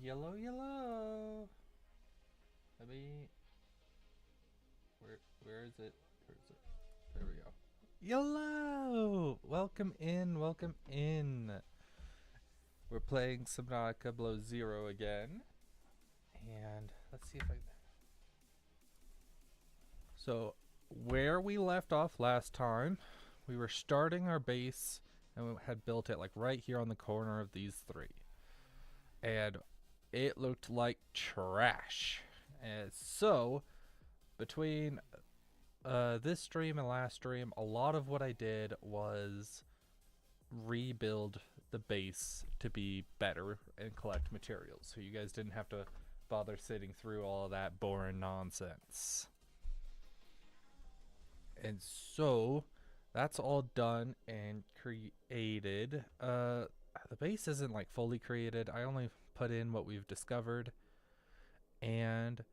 Yellow, yellow. Let me. Where is it? Where is it? There we go. Yellow. Welcome in. Welcome in. We're playing Subnautica Below Zero again, and let's see if I. So, where we left off last time, we were starting our base, and we had built it like right here on the corner of these three, and it looked like trash. And so, between this stream and last stream, a lot of what I did was rebuild the base to be better and collect materials, so you guys didn't have to bother sitting through all of that boring nonsense. And so that's all done and created. The base isn't like fully created. I only put in what we've discovered, and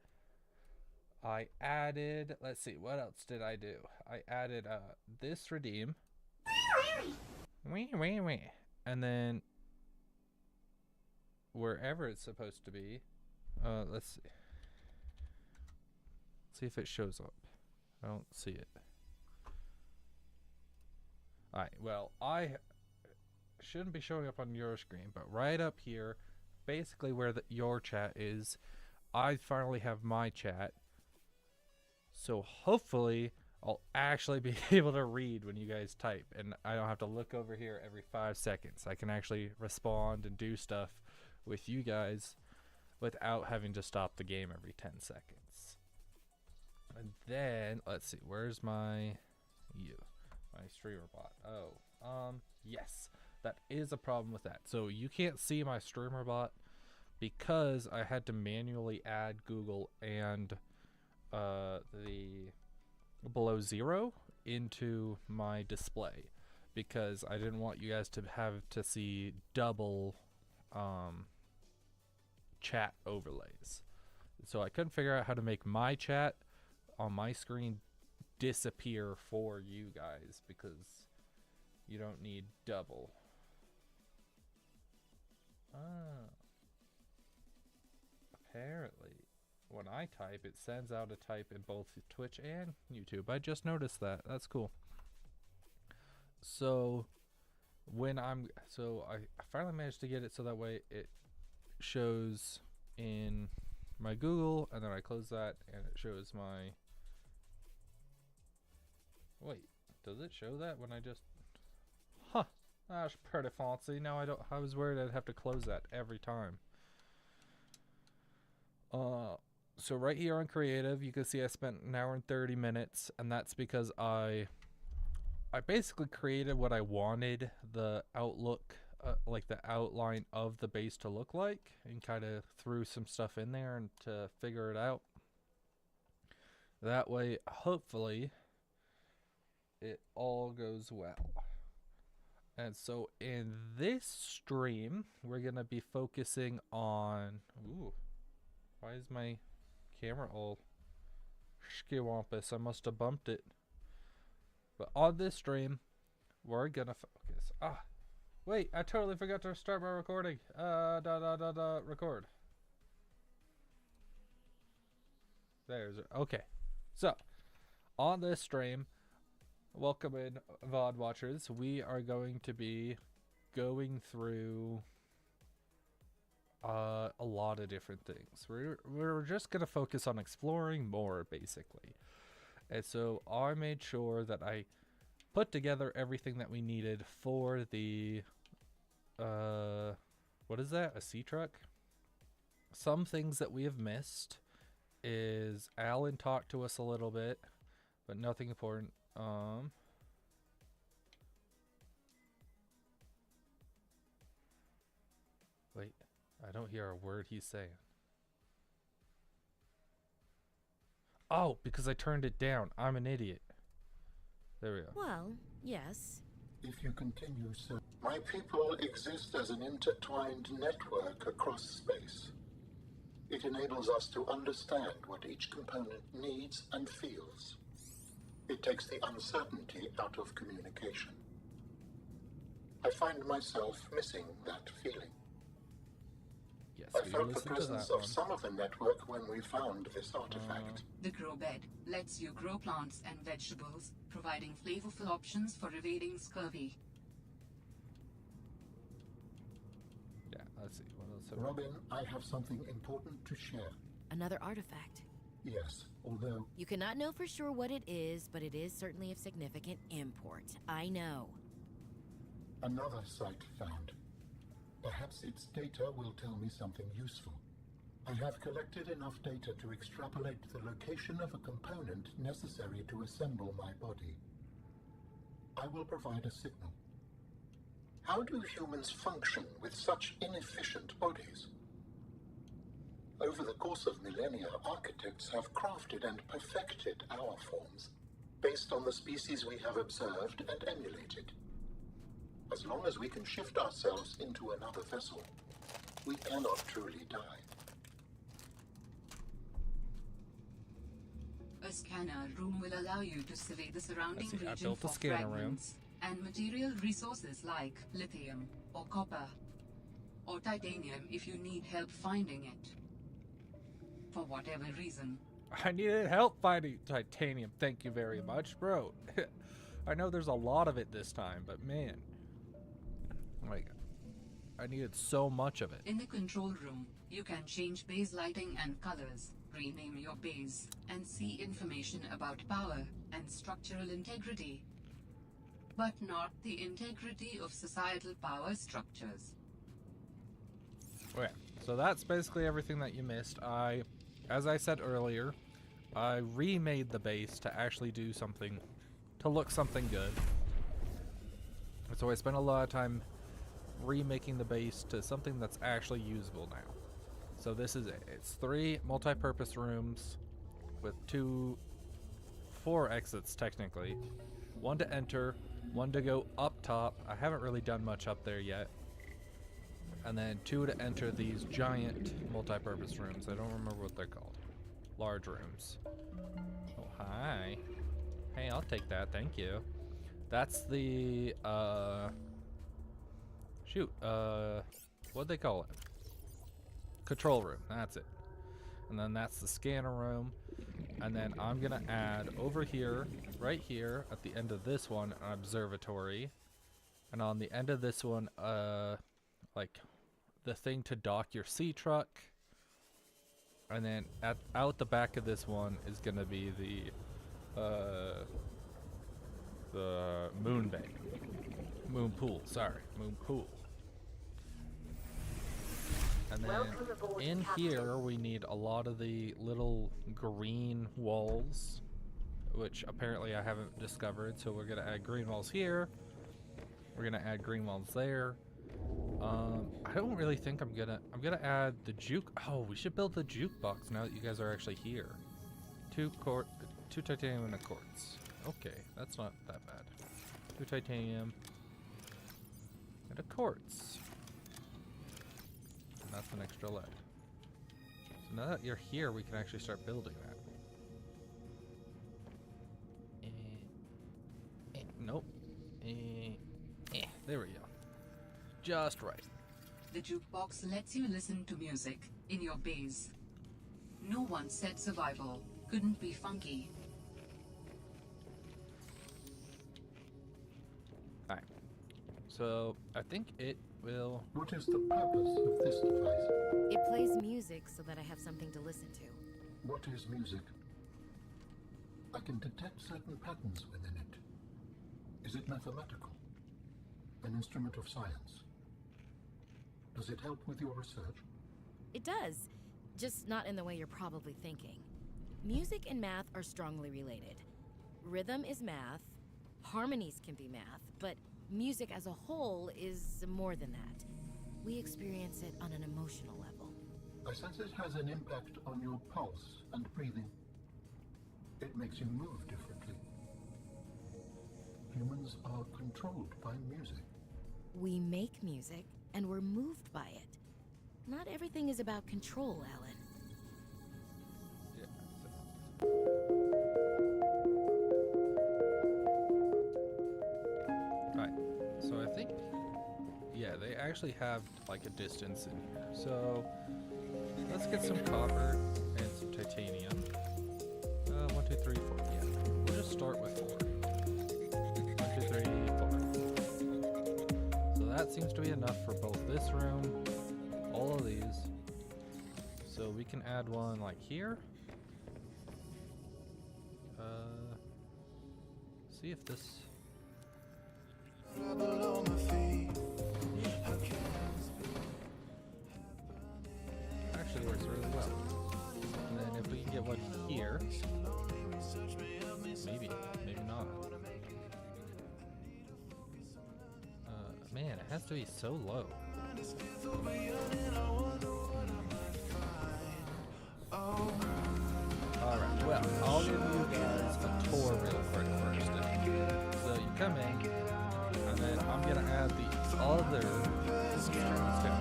I added, let's see, what else did I do? I added this redeem. And then wherever it's supposed to be, let's see. See if it shows up. I don't see it. Alright, well, I shouldn't be showing up on your screen, but right up here, basically where your chat is, I finally have my chat. So hopefully I'll actually be able to read when you guys type, and I don't have to look over here every 5 seconds. I can actually respond and do stuff with you guys without having to stop the game every 10 seconds. And then, let's see, where's my streamer bot? Oh, yes, that is a problem with that. So you can't see my streamer bot because I had to manually add Google and the Below Zero into my display, because I didn't want you guys to have to see double chat overlays. So I couldn't figure out how to make my chat on my screen disappear for you guys, because you don't need double. Apparently when I type, it sends out a type in both Twitch and YouTube. I just noticed that. That's cool. So when I finally managed to get it so that way it shows in my Google, and then I close that and it shows my. Wait, does it show that when I just? Huh, that's pretty fancy. Now I was worried I'd have to close that every time. So right here on creative, you can see I spent 1 hour and 30 minutes, and that's because I basically created what I wanted the outlook, like the outline of the base to look like, and kind of threw some stuff in there and to figure it out. That way, hopefully, it all goes well. And so in this stream, we're gonna be focusing on. Ooh, why is my camera all skiwampus? I must have bumped it. But on this stream, we're gonna focus. Wait, I totally forgot to start my recording. Record. There's it. Okay. So, on this stream, welcome in VOD watchers. We are going to be going through a lot of different things. We're just gonna focus on exploring more, basically. And so I made sure that I put together everything that we needed for the what is that, a sea truck? Some things that we have missed is Alan talked to us a little bit, but nothing important. Wait, I don't hear a word he's saying. Oh, because I turned it down. I'm an idiot. There we go. Well, yes. If you continue, sir. My people exist as an intertwined network across space. It enables us to understand what each component needs and feels. It takes the uncertainty out of communication. I find myself missing that feeling. Yes, I we felt the listened to presence that of one. some of the network when we found this artifact. The grow bed lets you grow plants and vegetables, providing flavorful options for evading scurvy. Yeah, let's see. What else? Robin, I have something important to share. Another artifact. Yes, although You cannot know for sure what it is, but it is certainly of significant import. I know. another site found. Perhaps its data will tell me something useful. I have collected enough data to extrapolate the location of a component necessary to assemble my body. I will provide a signal. How do humans function with such inefficient bodies? Over the course of millennia, architects have crafted and perfected our forms, based on the species we have observed and emulated. As long as we can shift ourselves into another vessel, we cannot truly die. A scanner room will allow you to survey the surrounding I see, I region built a for scanner room. fragments and material resources like lithium or copper or titanium if you need help finding it. For whatever reason. I needed help finding titanium. Thank you very much, bro. I know there's a lot of it this time, but man, like, I needed so much of it. In the control room, you can change base lighting and colors, rename your base, and see information about power and structural integrity, but not the integrity of societal power structures. Okay, so that's basically everything that you missed. As I said earlier, I remade the base to actually do something, to look something good. So I spent a lot of time remaking the base to something that's actually usable now. So this is it. It's 3 multi-purpose rooms with 4 exits technically. 1 to enter, 1 to go up top. I haven't really done much up there yet. And then 2 to enter these giant multi-purpose rooms. I don't remember what they're called. Large rooms. Oh, hi. Hey, I'll take that, thank you. That's the, what'd they call it? Control room, that's it. And then that's the scanner room. And then I'm gonna add over here, right here, at the end of this one, an observatory. And on the end of this one, like the thing to dock your sea truck. And then out the back of this one is gonna be the moon bay. Moon pool, sorry, moon pool. And then in here we need a lot of the little green walls, which apparently I haven't discovered, so we're gonna add green walls here. We're gonna add green walls there. I don't really think I'm gonna add the juke. Oh, we should build the jukebox now that you guys are actually here. 2 titanium and a quartz. Okay, that's not that bad. 2 titanium and a quartz. And that's an extra lead. So now that you're here, we can actually start building that. Nope. There we go. Just right. The jukebox lets you listen to music in your base. No one said survival couldn't be funky. Alright. So, I think it will... What is the purpose of this device? It plays music so that I have something to listen to. What is music? I can detect certain patterns within it. Is it mathematical? An instrument of science? Does it help with your research? It does, just not in the way you're probably thinking. Music and math are strongly related. Rhythm is math, harmonies can be math, but music as a whole is more than that. We experience it on an emotional level. I sense it has an impact on your pulse and breathing. It makes you move differently. Humans are controlled by music. We make music, and we're moved by it. Not everything is about control, Alan. Alright, so I think, yeah, they actually have like a distance in here. So let's get some copper and some titanium. 1, 2, 3, 4. Yeah, we'll just start with 4. 1, 2, 3, 4. So that seems to be enough for both this room, all of these. So we can add one like here. See if this actually works really well. And then if we can get one here, maybe not. Man, it has to be so low. Alright, well, I'll give you guys a tour real quick first. So you come in, and then I'm gonna add the other strings down.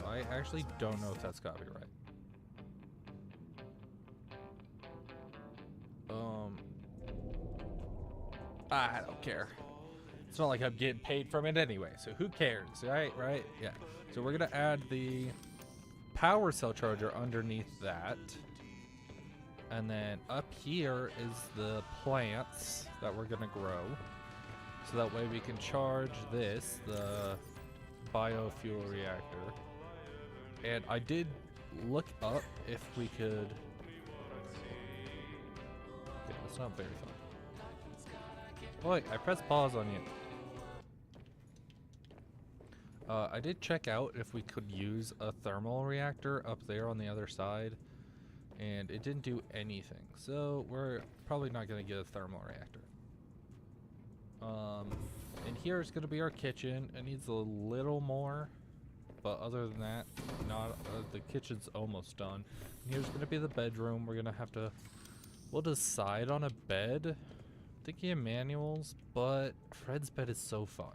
I actually don't know if that's copyright. I don't care. It's not like I'm getting paid from it anyway, so who cares, right? Right? Yeah. So we're gonna add the power cell charger underneath that. And then up here is the plants that we're gonna grow. So that way we can charge this, the biofuel reactor. And I did look up if we could... Okay, that's not very fun. Oh wait, I pressed pause on you. I did check out if we could use a thermal reactor up there on the other side, and it didn't do anything. So we're probably not going to get a thermal reactor. And here is going to be our kitchen. It needs a little more, but other than that, not. The kitchen's almost done. And here's going to be the bedroom. We're going to have to. We'll decide on a bed. Thinking of manuals, but Fred's bed is so fun.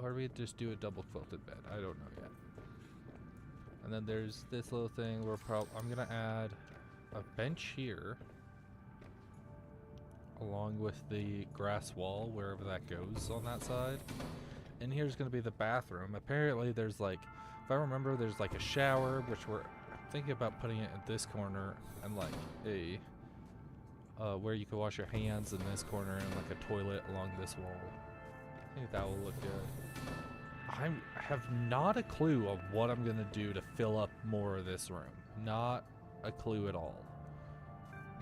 Or we just do a double quilted bed. I don't know yet. And then there's this little thing where I'm gonna add a bench here, along with the grass wall wherever that goes on that side. And here's gonna be the bathroom. Apparently, there's like, if I remember, there's like a shower, which we're thinking about putting it at this corner, and like a where you can wash your hands in this corner, and like a toilet along this wall. I think that will look good. I have not a clue of what I'm gonna do to fill up more of this room. Not a clue at all.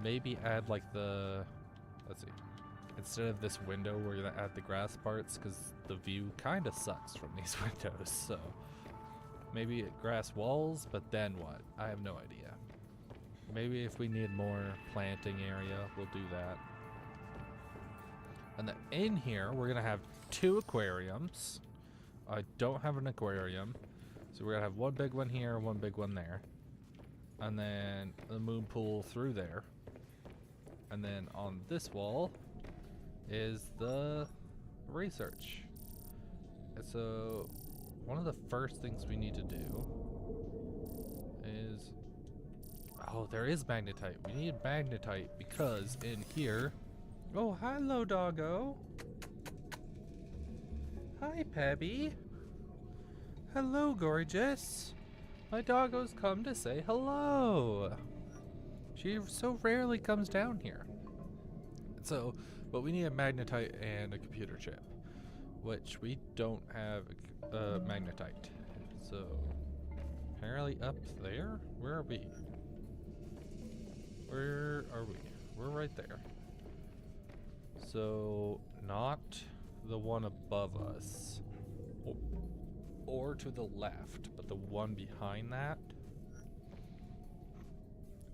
Maybe add like the, let's see, instead of this window we're gonna add the grass parts, because the view kind of sucks from these windows. So maybe grass walls, but then what? I have no idea. Maybe if we need more planting area, we'll do that. And then in here, we're gonna have 2 aquariums. I don't have an aquarium, so we're gonna have one big one here, one big one there. And then the moon pool through there. And then on this wall is the research. And so one of the first things we need to do is, oh, there is magnetite. We need magnetite because in here, oh, hello, doggo. Hi, Pebby. Hello, gorgeous. My doggo's come to say hello. She so rarely comes down here. So, but we need a magnetite and a computer chip, which we don't have magnetite. So, apparently up there? Where are we? Where are we? We're right there. So, not the one above us, or to the left, but the one behind that,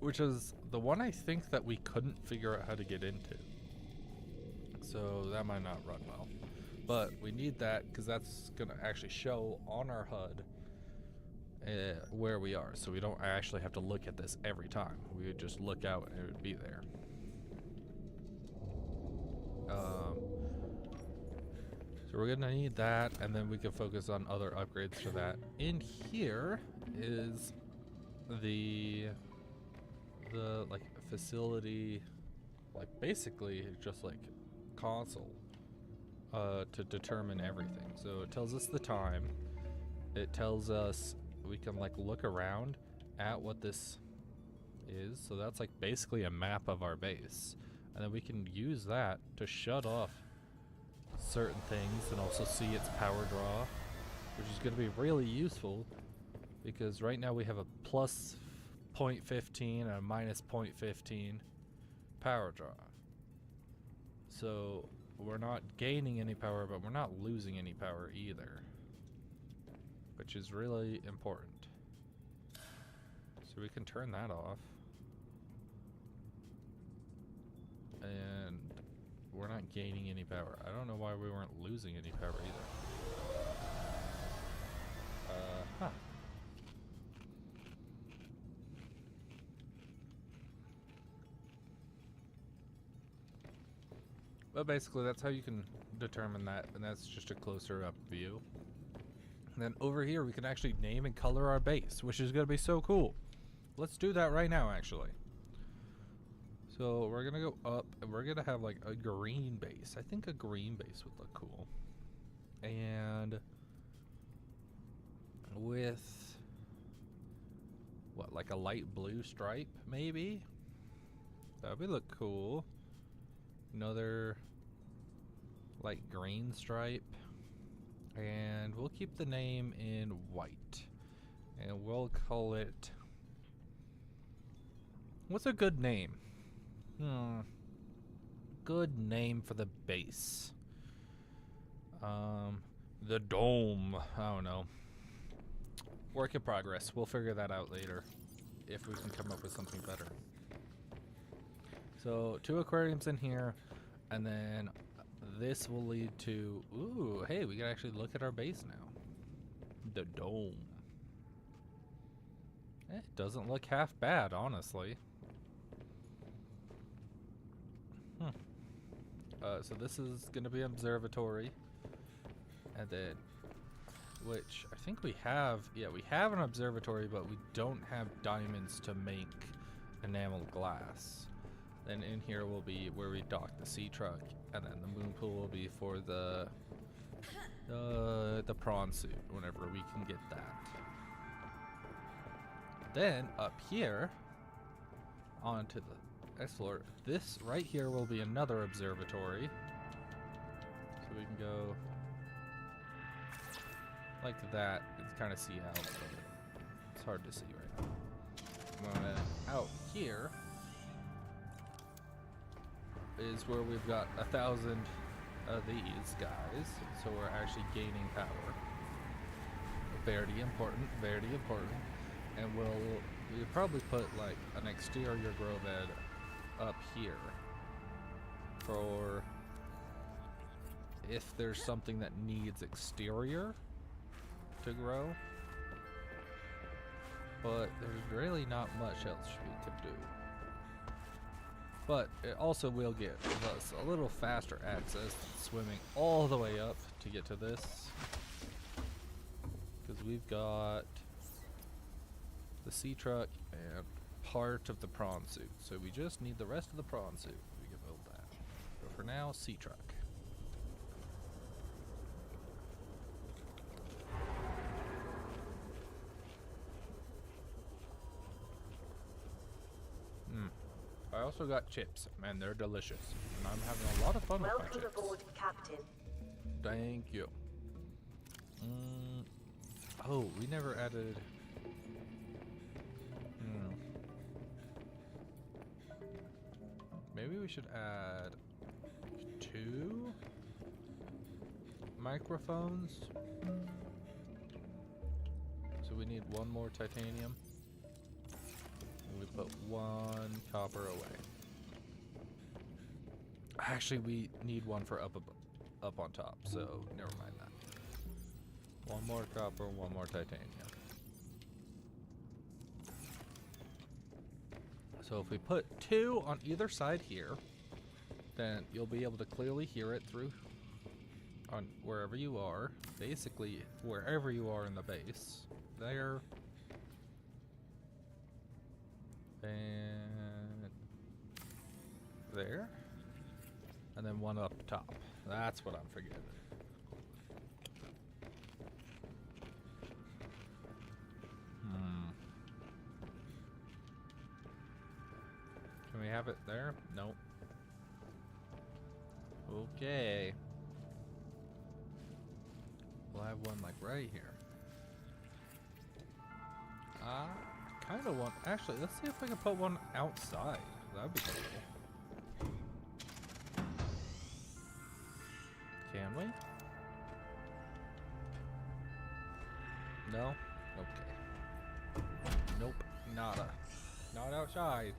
which is the one I think that we couldn't figure out how to get into. So that might not run well, but we need that because that's gonna actually show on our HUD where we are, so we don't actually have to look at this every time. We would just look out and it would be there. So we're gonna need that, and then we can focus on other upgrades for that. In here is the like facility like basically just like console to determine everything. So it tells us the time. It tells us we can like look around at what this is. So that's like basically a map of our base. And then we can use that to shut off certain things and also see its power draw, which is going to be really useful because right now we have a plus 0.15 and a minus 0.15 power draw. So we're not gaining any power, but we're not losing any power either, which is really important. So we can turn that off. And we're not gaining any power. I don't know why we weren't losing any power either. Huh. But basically that's how you can determine that, and that's just a closer up view. And then over here we can actually name and color our base, which is going to be so cool. Let's do that right now actually. So we're going to go up and we're going to have like a green base. I think a green base would look cool. And with what, like a light blue stripe maybe? That would look cool. Another light green stripe, and we'll keep the name in white, and we'll call it, what's a good name? Good name for the base. The dome. I don't know. Work in progress. We'll figure that out later if we can come up with something better. So 2 aquariums in here, and then this will lead to, ooh, hey, we can actually look at our base now. The dome. It doesn't look half bad, honestly. So this is going to be observatory, and then, which I think we have, yeah, we have an observatory, but we don't have diamonds to make enameled glass. Then in here will be where we dock the sea truck, and then the moon pool will be for the prawn suit whenever we can get that. Then up here onto the next floor, this right here will be another observatory. So we can go like that. It's kind of see out, but it's hard to see right now. And then out here is where we've got 1,000 of these guys, so we're actually gaining power. Very important, very important. And we'll probably put like an exterior grow bed up here for if there's something that needs exterior to grow. But there's really not much else we could do. But it also will give us a little faster access swimming all the way up to get to this. Because we've got the sea truck and part of the prawn suit. So we just need the rest of the prawn suit. We can build that. But for now, sea truck. I also got chips, and they're delicious. And I'm having a lot of fun with my chips. Welcome aboard, Captain. Thank you. Oh, we never added... Maybe we should add 2 microphones. So we need 1 more titanium. And we put 1 copper away. Actually, we need 1 for up on top, so never mind that. 1 more copper, 1 more titanium. So if we put 2 on either side here, then you'll be able to clearly hear it through on wherever you are. Basically, wherever you are in the base. There. And there. And then one up top. That's what I'm forgetting. Can we have it there? Nope. Okay. We'll have one like right here. I kind of want... Actually, let's see if we can put one outside. That'd be cool. Can we? No? Okay. Nope. Nada. Not outside.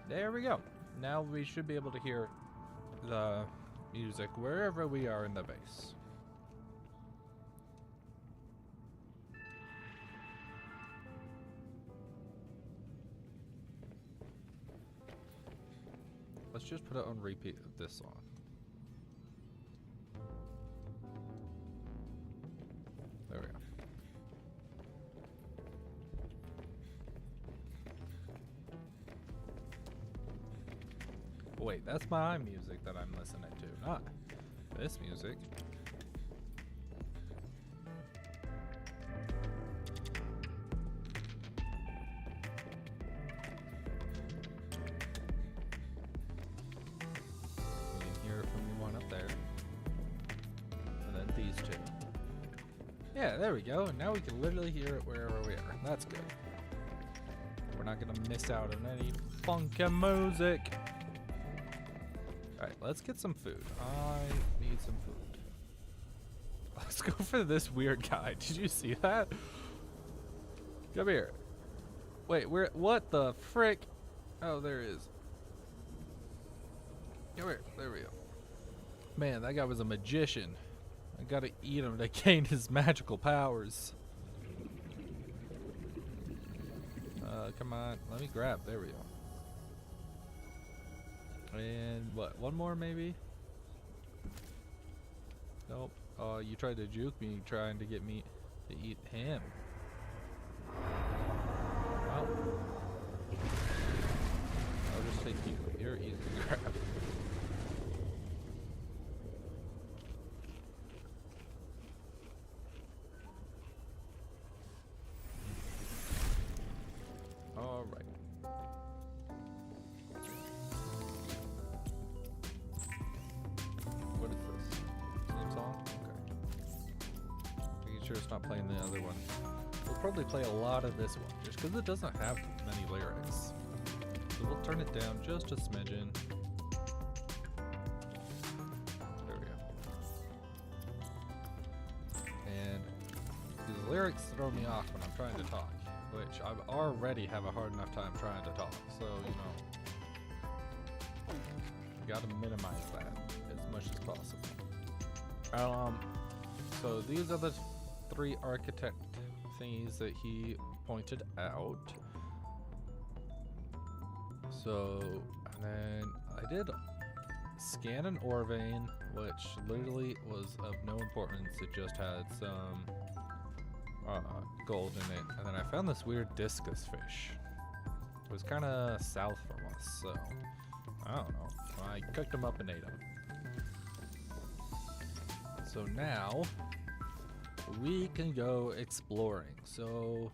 There we go. Now we should be able to hear the music wherever we are in the base. Let's just put it on repeat of this song. There we go. Wait, that's my music that I'm listening to, not this music. You can hear it from the one up there. And then these two. Yeah, there we go. And now we can literally hear it wherever we are. That's good. We're not gonna miss out on any funky music. Alright, let's get some food. I need some food. Let's go for this weird guy. Did you see that? Come here. Wait, what the frick? Oh, there it is. Come here. There we go. Man, that guy was a magician. I gotta eat him to gain his magical powers. Come on. Let me grab. There we go. And what, one more maybe? Nope. Oh, you tried to juke me trying to get me to eat him. Well, I'll just take you. You're easy to grab. Alright. What is this? Same song? Okay. Making sure it's not playing the other one. We'll probably play a lot of this one, just because it doesn't have many lyrics. So we'll turn it down just a smidgen. There we go. And these lyrics throw me off when I'm trying to talk, which I already have a hard enough time trying to talk, so, you know, you gotta minimize that as much as possible. So these are the three architect thingies that he pointed out. So, and then I did scan an ore vein, which literally was of no importance. It just had some gold in it. And then I found this weird discus fish. It was kind of south from us, so I don't know. I cooked them up and ate them. So now we can go exploring. So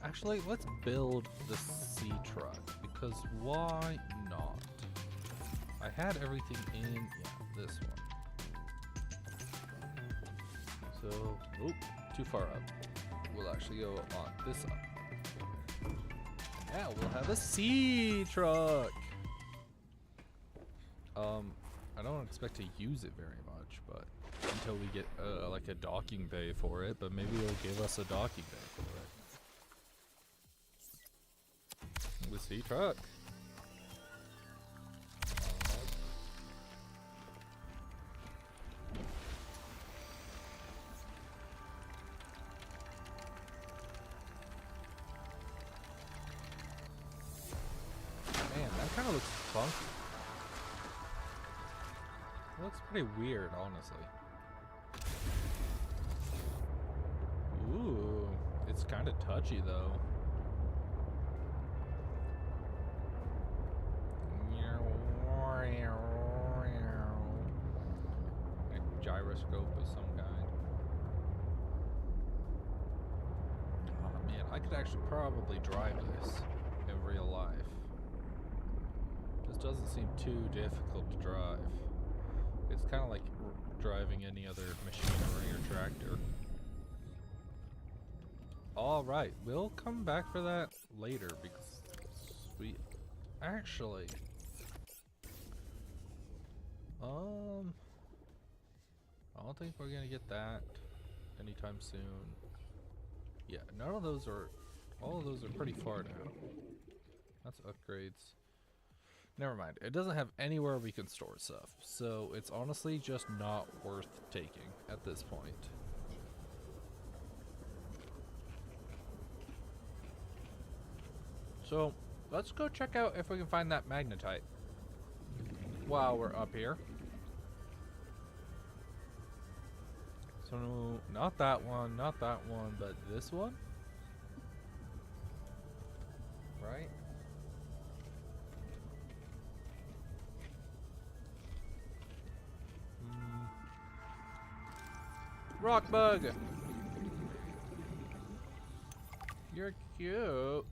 actually, let's build the sea truck, because why not? I had everything in, yeah, this one. So, oop, too far up. We'll actually go on this up. Now we'll have a sea truck. I don't expect to use it very much, but until we get like a docking bay for it, but maybe it'll give us a docking bay for it. The sea truck. Man, that kind of looks funky. It looks pretty weird, honestly. Ooh. It's kind of touchy though. A gyroscope of some kind. Oh man, I could actually probably drive this in real life. This doesn't seem too difficult to drive. It's kind of like driving any other machinery or tractor. Alright, we'll come back for that later because we actually I don't think we're gonna get that anytime soon. Yeah, none of those are, all of those are pretty far now. That's upgrades. Never mind, it doesn't have anywhere we can store stuff, so it's honestly just not worth taking at this point. So, let's go check out if we can find that magnetite while we're up here. So, not that one, but this one? Right? Rock bug! You're cute.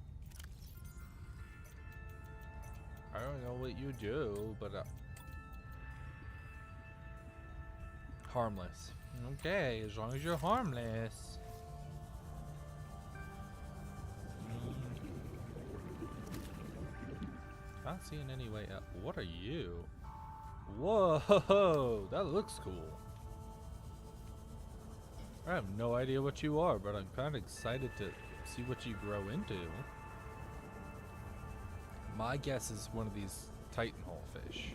I don't know what you do, but harmless. Okay, as long as you're harmless. Not seeing any way up. What are you? Whoa, that looks cool. I have no idea what you are, but I'm kind of excited to see what you grow into. My guess is one of these Titan hole fish.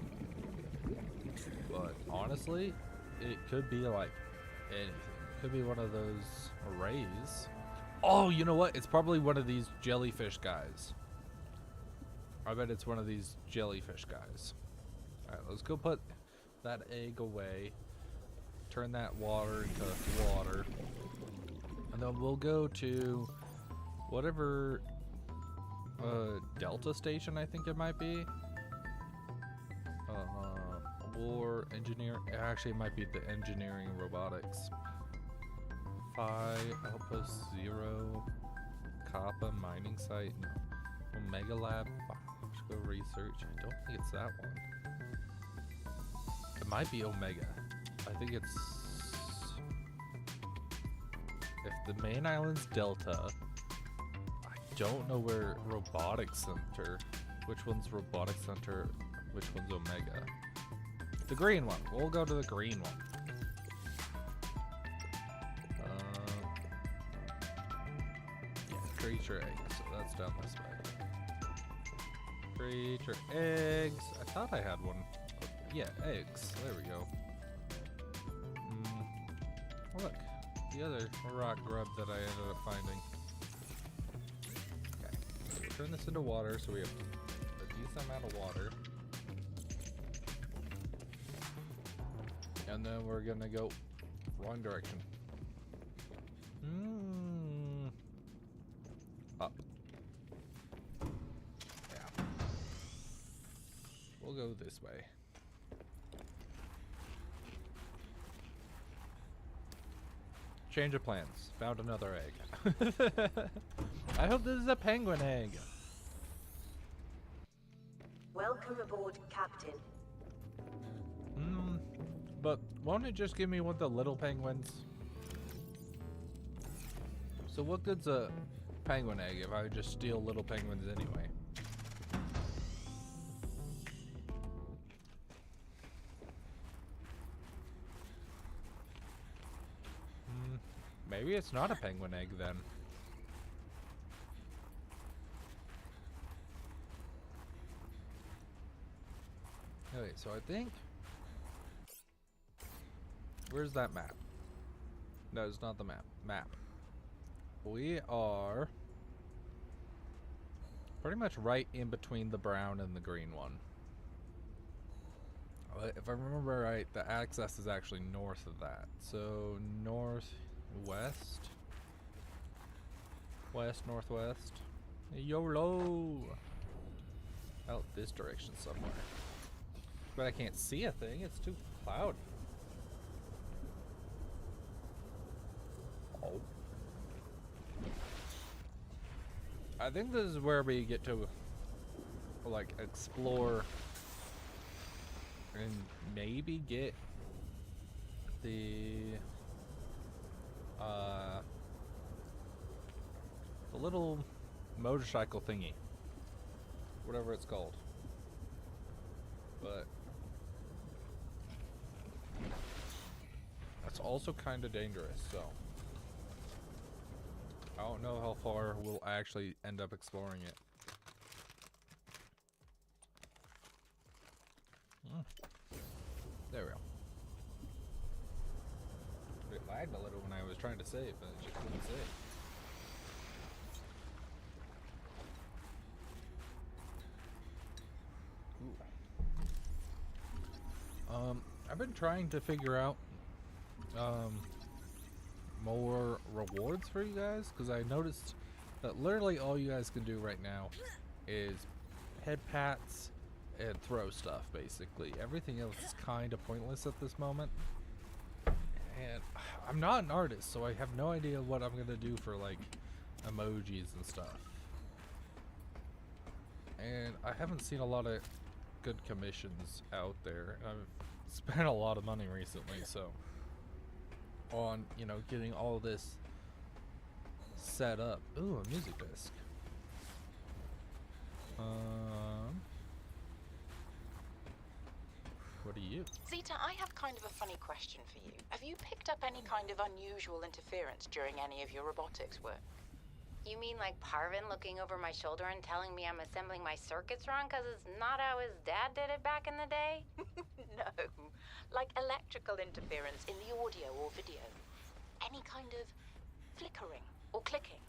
But honestly, it could be like anything. It could be one of those rays. Oh, you know what? It's probably one of these jellyfish guys. I bet it's one of these jellyfish guys. Alright, let's go put that egg away. Turn that water into water. And then we'll go to whatever Delta station I think it might be. Or engineer. Actually, it might be the engineering robotics. Phi Alpha 0 Kappa mining site. No. Omega Lab biological research. I don't think it's that one. It might be Omega. I think it's, if the main island's Delta, I don't know where Robotics Center, which one's Robotics Center, which one's Omega. The green one. We'll go to the green one. Yeah, creature eggs. So that's down this way. Creature eggs. I thought I had one. Oh, yeah, eggs. There we go. Oh, look, the other rock grub that I ended up finding. Okay, so we'll turn this into water, so we have a decent amount of water. And then we're gonna go wrong direction. Up. Yeah. We'll go this way. Change of plans. Found another egg. I hope this is a penguin egg. Welcome aboard, Captain. But won't it just give me one of the little penguins? So what good's a penguin egg if I just steal little penguins anyway? Maybe it's not a penguin egg then. Okay, so I think... Where's that map? No, it's not the map. Map. We are pretty much right in between the brown and the green one. If I remember right, the axis is actually north of that. So northwest. West, northwest. YOLO! Out this direction somewhere. But I can't see a thing, it's too cloudy. Oh. I think this is where we get to, like, explore and maybe get the little motorcycle thingy, whatever it's called. But that's also kind of dangerous, so I don't know how far we'll actually end up exploring it. There we go. It lagged a little when I was trying to save, but it just couldn't save. I've been trying to figure out more rewards for you guys, because I noticed that literally all you guys can do right now is head pats and throw stuff. Basically everything else is kind of pointless at this moment, and I'm not an artist, so I have no idea what I'm gonna do for like emojis and stuff, and I haven't seen a lot of good commissions out there. I've spent a lot of money recently, so on, you know, getting all this set up. Ooh, a music disc. What are you? Zeta, I have kind of a funny question for you. Have you picked up any kind of unusual interference during any of your robotics work? You mean like Parvin looking over my shoulder and telling me I'm assembling my circuits wrong because it's not how his dad did it back in the day? No, like electrical interference in the audio or video. Any kind of flickering or clicking.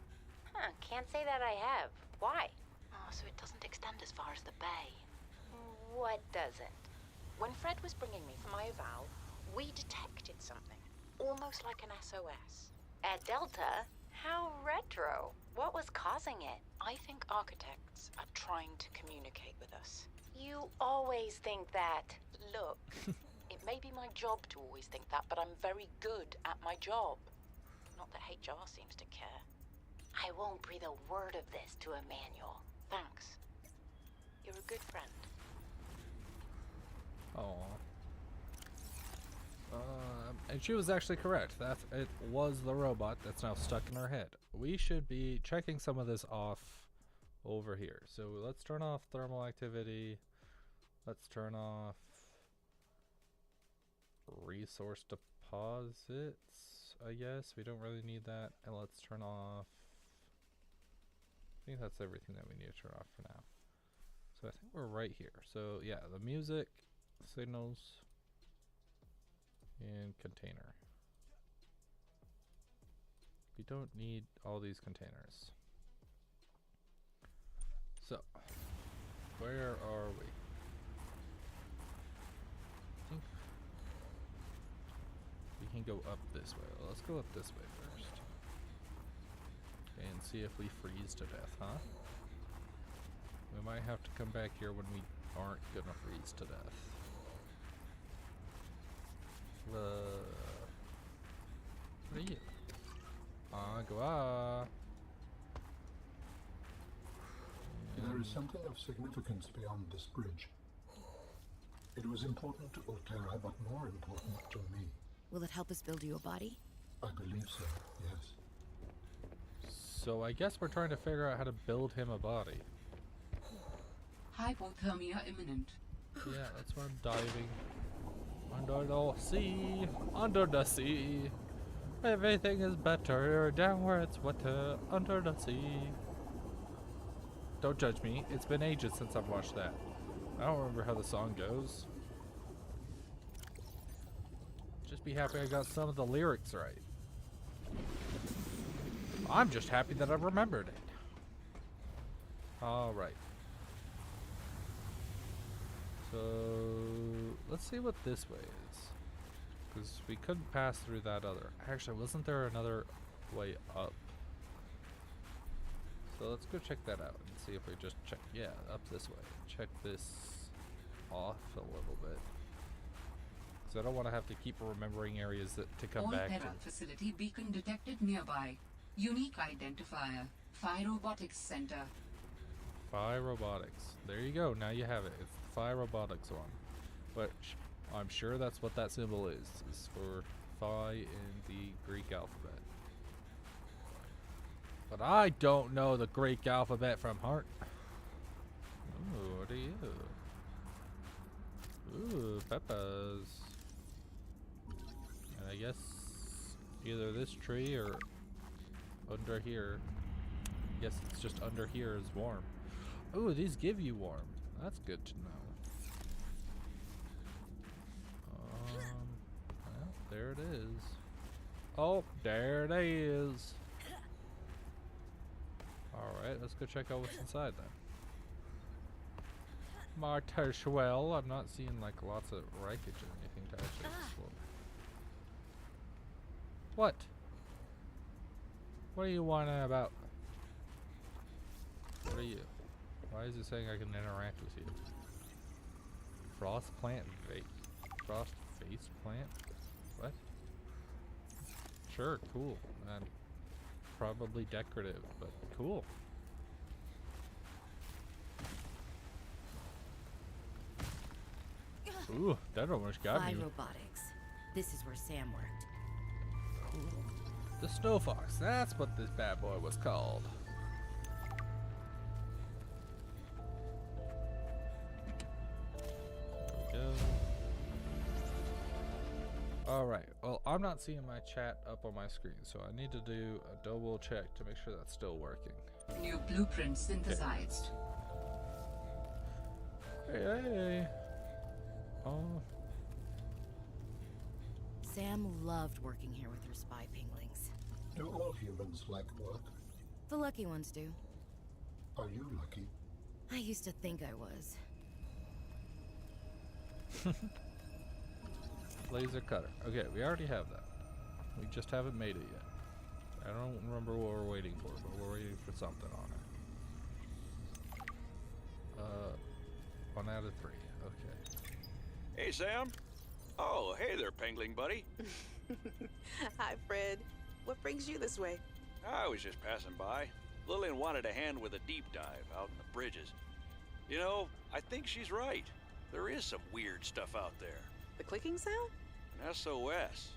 Huh, can't say that I have. Why? Oh, so it doesn't extend as far as the bay. What doesn't? When Fred was bringing me for my eval, we detected something, almost like an SOS. At Delta? How retro. What was causing it? I think architects are trying to communicate with us. You always think that. Look, it may be my job to always think that, but I'm very good at my job. Not that HR seems to care. I won't breathe a word of this to Emmanuel. Thanks. You're a good friend. Oh. And she was actually correct. It was the robot that's now stuck in her head. We should be checking some of this off over here. So let's turn off thermal activity. Let's turn off resource deposits, I guess. We don't really need that. And let's turn off, I think that's everything that we need to turn off for now. So I think we're right here. So yeah, the music, signals, and container. We don't need all these containers. So, where are we? I think we can go up this way. Let's go up this way first. And see if we freeze to death, huh? We might have to come back here when we aren't gonna freeze to death. What are you? Agua. There is something of significance beyond this bridge. It was important to Ultera, but more important to me. Will it help us build you a body? I believe so, yes. So I guess we're trying to figure out how to build him a body. Hypothermia imminent. Yeah, that's where I'm diving. Under the sea, under the sea. Everything is better down where it's wetter, under the sea. Don't judge me. It's been ages since I've watched that. I don't remember how the song goes. Just be happy I got some of the lyrics right. I'm just happy that I remembered it. Alright. So, let's see what this way is. Because we couldn't pass through that other. Actually, wasn't there another way up? So let's go check that out and see if we just check. Yeah, up this way. Check this off a little bit. Because I don't want to have to keep remembering areas to come All back Terra to. facility beacon detected nearby. Unique identifier. Phi Robotics Center. Phi Robotics. There you go. Now you have it. It's the Phi Robotics one. But I'm sure that's what that symbol is for Phi in the Greek alphabet. But I don't know the Greek alphabet from heart. Ooh, what are you? Ooh, peppers. And I guess either this tree or under here. I guess it's just under here is warm. Ooh, these give you warm. That's good to know. Well, there it is. Oh, there it is. Alright, let's go check out what's inside then. Martershwell. I'm not seeing like lots of wreckage or anything to actually explore. What? What are you whining about? What are you? Why is it saying I can interact with you? Frost plant frost face plant? What? Sure, cool. Probably decorative, but cool. Ooh, that almost got Phi me. Robotics. This is where Sam worked. Cool. The Snow Fox, that's what this bad boy was called. There we go. Alright, well, I'm not seeing my chat up on my screen, so I need to do a double check to make sure that's still working. New blueprint synthesized. Hey. Oh. Sam loved working here with her spy pinglings. Do all humans like work? The lucky ones do. Are you lucky? I used to think I was. Laser cutter. Okay, we already have that. We just haven't made it yet. I don't remember what we're waiting for, but we're waiting for something on it. 1 out of 3. Okay. Hey, Sam. Oh, hey there, Pengling buddy. Hi, Fred. What brings you this way? I was just passing by. Lillian wanted a hand with a deep dive out in the bridges. You know, I think she's right. There is some weird stuff out there. The clicking sound? An SOS.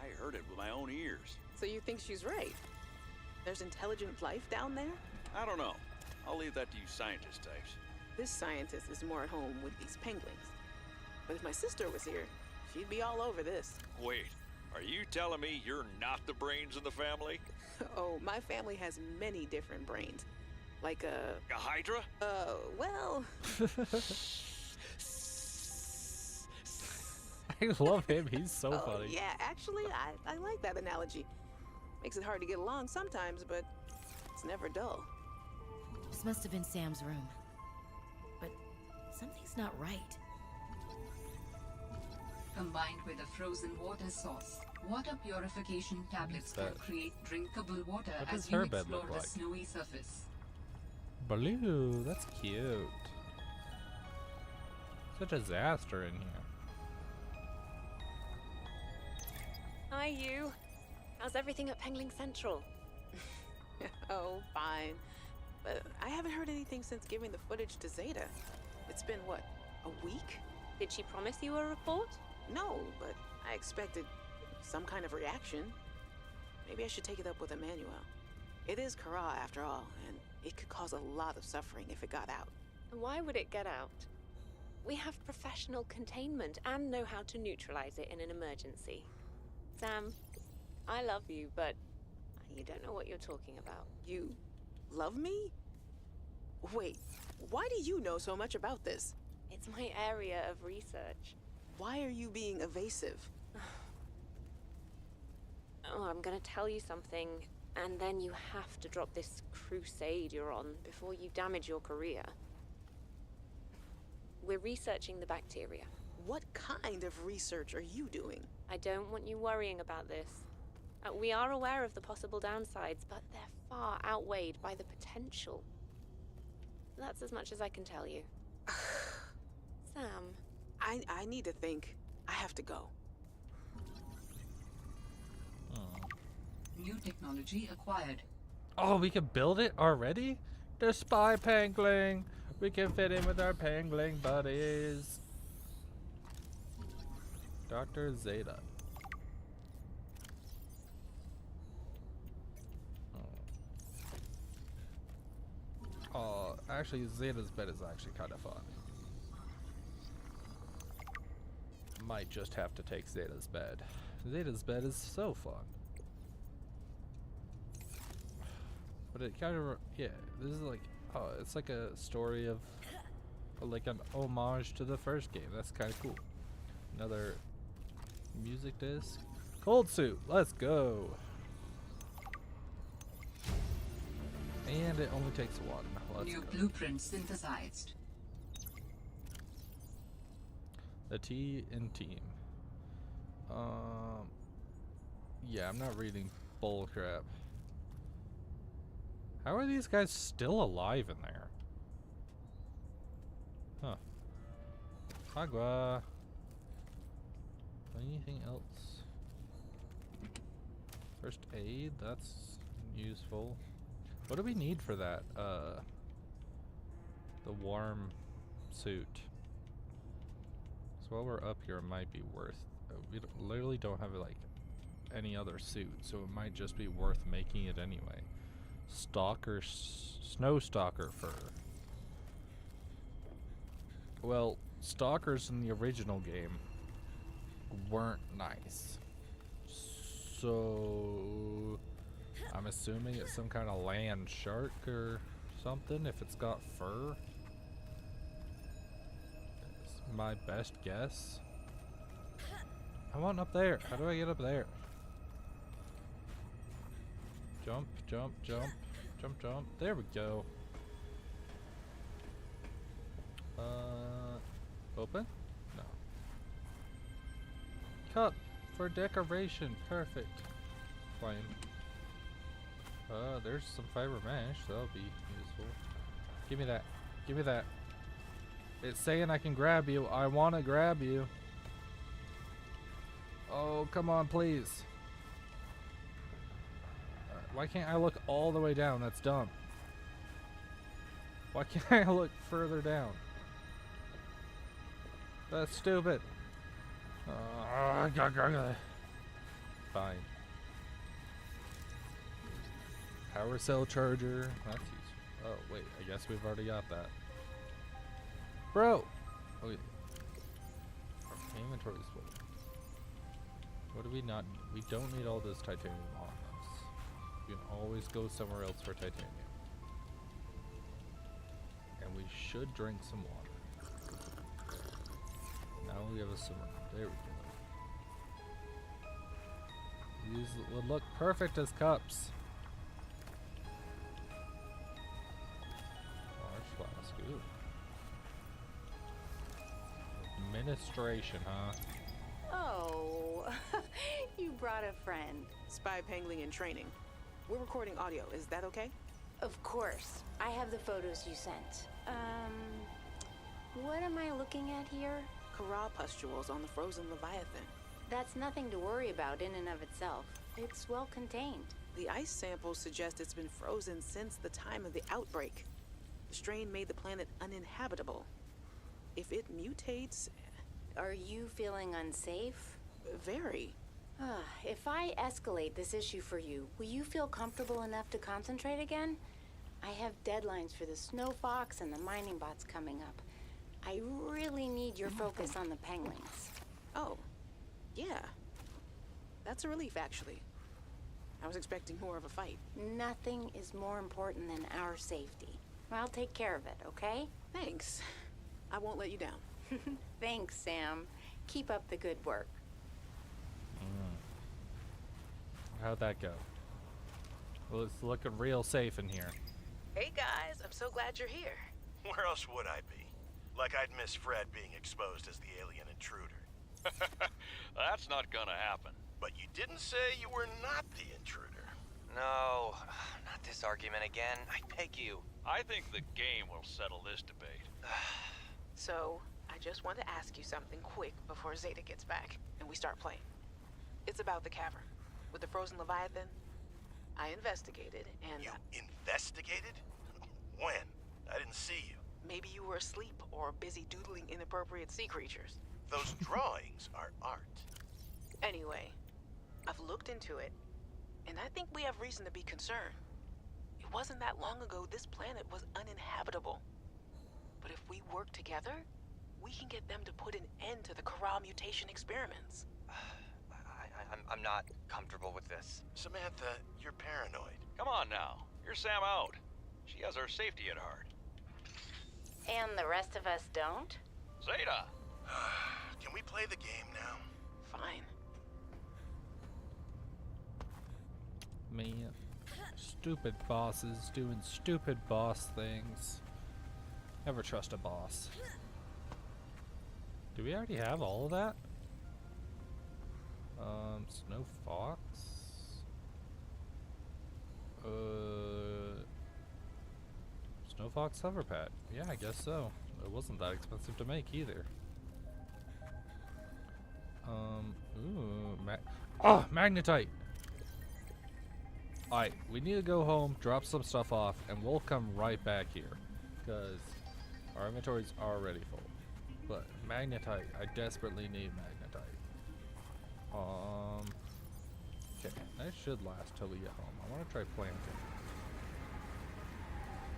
I heard it with my own ears. So you think she's right? There's intelligent life down there? I don't know. I'll leave that to you scientist types. This scientist is more at home with these penguins. But if my sister was here, she'd be all over this. Wait, are you telling me you're not the brains in the family? Oh, my family has many different brains. Like A Hydra? Well... I love him. He's so funny. Yeah, actually, I like that analogy. Makes it hard to get along sometimes, but it's never dull. This must have been Sam's room. But something's not right. Combined with a frozen water source, water purification tablets can that? create drinkable water What does as you her bed explore look the like? snowy surface. Blue, that's cute. Such a disaster in here. Hi, you. How's everything at Pengling Central? Oh, fine. But I haven't heard anything since giving the footage to Zeta. It's been, what, a week? Did she promise you a report? No, but I expected some kind of reaction. Maybe I should take it up with Emmanuel. It is Kara, after all, and it could cause a lot of suffering if it got out. And why would it get out? We have professional containment and know how to neutralize it in an emergency. Sam, I love you, but you don't know what you're talking about. You love me? Wait, why do you know so much about this? It's my area of research. Why are you being evasive? Oh, I'm gonna tell you something, and then you have to drop this crusade you're on before you damage your career. We're researching the bacteria. What kind of research are you doing? I don't want you worrying about this. We are aware of the possible downsides, but they're far outweighed by the potential. That's as much as I can tell you. Sam. I need to think. I have to go. New technology acquired. Oh, we can build it already? The spy pangling. We can fit in with our pangling buddies. Dr. Zeta. Oh, actually, Zeta's bed is actually kind of fun. Might just have to take Zeta's bed. Zeta's bed is so fun. But it kind of, yeah, this is like, oh, it's like a story of, like an homage to the first game. That's kind of cool. Another music disc. Cold suit, let's go. And it only takes one. Let's New go. blueprint synthesized. The T in team. Yeah, I'm not reading bull crap. How are these guys still alive in there? Huh. Agua. Anything else? First aid, that's useful. What do we need for that? The warm suit. So while we're up here, it might be worth. We literally don't have like any other suit, so it might just be worth making it anyway. Stalker, snow stalker fur. Well, stalkers in the original game weren't nice, so I'm assuming it's some kind of land shark or something if it's got fur. It's my best guess. I want up there. How do I get up there? Jump, jump, jump, jump, jump. There we go. Open? No. Cup for decoration. Perfect. Flame. There's some fiber mesh. That'll be useful. Give me that. Give me that. It's saying I can grab you. I want to grab you. Oh, come on, please. Why can't I look all the way down? That's dumb. Why can't I look further down? That's stupid. Fine. Power cell charger. That's useful. Oh, wait. I guess we've already got that. Bro! Okay. Our inventory is full. What do we not? We don't need all this titanium on us. We can always go somewhere else for titanium. And we should drink some water. Now we have a summer. There we go. These would look perfect as cups. Large flask. Ooh. Administration, huh? Oh, you brought a friend. Spy pangling and training. We're recording audio. Is that okay? Of course. I have the photos you sent. What am I looking at here? Corral pustules on the frozen Leviathan. That's nothing to worry about in and of itself. It's well contained. The ice samples suggest it's been frozen since the time of the outbreak. The strain made the planet uninhabitable. If it mutates... Are you feeling unsafe? Very. If I escalate this issue for you, will you feel comfortable enough to concentrate again? I have deadlines for the Snow Fox and the mining bots coming up. I really need your focus on the penguins. Oh, yeah. That's a relief, actually. I was expecting more of a fight. Nothing is more important than our safety. I'll take care of it, okay? Thanks. I won't let you down. Thanks, Sam. Keep up the good work. How'd that go? Well, it's looking real safe in here. Hey guys, I'm so glad you're here. Where else would I be? Like I'd miss Fred being exposed as the alien intruder. That's not gonna happen. But you didn't say you were not the intruder. No, not this argument again. I beg you. I think the game will settle this debate. So, I just want to ask you something quick before Zeta gets back and we start playing. It's about the cavern with the frozen Leviathan. I investigated and... You investigated? When? I didn't see you. Maybe you were asleep or busy doodling inappropriate sea creatures. Those drawings are art. Anyway, I've looked into it, and I think we have reason to be concerned. It wasn't that long ago this planet was uninhabitable. But if we work together, we can get them to put an end to the Corral mutation experiments. I'm not comfortable with this. Samantha, you're paranoid. Come on now. You're Sam out. She has our safety at heart. And the rest of us don't? Zeta! Can we play the game now? Fine. Man. Stupid bosses doing stupid boss things. Never trust a boss. Do we already have all of that? Snow Fox? Snow Fox Hover Pad. Yeah, I guess so. It wasn't that expensive to make either. Magnetite! Alright, we need to go home, drop some stuff off, and we'll come right back here. Because our inventory's already full. But magnetite, I desperately need magnetite. Okay, that should last till we get home. I want to try planting.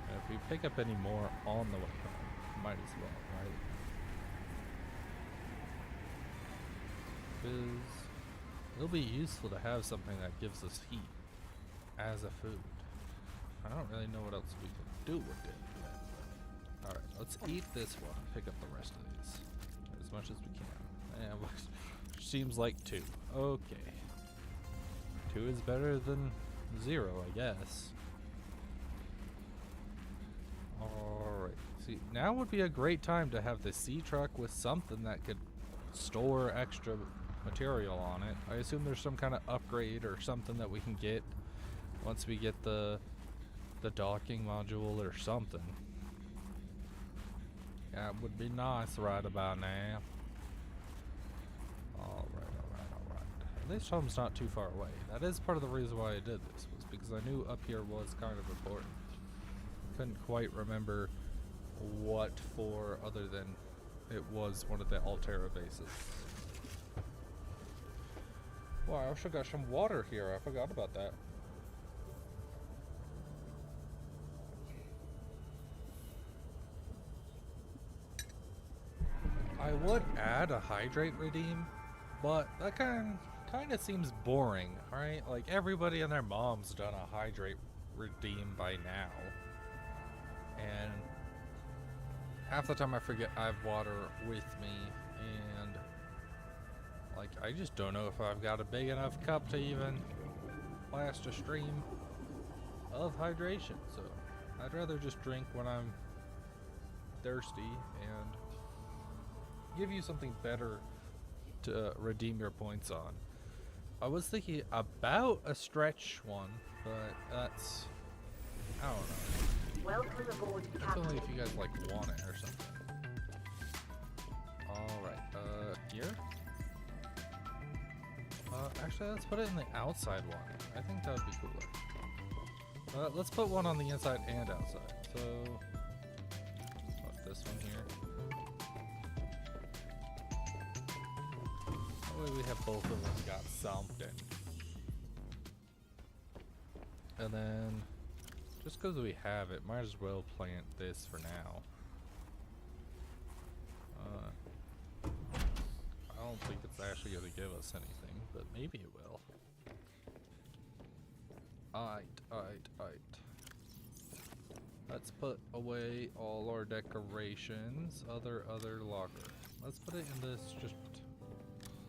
And if we pick up any more on the way home, might as well, right? Because it'll be useful to have something that gives us heat as a food. I don't really know what else we can do with it yet. Alright, let's eat this one and pick up the rest of these. As much as we can. And seems like 2. Okay. 2 is better than 0, I guess. Alright. See, now would be a great time to have the sea truck with something that could store extra material on it. I assume there's some kind of upgrade or something that we can get once we get the docking module or something. That would be nice right about now. Alright. At least home's not too far away. That is part of the reason why I did this, was because I knew up here was kind of important. Couldn't quite remember what for other than it was one of the Altera bases. Well, I also got some water here. I forgot about that. I would add a hydrate redeem, but that kind of seems boring, right? Like everybody and their mom's done a hydrate redeem by now, and half the time I forget I have water with me, and like I just don't know if I've got a big enough cup to even last a stream of hydration. So I'd rather just drink when I'm thirsty and give you something better to redeem your points on. I was thinking about a stretch one, but that's, I don't know. Welcome aboard, That's Captain. only if you guys like want it or something. Alright, here? Actually let's put it in the outside one. I think that would be cooler. Let's put one on the inside and outside. So, put this one here. That way we have both of them got something. And then, just because we have it, might as well plant this for now. I don't think it's actually going to give us anything, but maybe it will. Aight. Let's put away all our decorations. Other locker. Let's put it in this, just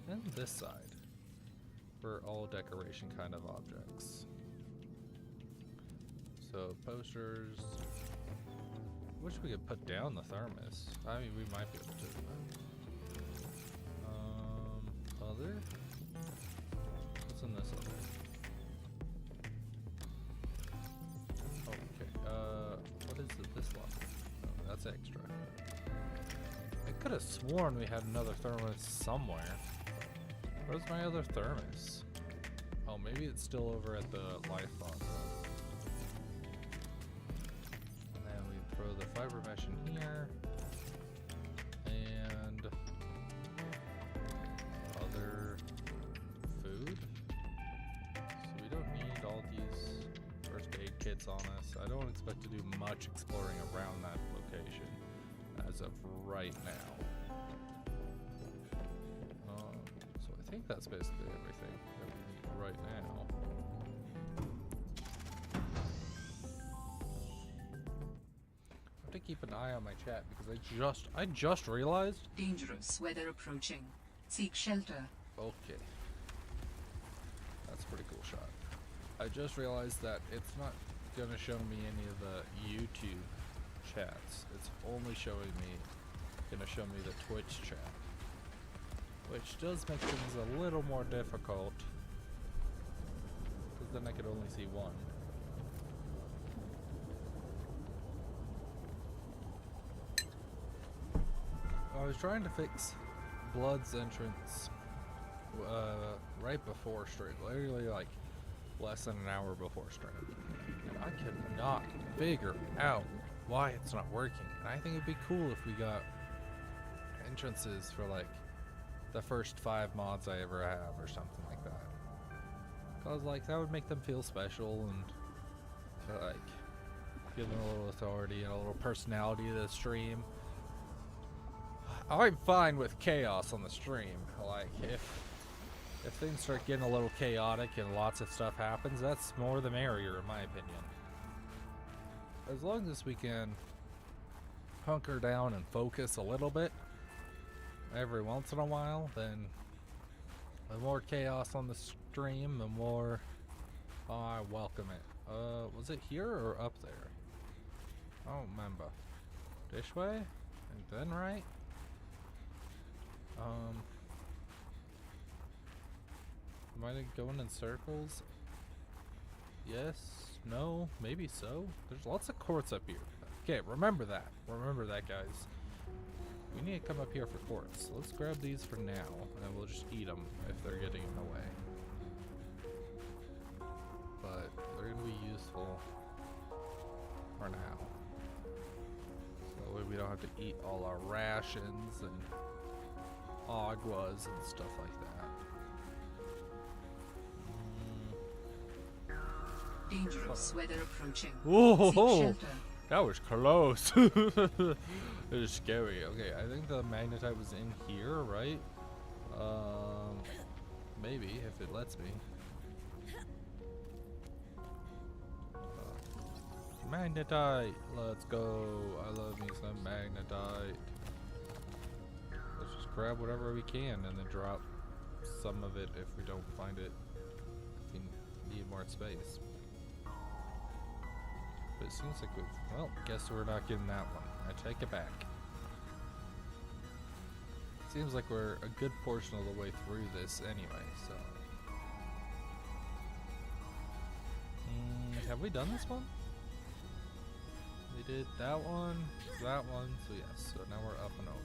in this side. For all decoration kind of objects. So, posters. Wish we could put down the thermos. I mean, we might be able to. Other? What's in this other? level. Oh, that's extra. I could have sworn we had another thermos somewhere. Where's my other thermos? Oh, maybe it's still over at the life pod. And then we throw the fiber mesh in here. And other food. So we don't need all these first aid kits on us. I don't expect to do much exploring around that location as of right now. So I think that's basically everything that we need right now. I have to keep an eye on my chat because I just realized. Dangerous weather approaching. Seek shelter. Okay. That's a pretty cool shot. I just realized that it's not gonna show me any of the YouTube chats. It's only gonna show me the Twitch chat. Which does make things a little more difficult. Because then I could only see one. I was trying to fix Blood's entrance right before stream, literally like less than an hour before stream, and I could not figure out why it's not working. And I think it'd be cool if we got entrances for like the first 5 mods I ever have or something like that, cause like that would make them feel special and like give them a little authority and a little personality to the stream. I'm fine with chaos on the stream. Like, if things start getting a little chaotic and lots of stuff happens, that's more the merrier, in my opinion. As long as we can hunker down and focus a little bit every once in a while, then the more chaos on the stream, the more I welcome it. Was it here or up there? I don't remember. This way? And then right? Am I going in circles? Yes, no, maybe so. There's lots of quartz up here. Okay, remember that. Remember that, guys. We need to come up here for quartz. Let's grab these for now, and then we'll just eat them if they're getting in the way. But they're gonna be useful for now. So we don't have to eat all our rations and aguas and stuff like that. Dangerous weather approaching. Whoa, Seek shelter. that was close. It was scary. Okay, I think the magnetite was in here, right? Maybe if it lets me. Magnetite, let's go. I love me some magnetite. Let's just grab whatever we can and then drop some of it if we don't find it. If we need more space. But it seems like well, guess we're not getting that one. I take it back. Seems like we're a good portion of the way through this anyway, so. Have we done this one? We did that one, so yes. So now we're up and over.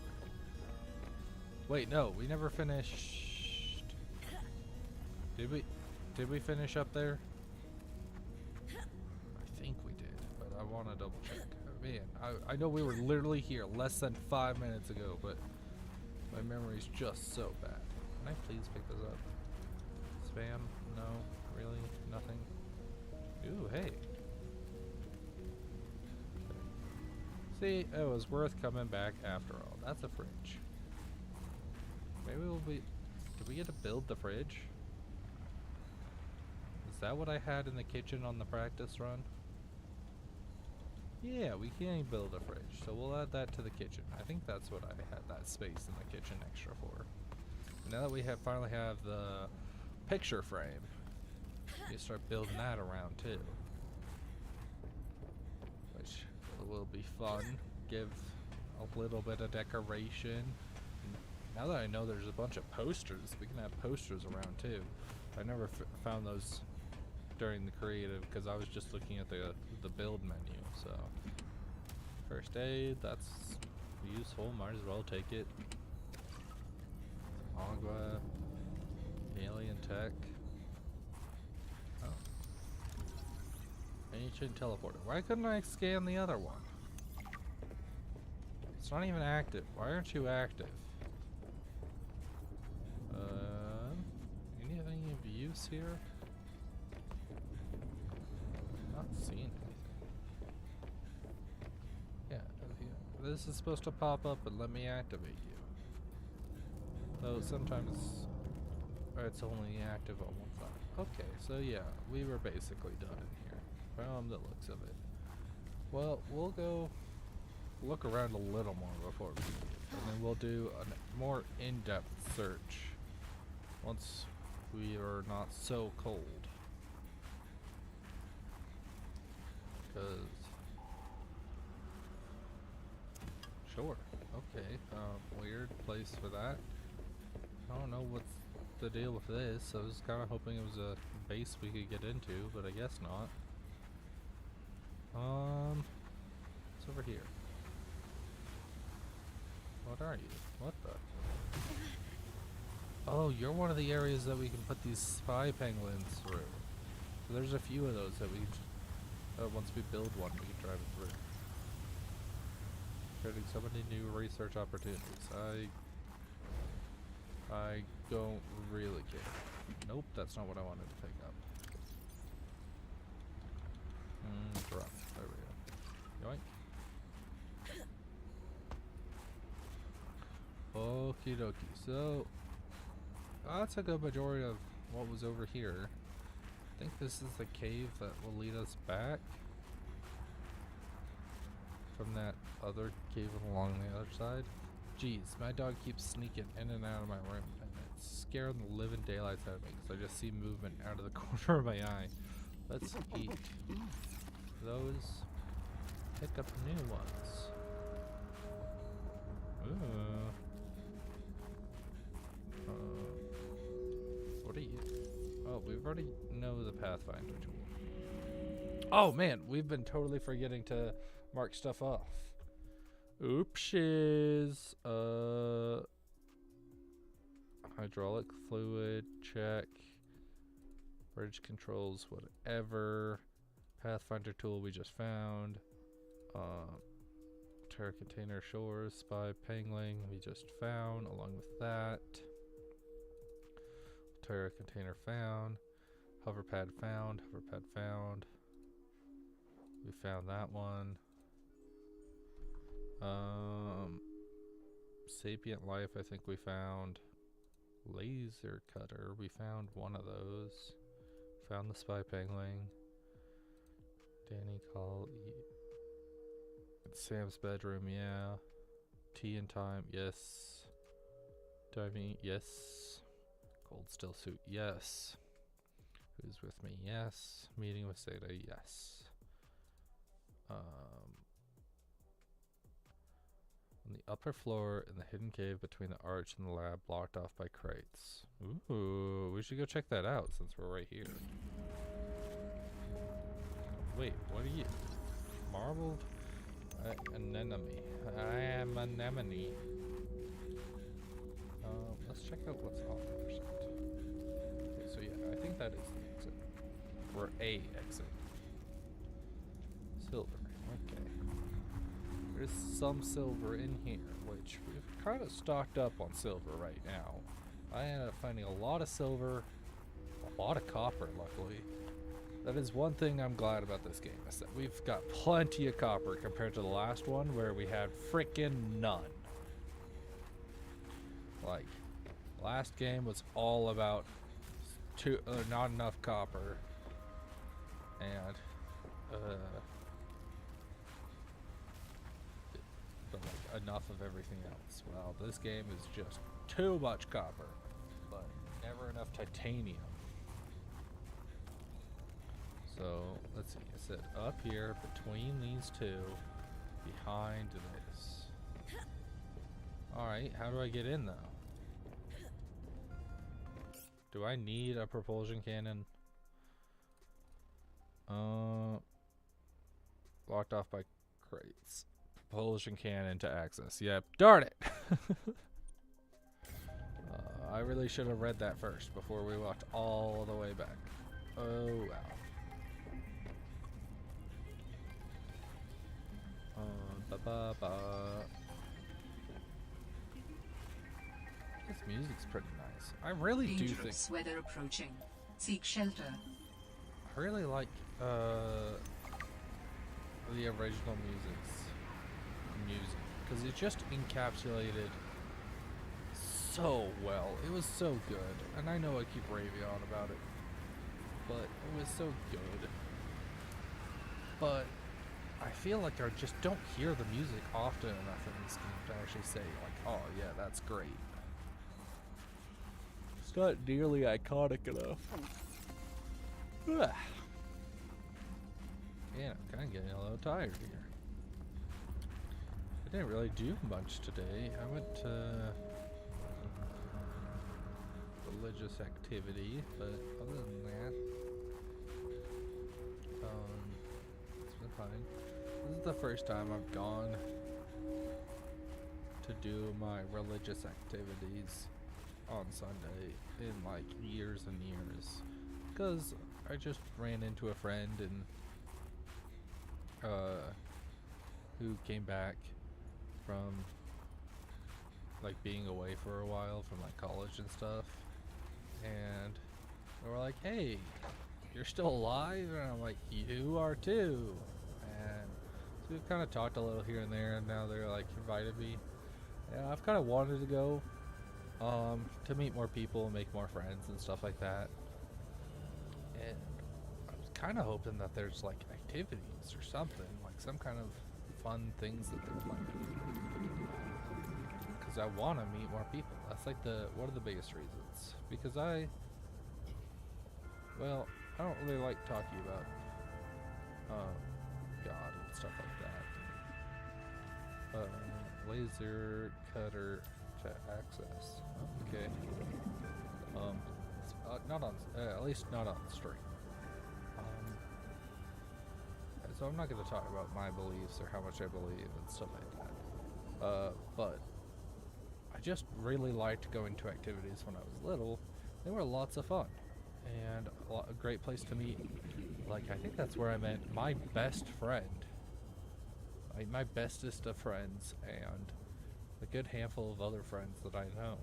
Wait, no, we never finished. Did we finish up there? I think we did, but I want to double check. Man, I know we were literally here less than 5 minutes ago, but my memory's just so bad. Can I please pick this up? Spam? No, really, nothing. Ooh, hey. See, it was worth coming back after all. That's a fridge. Maybe we'll be... Did we get to build the fridge? Is that what I had in the kitchen on the practice run? Yeah, we can build a fridge, so we'll add that to the kitchen. I think that's what I had that space in the kitchen extra for. Now that we finally have the picture frame, you start building that around too. Which will be fun. Give a little bit of decoration. Now that I know there's a bunch of posters, we can have posters around too. I never found those during the creative because I was just looking at the build menu, so First aid, that's useful, might as well take it. Agua, alien tech. Oh. Ancient teleporter. Why couldn't I scan the other one? It's not even active. Why aren't you active? Anything of use here? Not seeing anything. Yeah, this is supposed to pop up and let me activate you. Though sometimes it's only active on one side. Okay, so yeah, we were basically done in here. From the looks of it. Well, we'll go look around a little more before we leave, and then we'll do a more in-depth search once we are not so cold. Because sure, okay, weird place for that. I don't know what's the deal with this. I was kind of hoping it was a base we could get into, but I guess not. What's over here? What are you? What the? Oh, you're one of the areas that we can put these spy penguins through. So there's a few of those that we can, once we build one, we can drive it through. Creating so many new research opportunities. I don't really care. Nope, that's not what I wanted to pick up. Drop. There we go. Yoink. Okie dokie. So, that's a good majority of what was over here. I think this is the cave that will lead us back from that other cave along the other side. Jeez, my dog keeps sneaking in and out of my room, and it's scaring the living daylights out of me because I just see movement out of the corner of my eye. Let's eat those. Pick up new ones. Ooh. What are you? Oh, we've already know the Pathfinder tool. Oh man, we've been totally forgetting to mark stuff off. Oopsies. Hydraulic fluid, check. Bridge controls, whatever. Pathfinder tool we just found. Terra container shores, spy pangling we just found, along with that. Terra container found. Hoverpad found. Hoverpad found. We found that one. Sapient life I think we found. Laser cutter, we found one of those. Found the spy pangling. Danny call. Sam's bedroom, yeah. Tea and time, yes. Diving, yes. Cold still suit, yes. Who's with me, yes. Meeting with Seda, yes. On the upper floor in the hidden cave between the arch and the lab, blocked off by crates. Ooh, we should go check that out since we're right here. Wait, what are you? Marbled anemone. I am an anemone. Let's check out what's on the other side. Okay, so yeah, I think that is the exit. Or a exit. Silver. Okay. There's some silver in here, which we've kind of stocked up on silver right now. I ended up finding a lot of silver, a lot of copper, luckily. That is one thing I'm glad about this game, is that we've got plenty of copper compared to the last one where we had frickin' none. Like, last game was all about not enough copper and but like enough of everything else. Well, this game is just too much copper, but never enough titanium. So let's see, I said up here between these two, behind this. Alright, how do I get in though? Do I need a propulsion cannon? Locked off by crates. propulsion cannon to access. Yep. Darn it! I really should have read that first before we walked all the way back. Oh well. This music's pretty nice. I really do think. Dangerous weather approaching. Seek shelter. I really like the original music because it just encapsulated so well. It was so good, and I know I keep raving on about it, but it was so good. But I feel like I just don't hear the music often enough in this game to actually say like, oh yeah, that's great. It's not nearly iconic enough. Ugh. Yeah, I'm kind of getting a little tired here. I didn't really do much today. I went to religious activity, but other than that, it's been fine. This is the first time I've gone to do my religious activities on Sunday in like years and years, because I just ran into a friend and who came back from like being away for a while from like college and stuff, and they were like, hey, you're still alive? And I'm like, you are too. And so we've kind of talked a little here and there, and now they're like invited me. Yeah, I've kind of wanted to go to meet more people and make more friends and stuff like that, and I was kind of hoping that there's like activities or something, like some kind of fun things that they're planning, because I want to meet more people. That's like one of the biggest reasons, because I don't really like talking about God and stuff like that. Laser cutter to access. Okay. Not on, at least not on stream. So I'm not going to talk about my beliefs or how much I believe and stuff like that. But I just really liked going to activities when I was little. They were lots of fun and a great place to meet. Like, I think that's where I met my best friend. Like, my bestest of friends and a good handful of other friends that I know.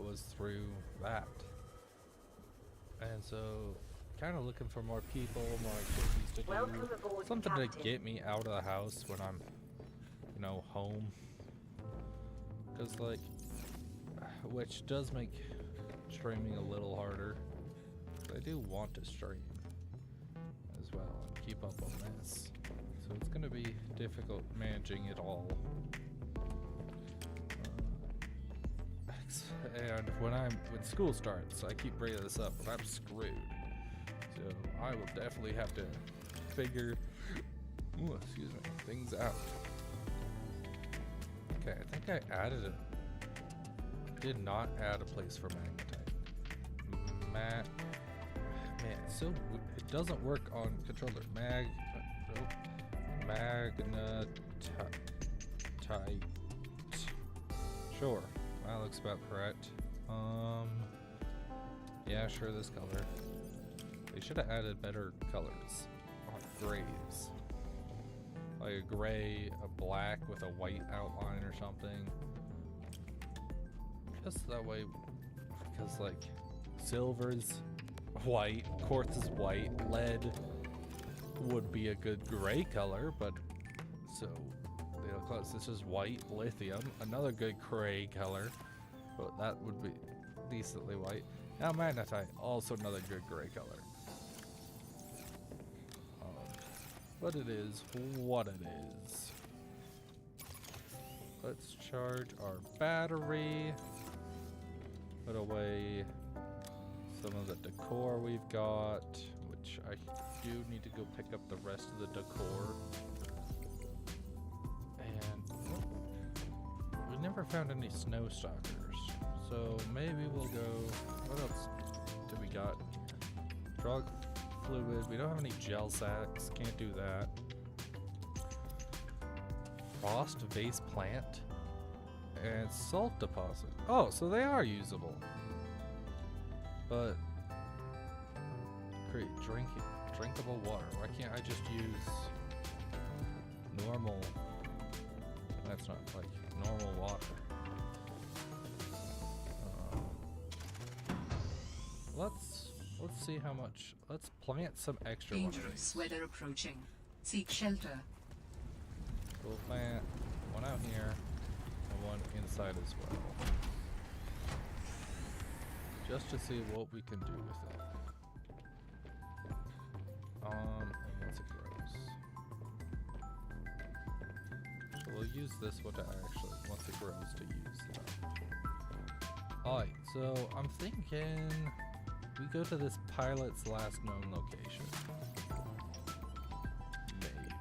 Was through that. And so, kind of looking for more people, more activities to do. Something to get me out of the house when I'm, home. Because, like, which does make streaming a little harder. I do want to stream as well and keep up on this. So it's going to be difficult managing it all. And when school starts, I keep bringing this up, but I'm screwed. So I will definitely have to figure things out. Okay, I think I added it. Did not add a place for magnetite. Man, so it doesn't work on controller. Magnetite. Sure, that looks about correct. Yeah, sure, this color. They should have added better colors on grays. Like a gray, a black with a white outline or something. Just that way, because like silver's white, quartz is white, lead would be a good gray color, but so close. This is white, lithium, another good gray color, but that would be decently white. Now magnetite, also another good gray color. But it is what it is. Let's charge our battery. Put away some of the decor we've got, which I do need to go pick up the rest of the decor. And we never found any snow stalkers, so maybe we'll go. What else do we got? Drug fluid. We don't have any gel sacks. Can't do that. frost vase plant and salt deposit. Oh, so they are usable. But create drinkable water. Why can't I just use normal? That's not like normal water. Let's see how much. Let's plant some extra ones. Dangerous weather approaching. Seek shelter. We'll plant one out here and one inside as well. Just to see what we can do with it. And once it grows. So we'll use this one to actually, once it grows, to use that. Alright, so I'm thinking we go to this pilot's last known location. Maybe.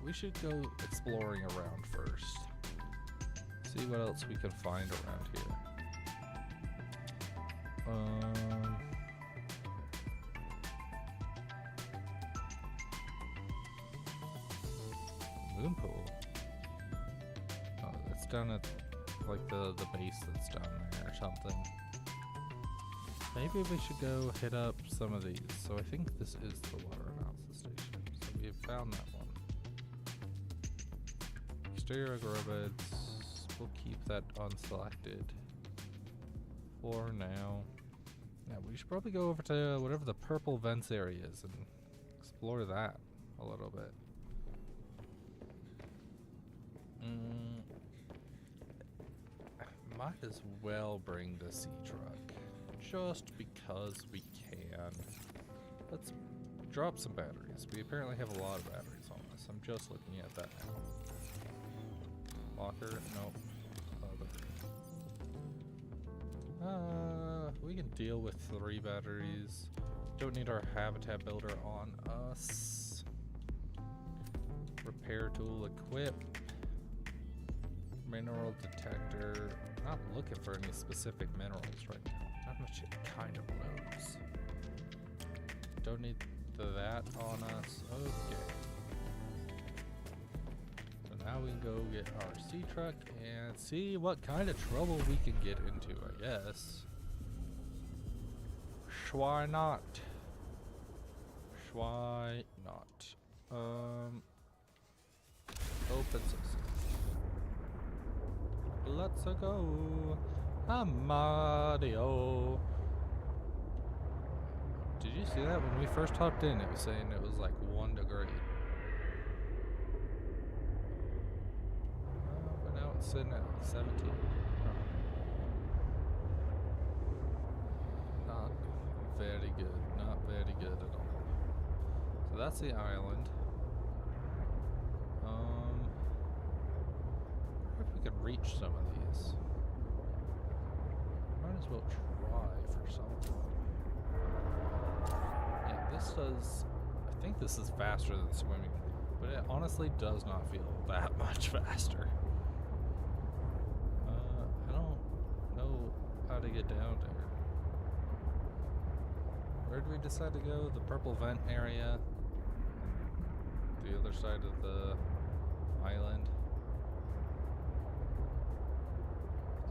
We should go exploring around first. See what else we can find around here. Moon pool. Oh, that's down at like the base that's down there or something. Maybe we should go hit up some of these. So I think this is the water analysis station. So we have found that one. Exterior grow beds. We'll keep that unselected for now. Yeah, we should probably go over to whatever the purple vents area is and explore that a little bit. Might as well bring the sea truck, just because we can. Let's drop some batteries. We apparently have a lot of batteries on us. I'm just looking at that now. Locker? Nope. We can deal with 3 batteries. Don't need our habitat builder on us. Repair tool equipped. Mineral detector. Not looking for any specific minerals right now. Not much it kind of knows. Don't need that on us. Okay. So now we can go get our sea truck and see what kind of trouble we can get into, I guess. Why not? Why not? Open source. Let's go. Amadio. Did you see that? When we first hopped in, it was saying it was like 1 degree. But now it's sitting at 17. Not very good. Not very good at all. So that's the island. I wonder if we could reach some of these. Might as well try for something. Yeah, this does. I think this is faster than swimming, but it honestly does not feel that much faster. I don't know how to get down there. Where did we decide to go? The purple vent area. The other side of the island.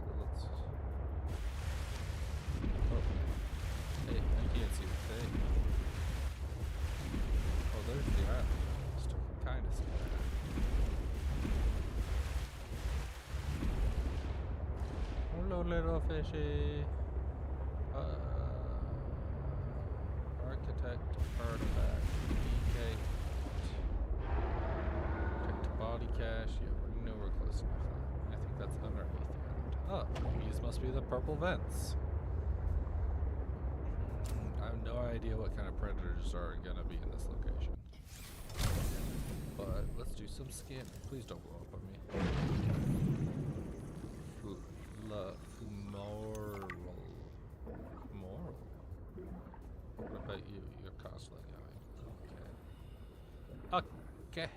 So let's. Oh, hey, I can't see the thing. Oh, there's the island. Still kind of see that. Hello, little fishy. Architect artifact. EK. Body cache. Yeah, we know we're close enough. I think that's underneath the island. Oh, these must be the purple vents. I have no idea what kind of predators are gonna be in this location. But let's do some scanning. Please don't blow up on me. Moral. What about you? You're constantly going. Okay. Okay.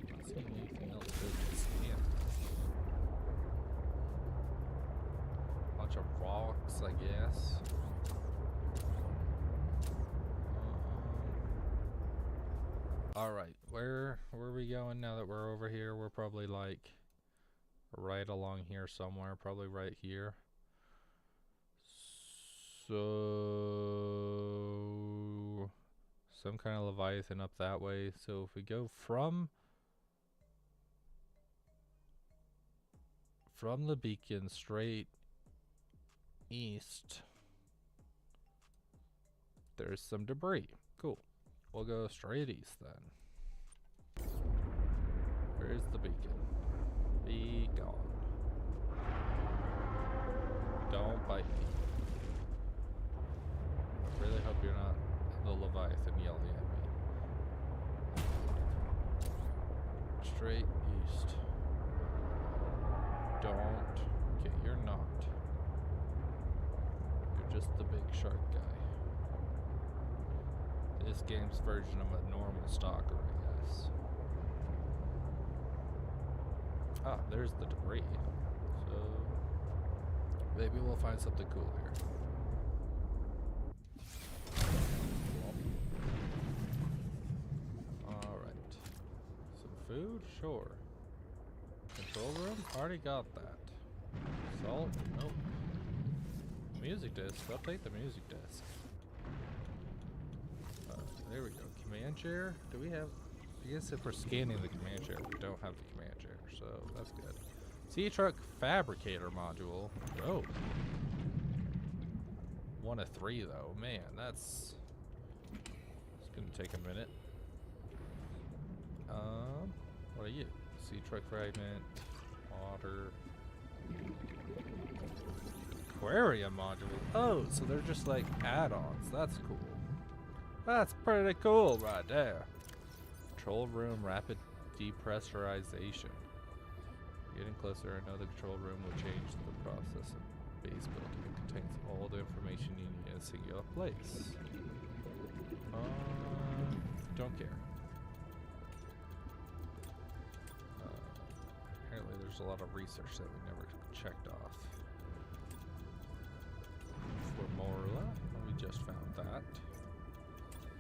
Not seeing anything else good to scan. Bunch of rocks, I guess. Alright, where are we going now that we're over here? We're probably like right along here somewhere, probably right here. So some kind of Leviathan up that way. So if we go from the beacon straight east, there's some debris. Cool. We'll go straight east then. Where's the beacon? Be gone. Don't bite me. I really hope you're not the Leviathan yelling at me. Straight east. Don't. Okay, you're not. You're just the big shark guy. This game's version of a normal stalker, I guess. Ah, there's the debris. So maybe we'll find something cool here. Alright. Some food? Sure. Control room? Already got that. Salt? Nope. Music disc? I'll take the music disc. There we go. Command chair? Do we have... I guess if we're scanning the command chair, we don't have the command chair, so that's good. Sea-Truck Fabricator module. Oh. 1 of 3, though. Man, that's... It's gonna take a minute. What are you? Sea-Truck Fragment. Water. Aquarium module. Oh, so they're just like add-ons. That's cool. That's pretty cool right there. Control room rapid depressurization. Getting closer, I know the control room will change the process of base building. It contains all the information you need in a singular place. Don't care. Apparently there's a lot of research that we never checked off. Formula, we just found that.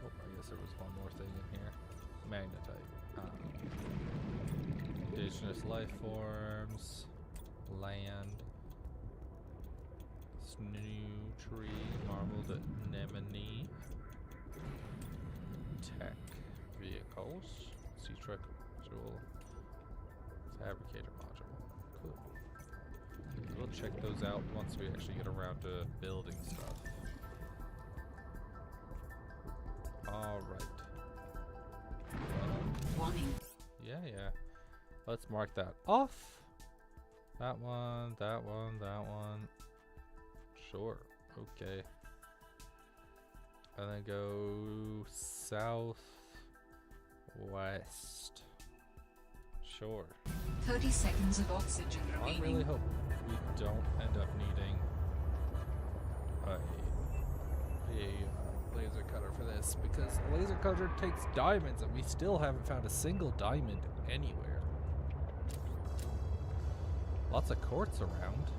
Oh, I guess there was one more thing in here. Magnetite. Indigenous life forms. Land. Snoo tree. Marbled anemone. Tech. Vehicles. Sea-Truck module. Fabricator module. Cool. We'll check those out once we actually get around to building stuff. Alright. Warning. Yeah. Let's mark that off. That one, that one, that one. Sure. Okay. And then go south west. Sure. 30 seconds of oxygen remaining. I really hope we don't end up needing a laser cutter for this, because a laser cutter takes diamonds and we still haven't found a single diamond anywhere. Lots of quartz around.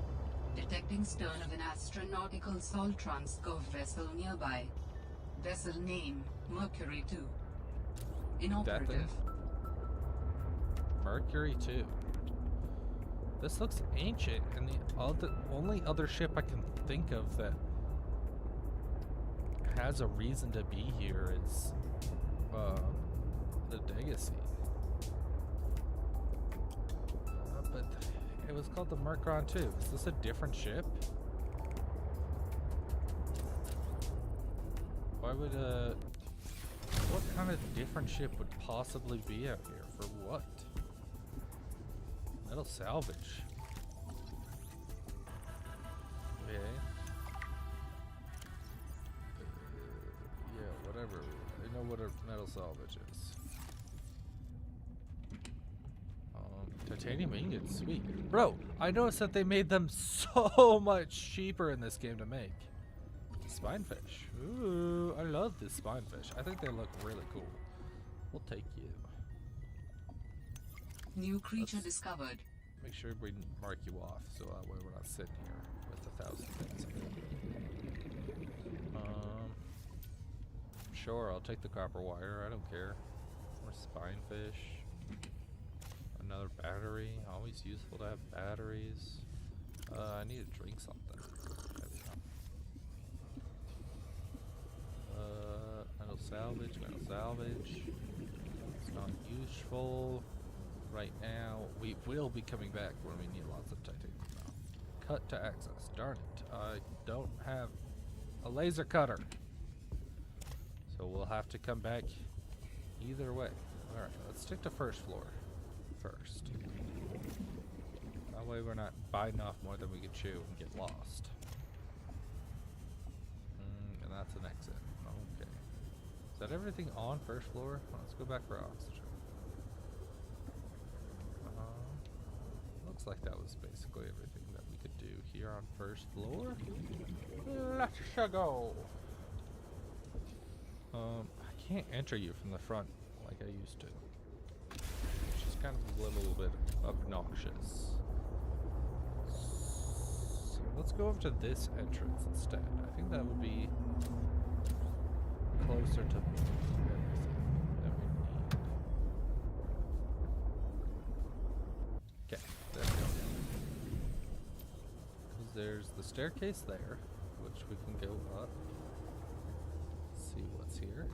Detecting stern of an astronautical salt transport vessel nearby. Vessel name, Mercury 2. Inoperative. That thing? Mercury 2. This looks ancient, and the only other ship I can think of that has a reason to be here is the Legacy. But it was called the Mercron 2. Is this a different ship? Why would what kind of different ship would possibly be out here? For what? Metal salvage. Okay. Yeah, whatever. I know what a metal salvage is. Titanium ingots, sweet. Bro, I noticed that they made them so much cheaper in this game to make. Spinefish. Ooh, I love this spinefish. I think they look really cool. We'll take you. New creature discovered. Make sure we mark you off, so that way we're not sitting here with 1,000 things. Sure, I'll take the copper wire. I don't care. We're lionfish. Another battery. Always useful to have batteries. I need to drink something. There we go. Metal salvage, metal salvage. It's not useful right now. We will be coming back when we need lots of titanium. Cut to access. Darn it. I don't have a laser cutter. So we'll have to come back either way. Alright, let's stick to first floor first. That way we're not biting off more than we can chew and get lost. And that's an exit. Okay. Is that everything on first floor? Let's go back for oxygen. Looks like that was basically everything that we could do here on first floor. Let's go. I can't enter you from the front like I used to, which is kind of a little bit obnoxious. So let's go over to this entrance instead. I think that would be closer to everything that we need. Okay, there we go. Because there's the staircase there, which we can go up. See what's here.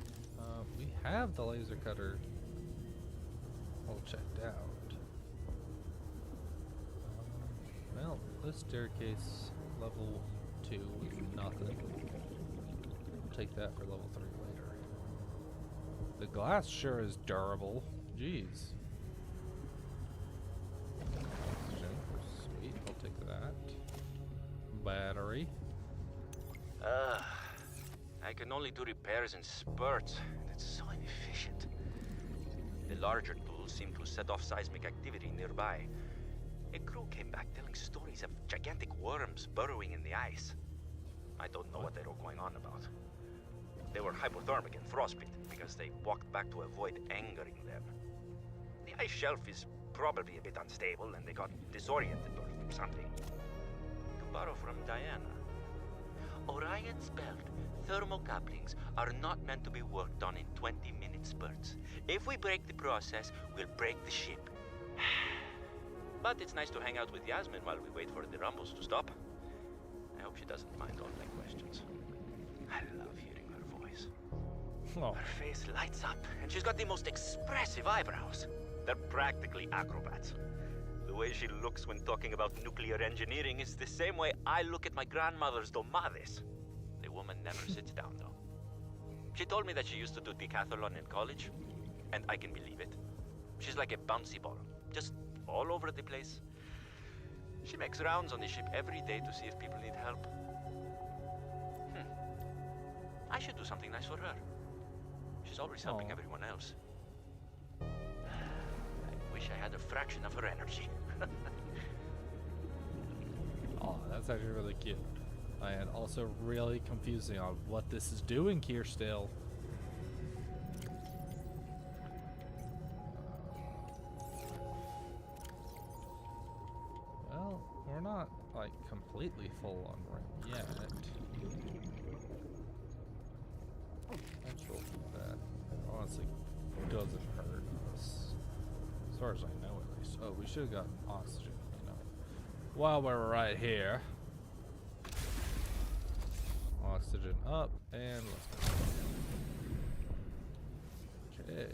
We have the laser cutter all checked out. Well, this staircase level 2 is nothing. We'll take that for level 3 later. The glass sure is durable. Jeez. Sweet, I'll take that. Battery. I can only do repairs in spurts, and it's so inefficient. The larger tools seem to set off seismic activity nearby. A crew came back telling stories of gigantic worms burrowing in the ice. I don't know what they were going on about. They were hypothermic and frostbitten because they walked back to avoid angering them. The ice shelf is probably a bit unstable, and they got disoriented or something. To borrow from Diana, Orion spelled thermocouplings are not meant to be worked on in 20-minute spurts. If we break the process, we'll break the ship. But it's nice to hang out with Yasmin while we wait for the rumbles to stop. I hope she doesn't mind all my questions. I love hearing her voice. Oh. Her face lights up, and she's got the most expressive eyebrows. They're practically acrobats. The way she looks when talking about nuclear engineering is the same way I look at my grandmother's domades. The woman never sits down, though. She told me that she used to do decathlon in college, and I can believe it. She's like a bouncy ball, just all over the place. She makes rounds on the ship every day to see if people need help. I should do something nice for her. She's always helping everyone else. I wish I had a fraction of her energy. Oh, that's actually really cute. And also really confusing on what this is doing here still. Well, we're not like completely full on ring yet. Potential for that honestly doesn't hurt us. As far as I know at least. Oh, we should have gotten oxygen, you know. While we're right here. Oxygen up, and let's go. Okay.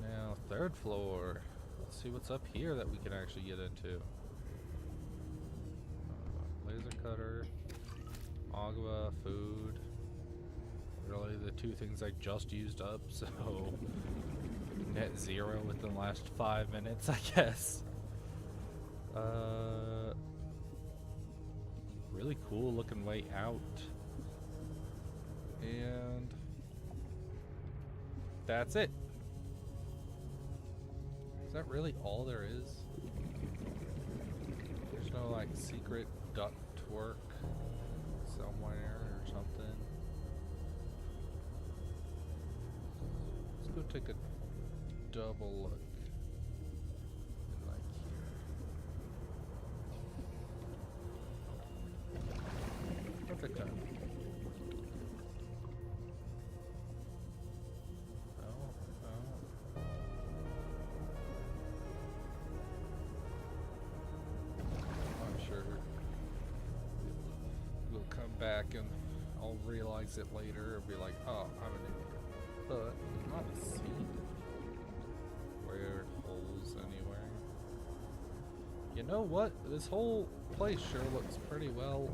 Now, third floor. Let's see what's up here that we can actually get into. Laser cutter, agua, food. Really the two things I just used up, so net zero within the last 5 minutes, I guess. Really cool looking way out. And that's it. Is that really all there is? There's no like secret duct work somewhere or something. Let's go take a double look. Perfect time. back and I'll realize it later and be like, oh, I'm an idiot. But I haven't seen square holes anywhere. You know what? This whole place sure looks pretty well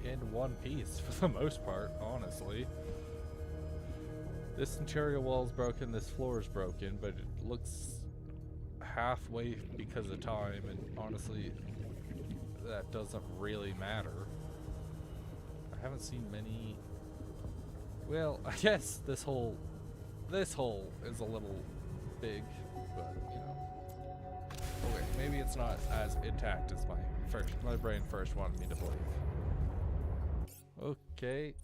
in one piece for the most part, honestly. This interior wall is broken, this floor is broken, but it looks halfway because of time, and honestly, that doesn't really matter. I haven't seen many. Well, I guess this hole is a little big, but you know. Okay, maybe it's not as intact as my brain first wanted me to believe. Okay,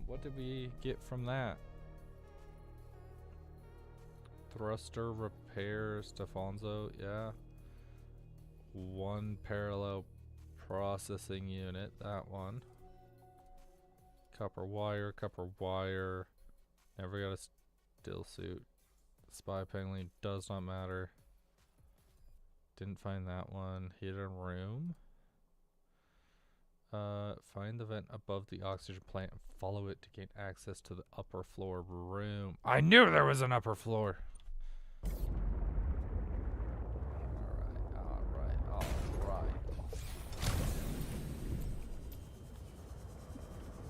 what did we get from that? Thruster repair, Stefanzo, yeah. One parallel processing unit, that one. Copper wire. Never got a still suit. Spy paneling does not matter. Didn't find that one. Hidden room. Find the vent above the oxygen plant and follow it to gain access to the upper floor room. I knew there was an upper floor! Alright.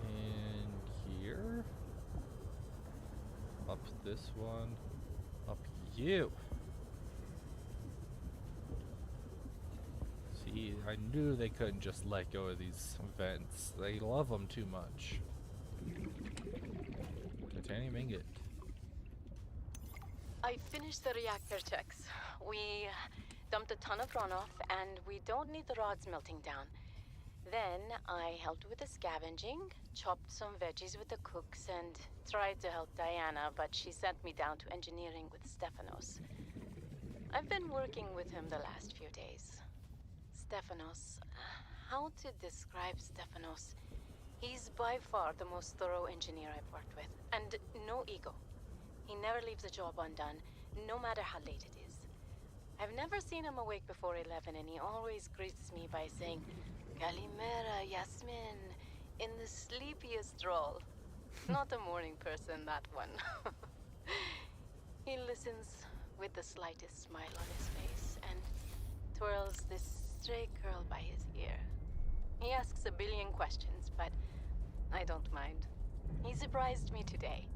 And here? Up this one. Up you! See, I knew they couldn't just let go of these vents. They love them too much. Titanium ingot. I finished the reactor checks. We dumped a ton of runoff, and we don't need the rods melting down. Then I helped with the scavenging, chopped some veggies with the cooks, and tried to help Diana, but she sent me down to engineering with Stefanos. I've been working with him the last few days. Stefanos. How to describe Stefanos? He's by far the most thorough engineer I've worked with, and no ego. He never leaves a job undone, no matter how late it is. I've never seen him awake before 11, and he always greets me by saying, Kalimera, Yasmin, in the sleepiest roll. Not a morning person, that one. He listens with the slightest smile on his face, and twirls this stray curl by his ear. He asks a billion questions, but I don't mind. He surprised me today.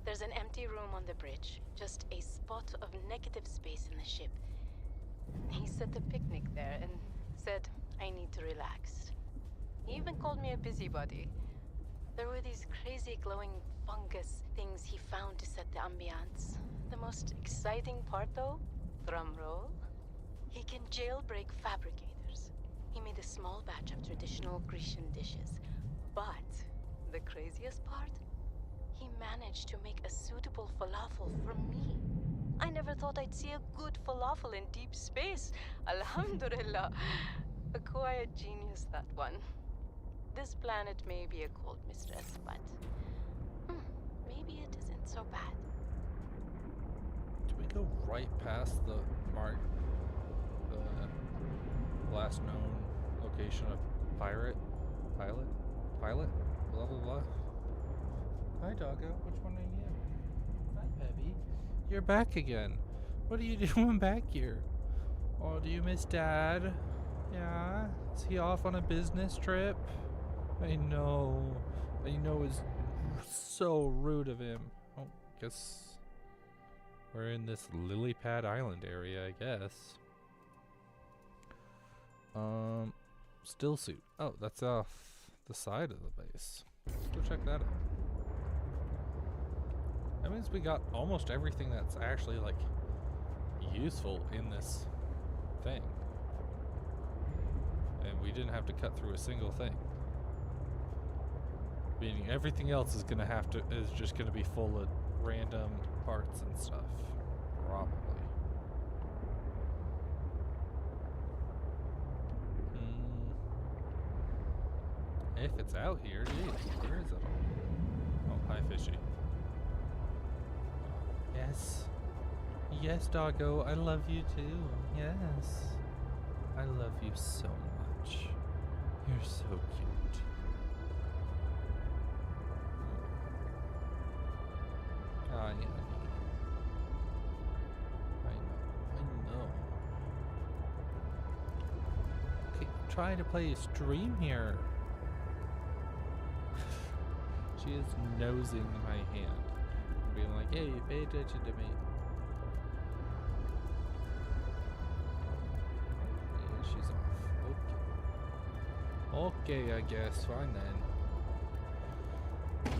There's an empty room on the bridge, just a spot of negative space in the ship. He set a picnic there and said I need to relax. He even called me a busybody. There were these crazy glowing fungus things he found to set the ambiance. The most exciting part though, drum roll, he can jailbreak fabricators. He made a small batch of traditional Grecian dishes. But the craziest part? He managed to make a suitable falafel for me. I never thought I'd see a good falafel in deep space. Alhamdulillah. A quiet genius, that one. This planet may be a cold mistress, but maybe it isn't so bad. Do we go right past the last known location of pilot? Blah blah blah. Hi, doggo. Which one are you? Hi, Peppy. You're back again. What are you doing back here? Oh, do you miss Dad? Yeah? Is he off on a business trip? I know. It's so rude of him. Oh, guess we're in this lily pad island area, I guess. Still suit. Oh, that's off the side of the base. Let's go check that out. That means we got almost everything that's actually, like, useful in this thing. And we didn't have to cut through a single thing. Meaning everything else is just gonna be full of random parts and stuff. Probably. If it's out here, geez, where is it all? Oh, hi, fishy. Yes. Yes, doggo, I love you too. Yes. I love you so much. You're so cute. I know. Okay, I'm trying to play a stream here. She is nosing my hand, being like, "Hey, pay attention to me." Yeah, she's off. Okay. Okay, I guess. Fine then.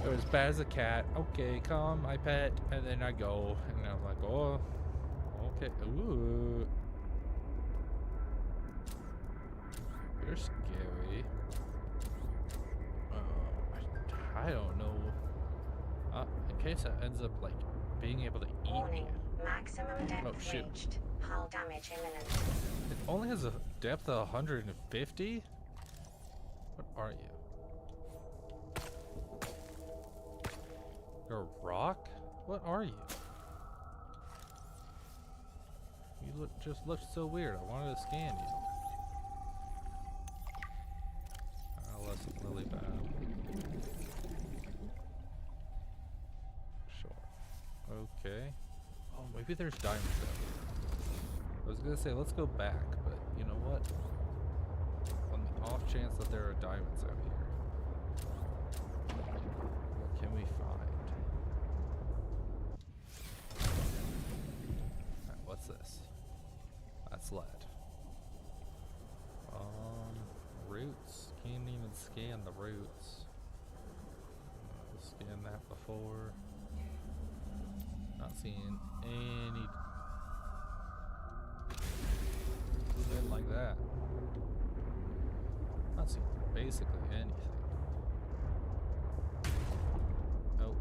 It was bad as a cat. Okay, come, I pet, and then I go, and I'm like, oh, okay. Ooh, you're scary. I don't know. In case it ends up like being able to eat Warning, me. maximum depth reached. Hull damage imminent. It only has a depth of 150? What are you? You're a rock? What are you? You just look so weird. I wanted to scan you. Less lily pad. Sure. Okay. Oh, maybe there's diamonds out here. I was gonna say let's go back, but you know what? On the off chance that there are diamonds out here, what can we find? Alright, what's this? That's lead. Roots. Can't even scan the roots. Scanned that before. Not seeing any. Nothing like that. Not seeing basically anything. Nope.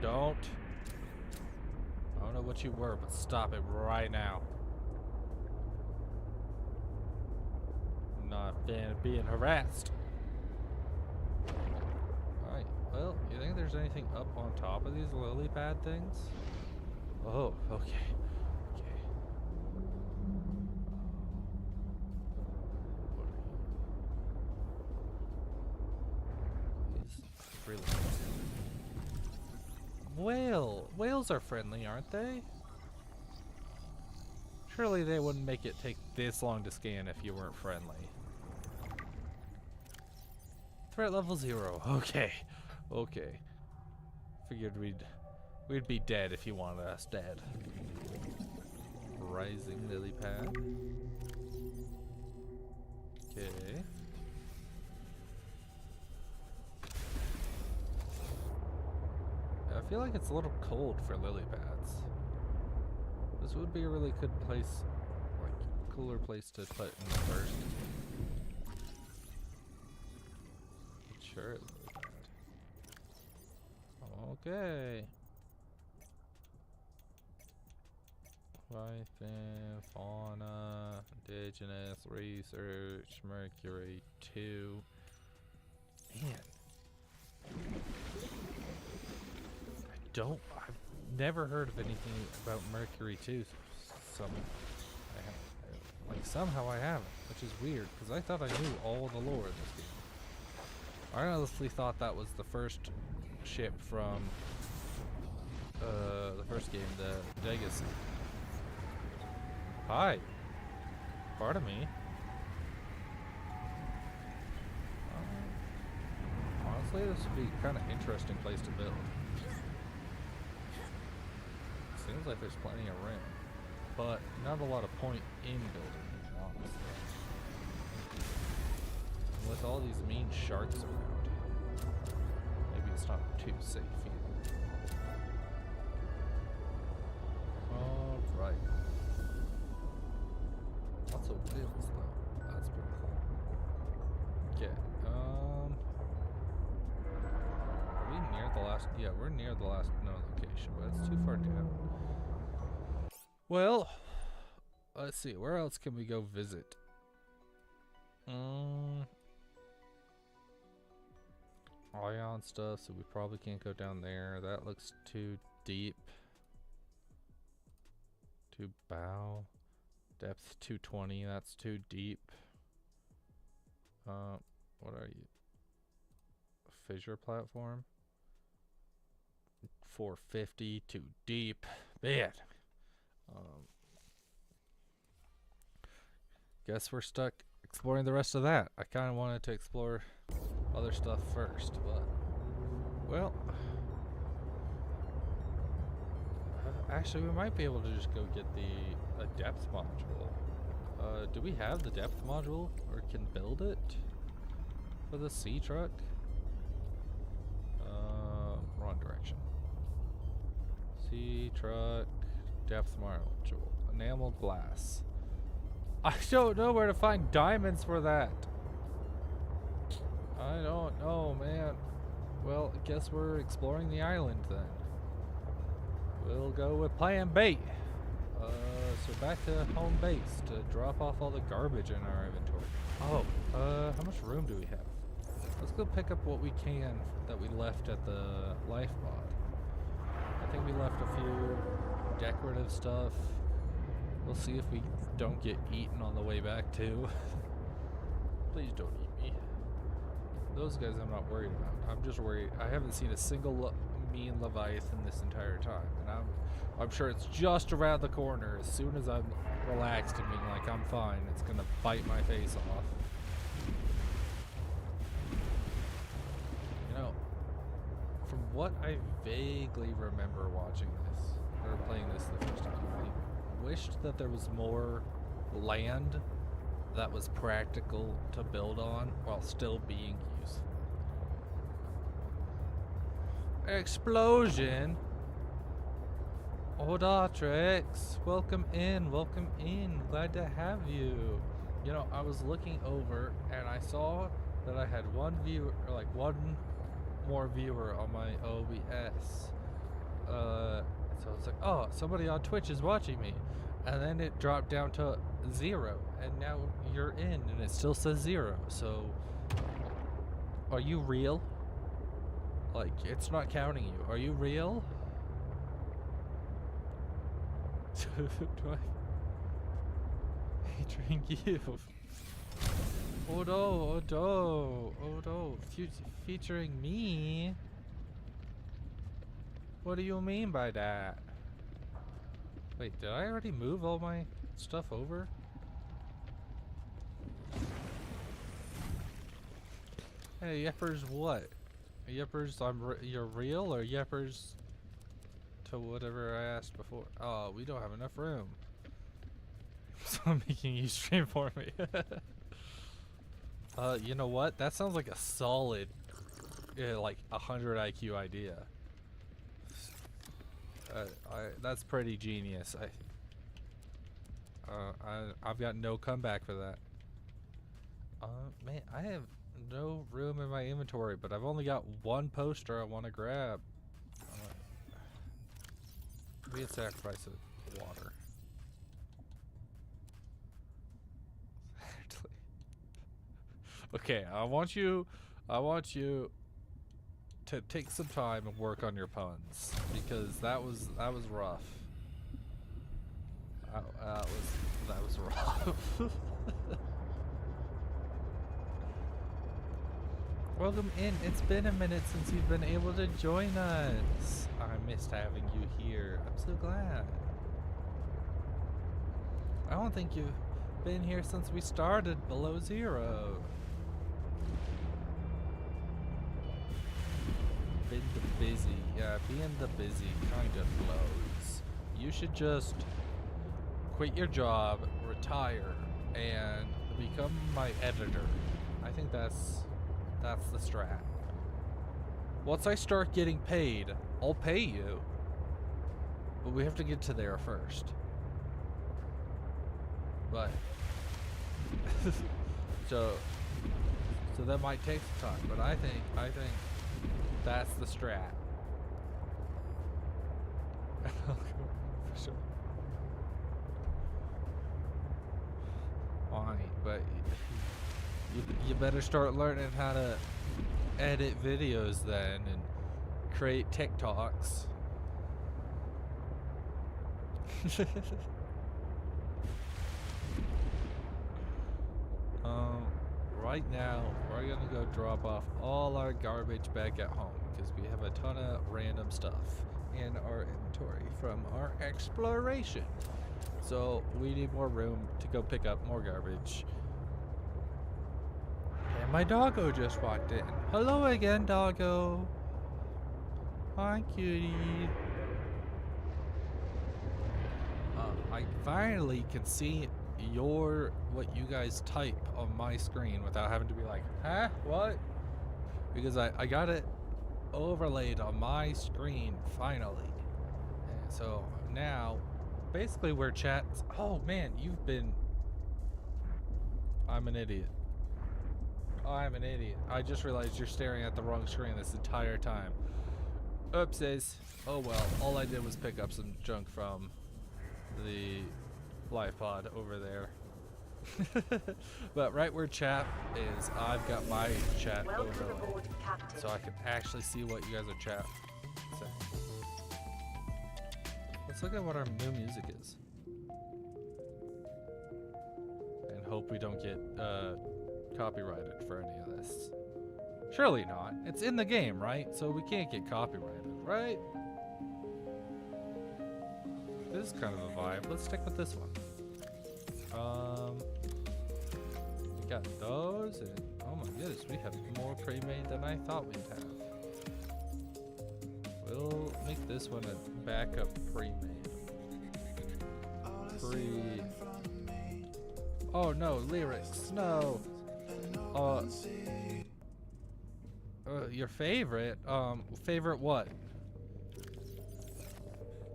Don't. I don't know what you were, but stop it right now. I'm not a fan of being harassed. Alright, well, you think there's anything up on top of these lily pad things? Oh, okay. Okay. What are you? These really. Whales are friendly, aren't they? Surely they wouldn't make it take this long to scan if you weren't friendly. Threat level 0. Okay. Okay. Figured we'd be dead if you wanted us dead. Rising lily pad. Okay. I feel like it's a little cold for lily pads. This would be a really good place, like, cooler place to put in the first. Sure, lily pad. Okay. Life and fauna, indigenous research, Mercury 2. Man. I've never heard of anything about Mercury 2. Somehow I haven't, which is weird, because I thought I knew all the lore of this game. I honestly thought that was the first ship from the first game, the Legacy. Hi. Pardon me. Honestly, this would be kind of interesting place to build. Seems like there's plenty of room, but not a lot of point in building it, honestly. And with all these mean sharks around, maybe it's not too safe either. Alright. Lots of wheels though. That's pretty cool. Okay. Are we near the last? Yeah, we're near the last known location, but it's too far down. Well, let's see. Where else can we go visit? Ion stuff, so we probably can't go down there. That looks too deep. Too bow. Depth 220, that's too deep. What are you? Fissure platform? 450 too deep. Man. Guess we're stuck exploring the rest of that. I kind of wanted to explore other stuff first, but well, actually we might be able to just go get a depth module. Do we have the depth module or can build it for the sea truck? Wrong direction. Sea truck depth module, enameled glass. I don't know where to find diamonds for that. I don't know, man. Well, I guess we're exploring the island then. We'll go with plan B. So back to home base to drop off all the garbage in our inventory. Oh, how much room do we have? Let's go pick up what we can that we left at the life pod. I think we left a few decorative stuff. We'll see if we don't get eaten on the way back too. Please don't eat me. Those guys I'm not worried about. I'm just worried. I haven't seen a single mean Leviathan this entire time, and I'm sure it's just around the corner. As soon as I'm relaxed and being like I'm fine, it's gonna bite my face off. You know, from what I vaguely remember watching this or playing this the first time, I wished that there was more land that was practical to build on while still being used. Explosion! Odatrix, welcome in, glad to have you. You know, I was looking over and I saw that I had one viewer, or like one more viewer on my OBS. So it's like, oh, somebody on Twitch is watching me. And then it dropped down to 0, and now you're in, and it still says 0. So, are you real? Like, it's not counting you. Are you real? Do I featuring you? Oh no! Oh no! Oh no! Featuring me? What do you mean by that? Wait, did I already move all my stuff over? Hey, Yeppers, what? Yeppers, you're real, or Yeppers to whatever I asked before? Oh, we don't have enough room. So I'm making you stream for me. You know what? That sounds like a solid, like 100 IQ idea. That's pretty genius. I've got no comeback for that. Man, I have no room in my inventory, but I've only got one poster I want to grab. We had sacrifice of water. Okay, I want you to take some time and work on your puns, because that was rough. That was rough. Welcome in. It's been a minute since you've been able to join us. I missed having you here. I'm so glad. I don't think you've been here since we started below 0. Been the busy. Yeah, being the busy kind of blows. You should just quit your job, retire, and become my editor. I think that's the strat. Once I start getting paid, I'll pay you. But we have to get to there first. But so that might take some time, but I think that's the strat. For sure. Fine, but you better start learning how to edit videos then and create TikToks. Right now, we're gonna go drop off all our garbage back at home because we have a ton of random stuff. in our inventory from our exploration. So we need more room to go pick up more garbage. And my doggo just walked in. Hello again, doggo. Hi, cutie. I finally can see what you guys type on my screen without having to be like, huh? What? Because I got it overlaid on my screen finally. And so now, basically where chat's... Oh man, I'm an idiot. I'm an idiot. I just realized you're staring at the wrong screen this entire time. Oopsies. Oh well, all I did was pick up some junk from the live pod over there. But right where chat is, I've got my chat overlaid, so I can actually see what you guys are chat saying. Let's look at what our new music is, and hope we don't get copyrighted for any of this. Surely not. It's in the game, right? So we can't get copyrighted, right? This is kind of a vibe. Let's stick with this one. We got those, and oh my goodness, we have more pre-made than I thought we'd have. We'll make this one a backup pre-made. Oh no, lyrics, no. Your favorite? Favorite what?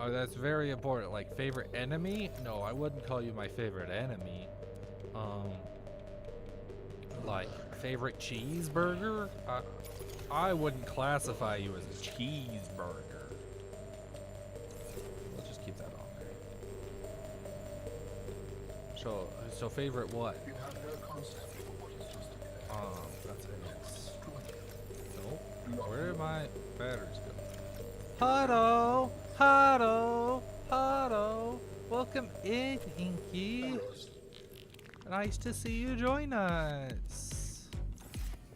Oh, that's very important. Like, favorite enemy? No, I wouldn't call you my favorite enemy. Like, favorite cheeseburger? I wouldn't classify you as a cheeseburger. We'll just keep that on there. So favorite what? That's X. Nope. Where are my batteries going? Hello! Hello! Hello! Welcome in, Inky! Nice to see you join us!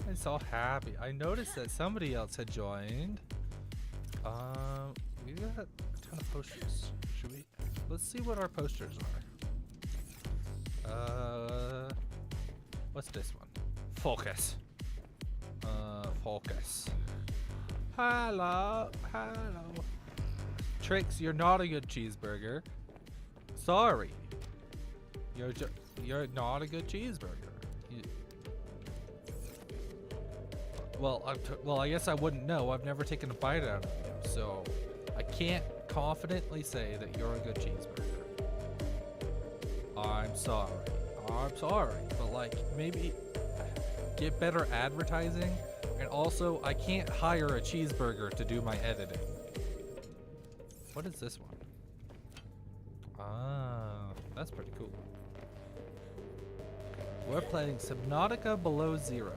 I'm so happy. I noticed that somebody else had joined. We got a ton of posters. Should we? Let's see what our posters are. What's this one? Focus. Focus. Hello, hello. Trix, you're not a good cheeseburger. Sorry. You're not a good cheeseburger. Well, I guess I wouldn't know. I've never taken a bite out of you, so I can't confidently say that you're a good cheeseburger. I'm sorry. I'm sorry, but like maybe get better advertising, and also I can't hire a cheeseburger to do my editing. What is this one? Ah, that's pretty cool. We're playing Subnautica Below Zero.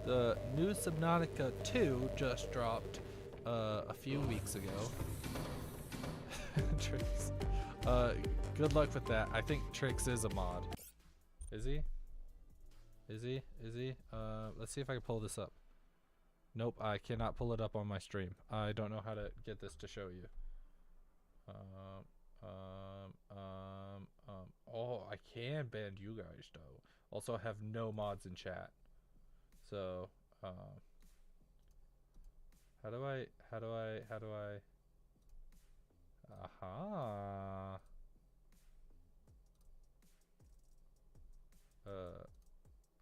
The new Subnautica 2 just dropped a few weeks ago. Trix. Good luck with that. I think Trix is a mod. Is he? Is he? Is he? Let's see if I can pull this up. Nope, I cannot pull it up on my stream. I don't know how to get this to show you. Oh, I can ban you guys though. Also, I have no mods in chat. So, how do I? Aha.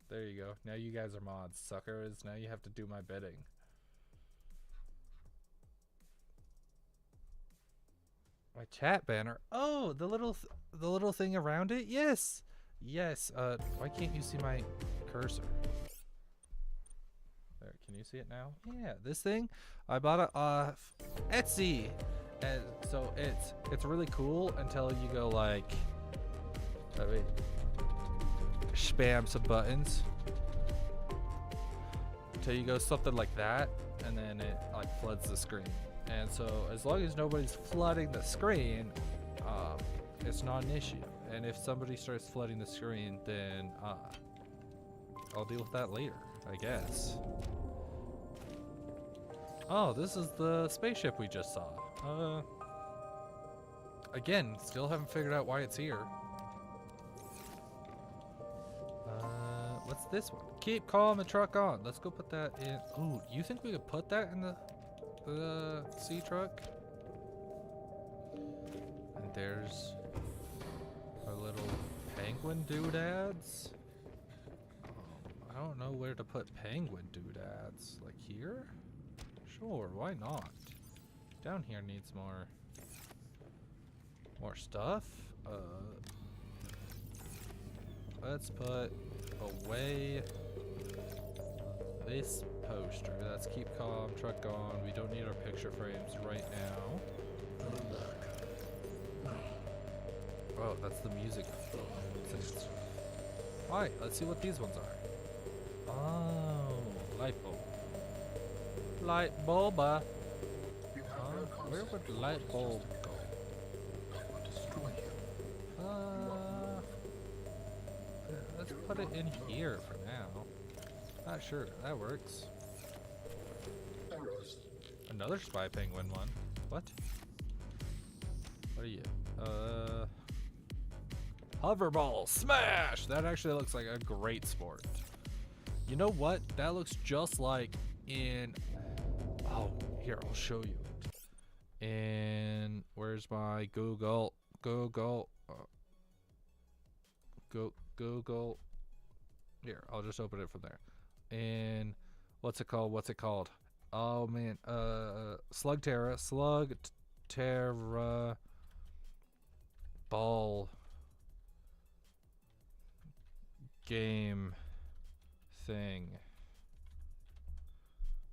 There you go. Now you guys are mods, suckers. Now you have to do my bidding. My chat banner. Oh, the little thing around it. Yes, yes. Why can't you see my cursor? There. Can you see it now? Yeah, this thing. I bought it off Etsy, and so it's really cool until you go like. Wait. Spam some buttons until you go something like that, and then it like floods the screen. And so as long as nobody's flooding the screen, it's not an issue. And if somebody starts flooding the screen, then I'll deal with that later, I guess. Oh, this is the spaceship we just saw. Again, still haven't figured out why it's here. What's this one? Keep calm and truck on. Let's go put that in. Ooh, you think we could put that in the sea truck? And there's our little penguin doodads. I don't know where to put penguin doodads. Like here? Sure, why not? Down here needs more stuff. Let's put away this poster. Let's keep calm, truck on. We don't need our picture frames right now. Oh, that's the music. Alright, let's see what these ones are. Oh, light bulb. Light bulba. Where would the light bulb go? Let's put it in here for now. Not sure, that works. Another spy penguin one. What? What are you? Hoverball smash! That actually looks like a great sport. You know what? That looks just like in... Oh, here, I'll show you. And where's my Google? Google. Google. Here, I'll just open it from there. And what's it called? What's it called? Oh man, Slugterra ball game thing.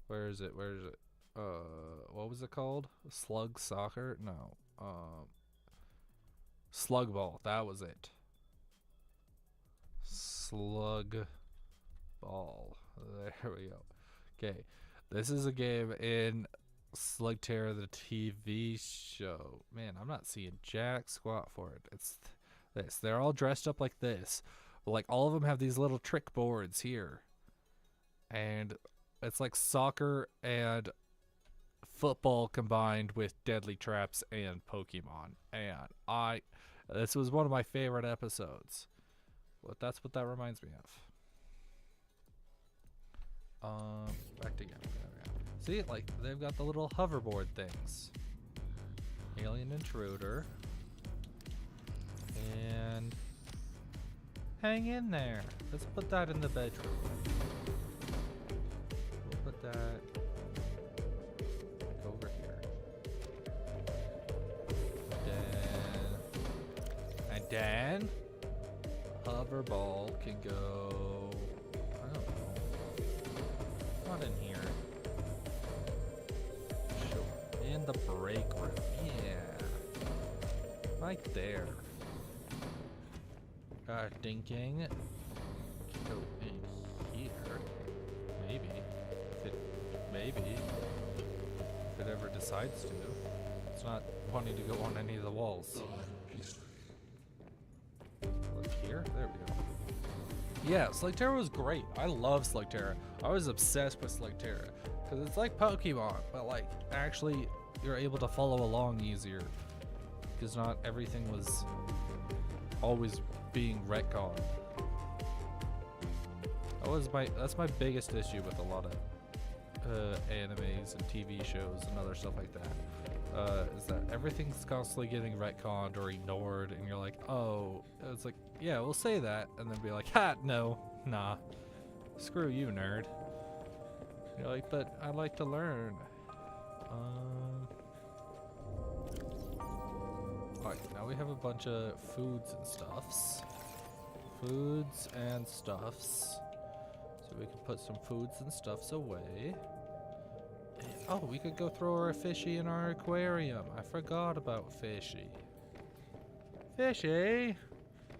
Where is it? Where is it? What was it called? Slug soccer? No. Slug ball. That was it. Slug ball. There we go. Okay. This is a game in Slugterra, the TV show. Man, I'm not seeing jack squat for it. It's this. They're all dressed up like this. Like, all of them have these little trick boards here. And it's like soccer and football combined with deadly traps and Pokemon. And this was one of my favorite episodes. But that's what that reminds me of. Back together. See, like, they've got the little hoverboard things. Alien intruder. And hang in there. Let's put that in the bedroom. We'll put that over here. And then hoverball can go, I don't know, not in here. Sure, in the break room, yeah, right there. Thinking, go in here, maybe, if it ever decides to. It's not wanting to go on any of the walls. Look here, there we go. Yeah, Slugterra was great. I love Slugterra. I was obsessed with Slugterra because it's like Pokemon, but like actually you're able to follow along easier because not everything was always being retconned. That's my biggest issue with a lot of animes and TV shows and other stuff like that. Is that everything's constantly getting retconned or ignored, and you're like, oh, it's like, yeah, we'll say that, and then be like, ha, no, nah, screw you, nerd. You're like, but I like to learn. Alright, now we have a bunch of foods and stuffs. Foods and stuffs. So we can put some foods and stuffs away. Oh, we could go throw our fishy in our aquarium. I forgot about fishy. Fishy?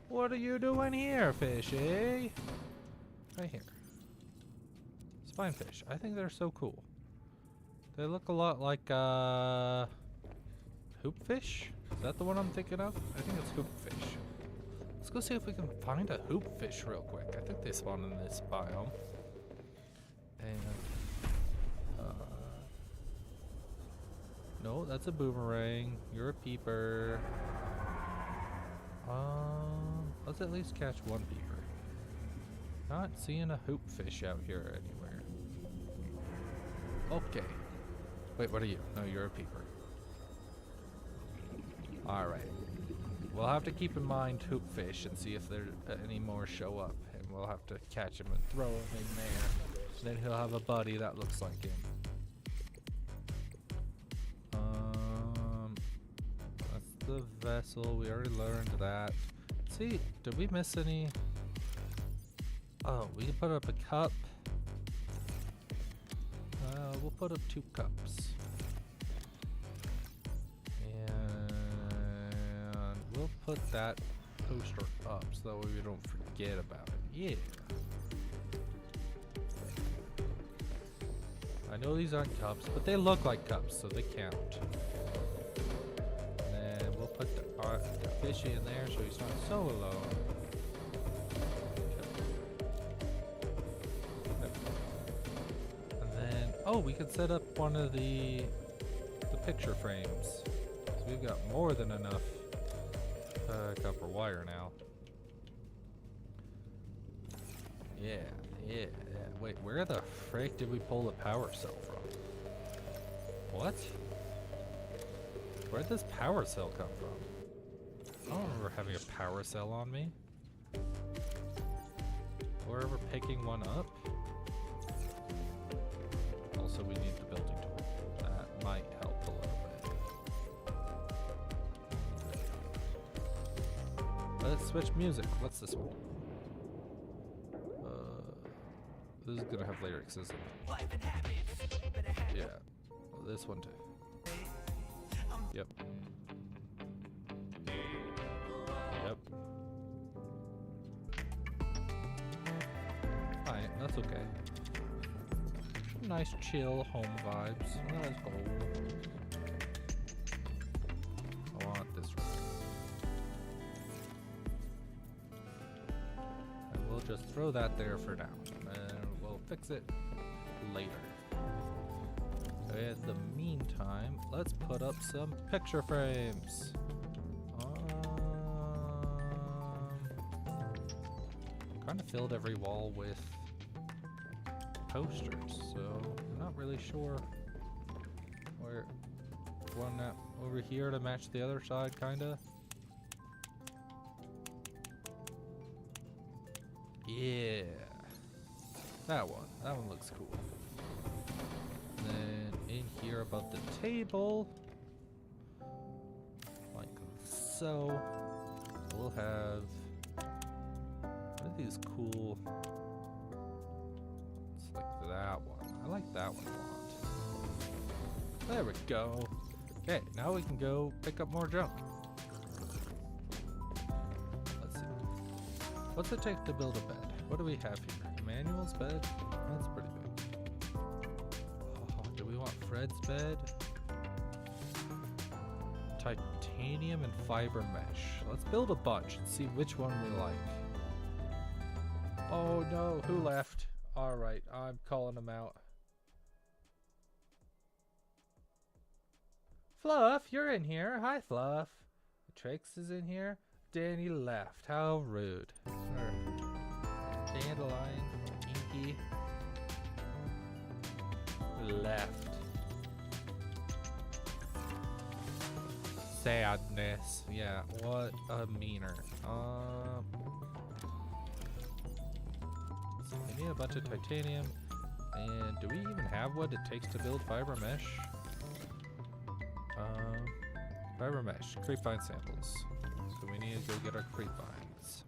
What are you doing here, fishy? Right here. Spinefish. I think they're so cool. They look a lot like, hoopfish? Is that the one I'm thinking of? I think it's hoopfish. Let's go see if we can find a hoopfish real quick. I think they spawn in this biome. And No, that's a boomerang. You're a peeper. Let's at least catch one peeper. Not seeing a hoop fish out here anywhere. Okay. Wait, what are you? No, you're a peeper. Alright. We'll have to keep in mind hoop fish and see if there any more show up. And we'll have to catch him and throw him in there. Then he'll have a buddy that looks like him. That's the vessel. We already learned that. See, did we miss any? Oh, we can put up a cup. We'll put up 2 cups. And we'll put that poster up so that way we don't forget about it. Yeah. I know these aren't cups, but they look like cups, so they count. And then we'll put the fishy in there so he's not so alone. And then, oh, we could set up one of the picture frames. So we've got more than enough copper wire now. Yeah. Wait, where the frick did we pull the power cell from? What? Where'd this power cell come from? I don't remember having a power cell on me. Or ever picking one up. Also, we need the building tool. That might help a little bit. Let's switch music. What's this one? This is gonna have lyrics, isn't it? Yeah. Well, this one too. Yep. Yep. Alright, that's okay. Nice chill home vibes. Let's go. I want this one. And we'll just throw that there for now. Fix it later. In the meantime, let's put up some picture frames. Kind of filled every wall with posters, so I'm not really sure where one that over here to match the other side, kinda. Yeah. That one looks cool. And then in here above the table, like so, we'll have one of these cool, it's like that one. I like that one a lot. There we go. Okay, now we can go pick up more junk. Let's see. What's it take to build a bed? What do we have here? Manuel's bed? That's pretty big. Oh, do we want Fred's bed? Titanium and fiber mesh. Let's build a bunch and see which one we like. Oh no, who left? Alright, I'm calling him out. Fluff, you're in here. Hi, Fluff. Trix is in here. Danny left. How rude. Dandelion. Inky left. Sadness. Yeah, what a meaner. So we need a bunch of titanium. And do we even have what it takes to build fiber mesh? Fiber mesh. Creepvine samples. So we need to go get our creepvines.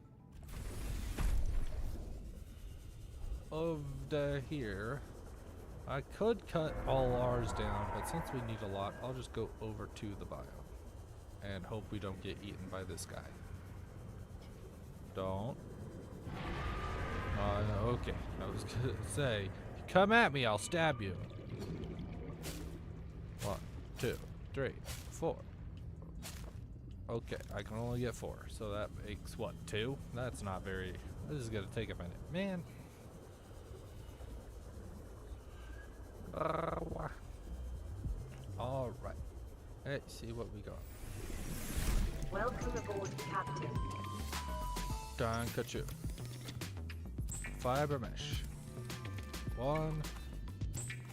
Over here, I could cut all ours down, but since we need a lot, I'll just go over to the biome and hope we don't get eaten by this guy. Don't. Okay, I was gonna say, if you come at me, I'll stab you. 1, 2, 3, 4. Okay, I can only get 4, so that makes what, 2? That's not very. This is gonna take a minute, man. Alright. Let's see what we got. Welcome aboard, Captain. Dankachu. Fiber mesh. 1,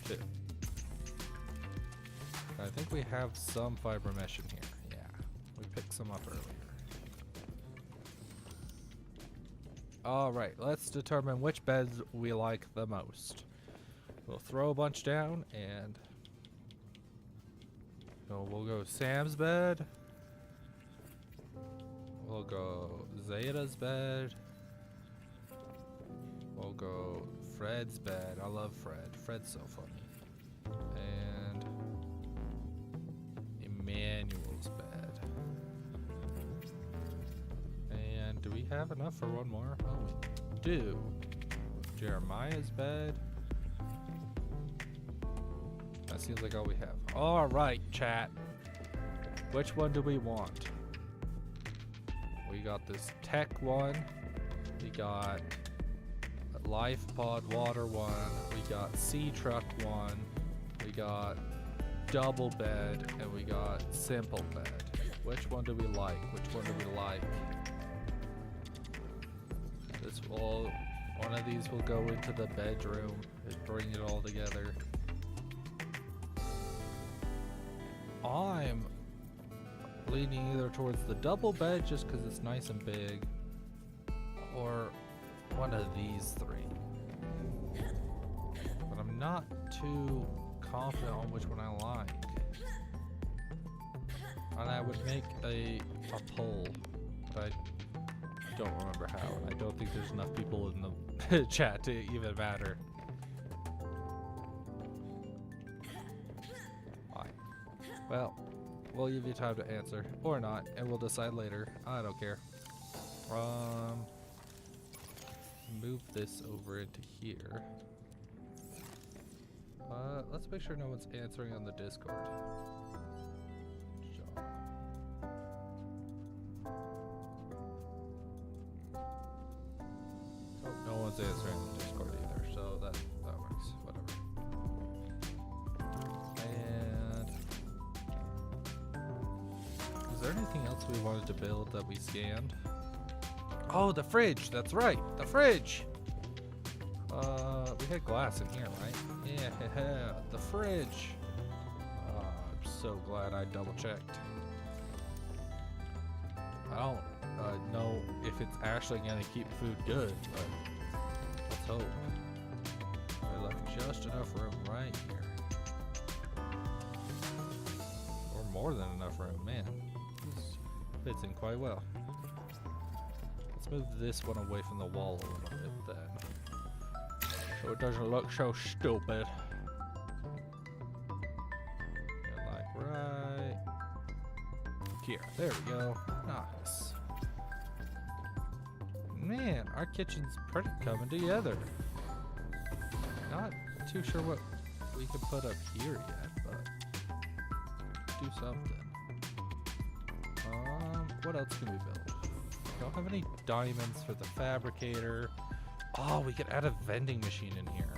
2. I think we have some fiber mesh in here. Yeah, we picked some up earlier. Alright, let's determine which beds we like the most. We'll throw a bunch down and we'll go Sam's bed. We'll go Zeta's bed. We'll go Fred's bed. I love Fred. Fred's so funny. And Emmanuel's bed. And do we have enough for one more? Oh, we do. Jeremiah's bed. That seems like all we have. Alright, chat. Which one do we want? We got this tech one. We got life pod water one. We got sea truck one. We got double bed. And we got simple bed. Which one do we like? Which one do we like? This will, one of these will go into the bedroom and bring it all together. I'm leaning either towards the double bed just because it's nice and big, or one of these three. But I'm not too confident on which one I like. And I would make a poll, but I don't remember how. I don't think there's enough people in the chat to even matter. Well, we'll give you time to answer, or not, and we'll decide later. I don't care. Move this over into here. Let's make sure no one's answering on the Discord. Oh, no one's answering on the Discord either, so that works. Whatever. Is there anything else we wanted to build that we scanned? Oh, the fridge! That's right! The fridge! We had glass in here, right? Yeah, the fridge! I'm so glad I double-checked. I don't know if it's actually gonna keep food good, but let's hope. We left just enough room right here. Or more than enough room, man. Fits in quite well. Let's move this one away from the wall a little bit then, so it doesn't look so stupid. And like right here. There we go. Nice. Man, our kitchen's pretty coming together. Not too sure what we can put up here yet, but do something. What else can we build? Don't have any diamonds for the fabricator. Oh, we could add a vending machine in here.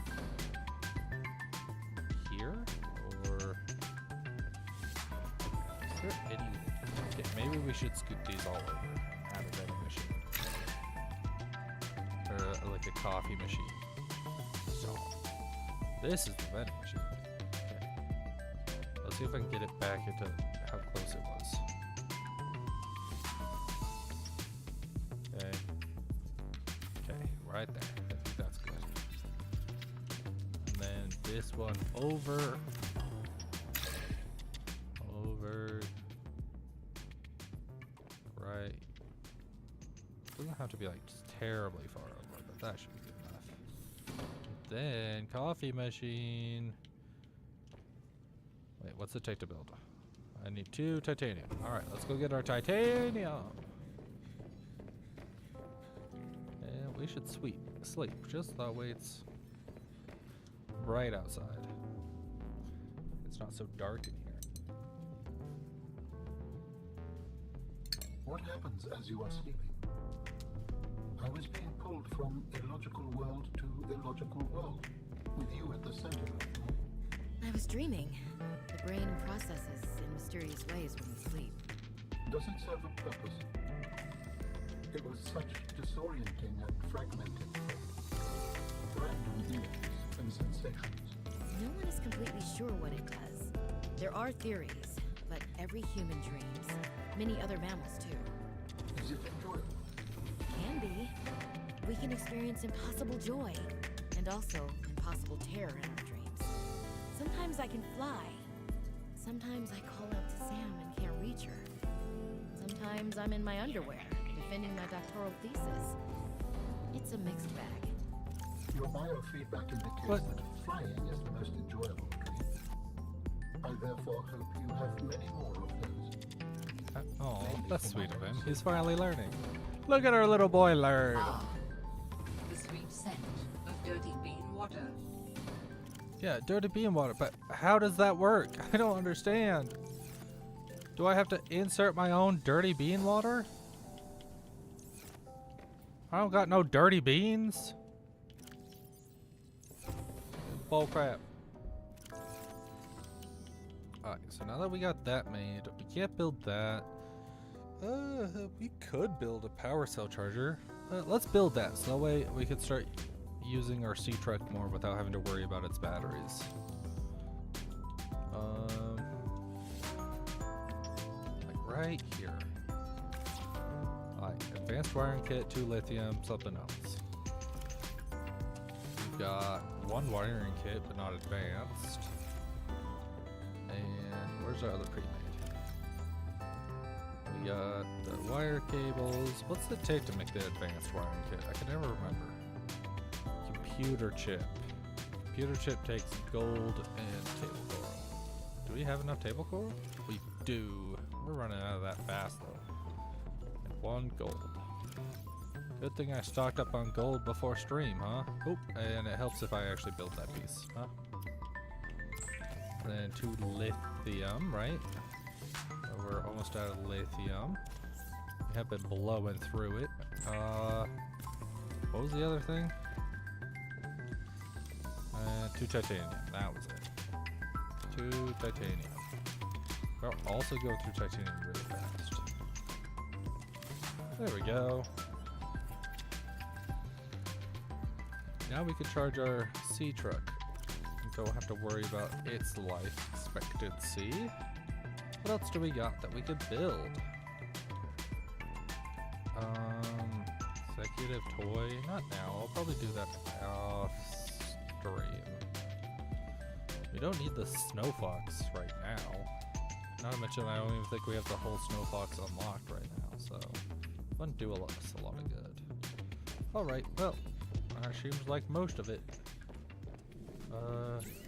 Here? Or is there any? Okay, maybe we should scoop these all over. Add a vending machine. Or like a coffee machine. So this is the vending machine. Okay. Let's see if I can get it back into how close it was. Right there. I think that's good. And then this one over. Right. Doesn't have to be like just terribly far over, but that should be good enough. Then coffee machine. Wait, what's it take to build? I need 2 titanium. Alright, let's go get our titanium. We should sleep, just that way it's bright outside. It's not so dark in here. What happens as you are sleeping? I was being pulled from illogical world to illogical world, with you at the center of it all. I was dreaming. The brain processes in mysterious ways when we sleep. Does it serve a purpose? It was such disorienting and fragmented. Random images and sensations. No one is completely sure what it does. There are theories, but every human dreams. Many other mammals too. Is it enjoyable? Can be. We can experience impossible joy, and also impossible terror in our dreams. Sometimes I can fly. Sometimes I call out to Sam and can't reach her. Sometimes I'm in my underwear, defending my doctoral thesis. It's a mixed bag. Your biofeedback indicates that flying is the most enjoyable dream. I therefore hope you have many more of those. Oh, that's sweet of him. He's finally learning. Look at our little boy learn. The sweet scent of dirty bean water. Yeah, dirty bean water, but how does that work? I don't understand. Do I have to insert my own dirty bean water? I don't got no dirty beans. Bull crap. Alright, so now that we got that made, we can't build that. We could build a power cell charger. Let's build that, so that way we could start using our C-Truck more without having to worry about its batteries. Like right here. Alright, advanced wiring kit, 2 lithium, something else. We've got 1 wiring kit, but not advanced. And where's our other pre-made? We got the wire cables. What's it take to make the advanced wiring kit? I can never remember. Computer chip. Computer chip takes gold and table coral. Do we have enough table coral? We do. We're running out of that fast though. And 1 gold. Good thing I stocked up on gold before stream, huh? Oh, and it helps if I actually build that piece, huh? And then 2 lithium, right? So we're almost out of lithium. We have been blowing through it. What was the other thing? 2 titanium. That was it. 2 titanium. We'll also go through titanium really fast. There we go. Now we can charge our C-Truck. And don't have to worry about its life expectancy. What else do we got that we could build? Executive toy. Not now. I'll probably do that off stream. We don't need the snow fox right now. Not to mention, I don't even think we have the whole snow fox unlocked right now, so it wouldn't do us a lot of good. Alright, well, seems like most of it.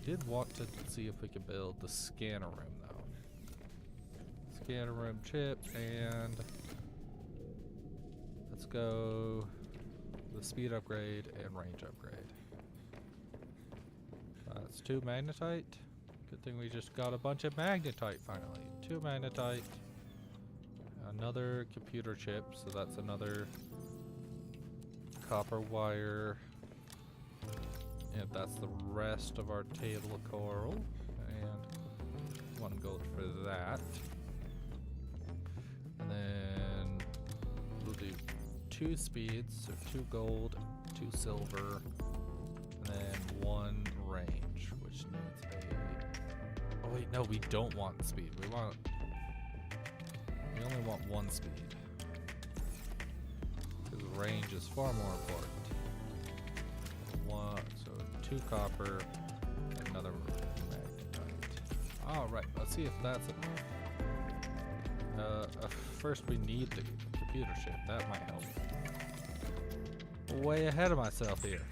Did want to see if we could build the scanner room though. Scanner room chip, and let's go the speed upgrade and range upgrade. That's 2 magnetite. Good thing we just got a bunch of magnetite finally. 2 magnetite. Another computer chip, so that's another copper wire. And that's the rest of our table of coral. And 1 gold for that. And then we'll do 2 speeds, so 2 gold, 2 silver, and then 1 range, which needs a... Oh wait, no, we don't want speed. We only want 1 speed. Because range is far more important. 2 copper, another magnetite. Alright, let's see if that's enough. First we need the computer chip, that might help. Way ahead of myself here.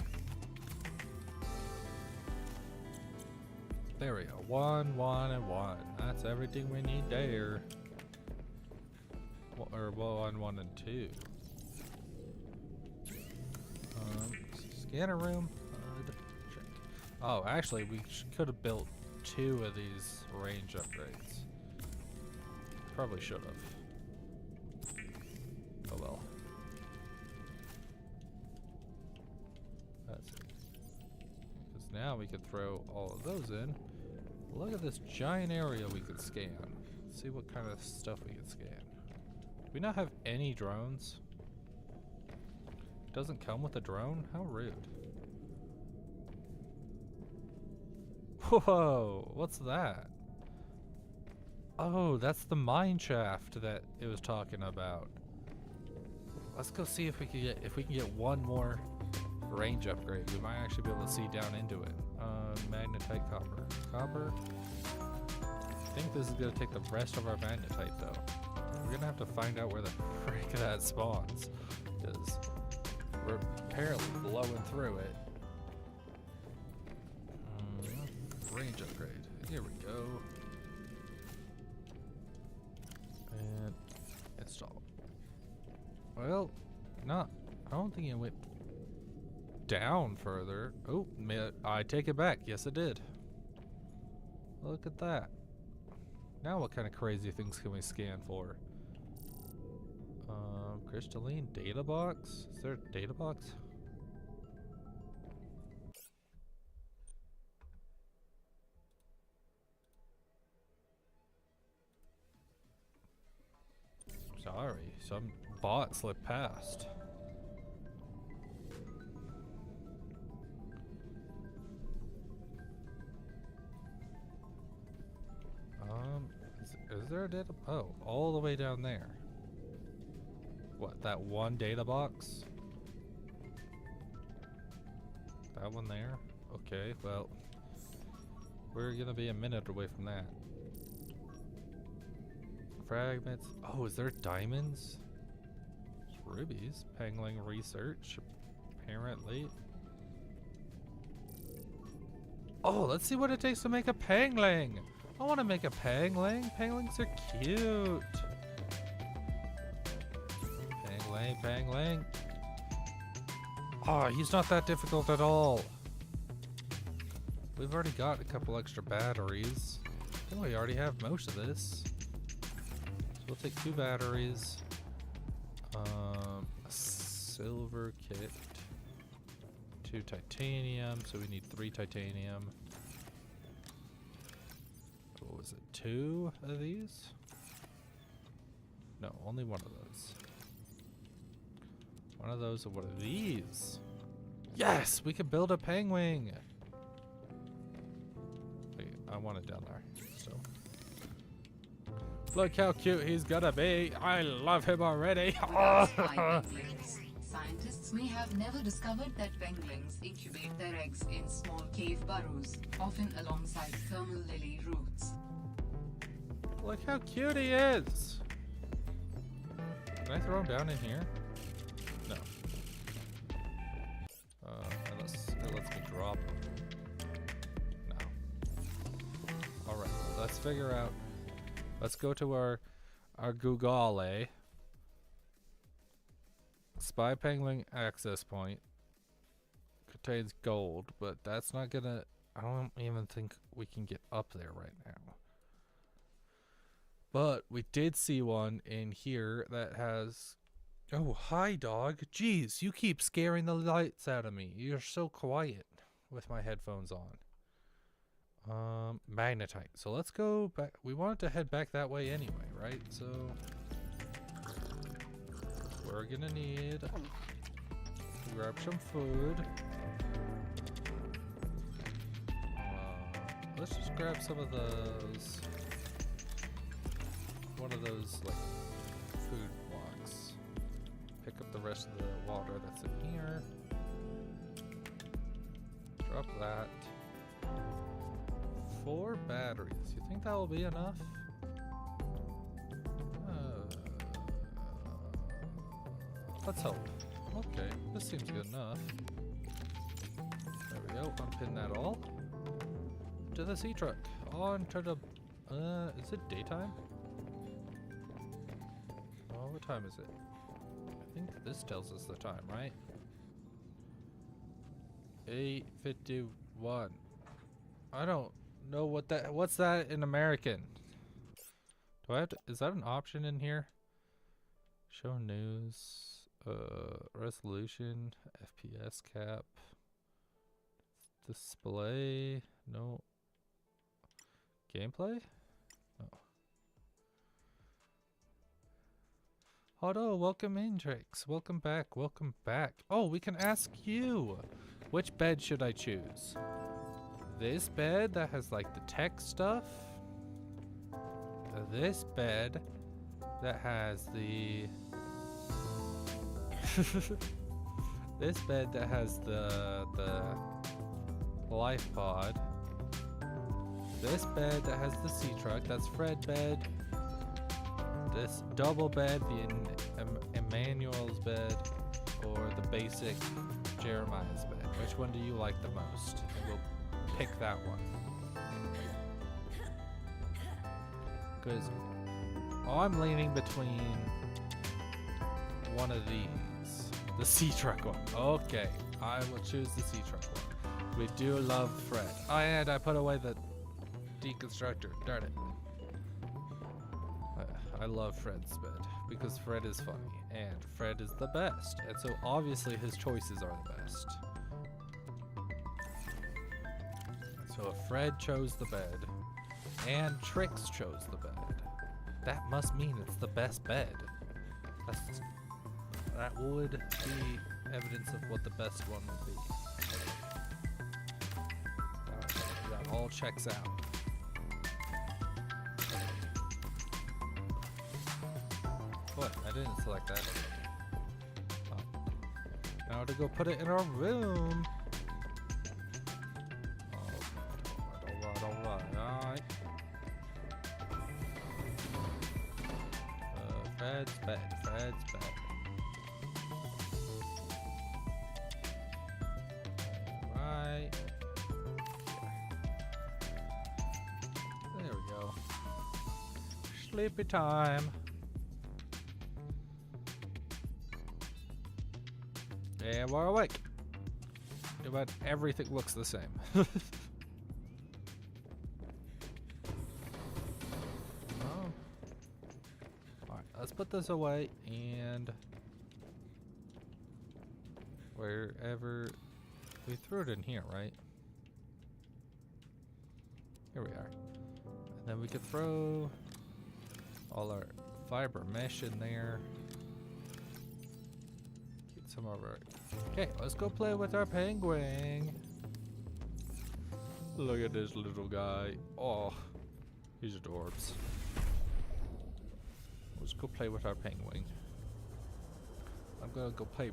There we go, 1, 1, and 1. That's everything we need there. Or 1, 1, and 2. Scanner room. Oh, actually, we could have built 2 of these range upgrades. Probably should have. Oh well. That's it. Because now we could throw all of those in. Look at this giant area we could scan. Let's see what kind of stuff we could scan. Do we not have any drones? Doesn't come with a drone? How rude. Whoa, what's that? Oh, that's the mine shaft that it was talking about. Let's go see if we can get one more range upgrade. We might actually be able to see down into it. Magnetite copper. Copper? I think this is gonna take the rest of our magnetite though. We're gonna have to find out where the frick that spawns. Because we're apparently blowing through it. Range upgrade. Here we go. And install. Well, I don't think it went down further. Oh, I take it back. Yes, it did. Look at that. Now what kind of crazy things can we scan for? Crystalline data box? Is there a data box? Sorry, some bot slipped past. Is there a data? Oh, all the way down there. What, that one data box? That one there? Okay, well, we're gonna be a minute away from that. Fragments. Oh, is there diamonds? There's rubies. Pangling research, apparently. Oh, let's see what it takes to make a pangling. I want to make a pangling. Panglings are cute. Pangling. Oh, he's not that difficult at all. We've already got a couple extra batteries. I think we already have most of this. So we'll take 2 batteries. A silver kit. 2 titanium, so we need 3 titanium. What was it? 2 of these? No, only one of those. One of those and one of these. Yes! We can build a penguin! Wait, I want it down there. So. Look how cute he's gonna be! I love him already! Scientists may have never discovered that penguins incubate their eggs in small cave burrows, often alongside thermal lily roots. Look how cute he is! Can I throw him down in here? No. It lets me drop him. No. Alright, let's figure out. Let's go to our Google. Spy Pangling access point. Contains gold, but that's not gonna... I don't even think we can get up there right now. But we did see one in here that has... Oh, hi, dog. Jeez, you keep scaring the lights out of me. You're so quiet with my headphones on. Magnetite. So let's go back. We wanted to head back that way anyway, right? So we're gonna need to grab some food. Let's just grab some of those. One of those, like, food blocks. Pick up the rest of the water that's in here. Drop that. 4 batteries. You think that will be enough? Let's hope. Okay, this seems good enough. There we go. Unpin that all. To the sea truck. On to the... is it daytime? Oh, what time is it? I think this tells us the time, right? 8:51. I don't know what that... What's that in American? Do I have to... Is that an option in here? Show news. Resolution. FPS cap. Display. No. Gameplay? Oh. Hello, welcome in, Trix. Welcome back, welcome back. Oh, we can ask you. Which bed should I choose? This bed that has like the tech stuff? This bed that has the... this bed that has the life pod. This bed that has the sea truck, that's Fred bed. This double bed, the Emmanuel's bed, or the basic Jeremiah's bed. Which one do you like the most? We'll pick that one. Because I'm leaning between one of these. The sea truck one. Okay, I will choose the sea truck one. We do love Fred. Oh, and I put away the deconstructor. Darn it. I love Fred's bed because Fred is funny and Fred is the best. And so obviously his choices are the best. So if Fred chose the bed and Trix chose the bed, that must mean it's the best bed. That would be evidence of what the best one would be. That all checks out. What? I didn't select that. Oh. Now to go put it in our room. Alright. Fred's bed. Fred's bed. Right. There we go. Sleepy time. And we're awake. But everything looks the same. Alright, let's put this away and wherever we threw it in here, right? Here we are. And then we could throw all our fiber mesh in there. Get some of our... Okay, let's go play with our penguin. Look at this little guy. Oh, he's adorbs. Let's go play with our penguin. I'm gonna go play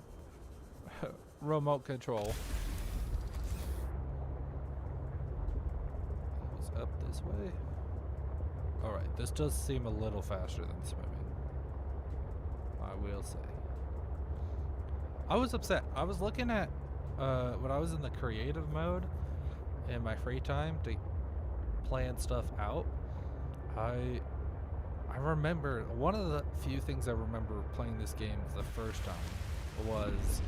remote control. It's up this way. Alright, this does seem a little faster than swimming. I will say. I was upset. I was looking at when I was in the creative mode in my free time to plan stuff out. I remember one of the few things I remember playing this game the first time was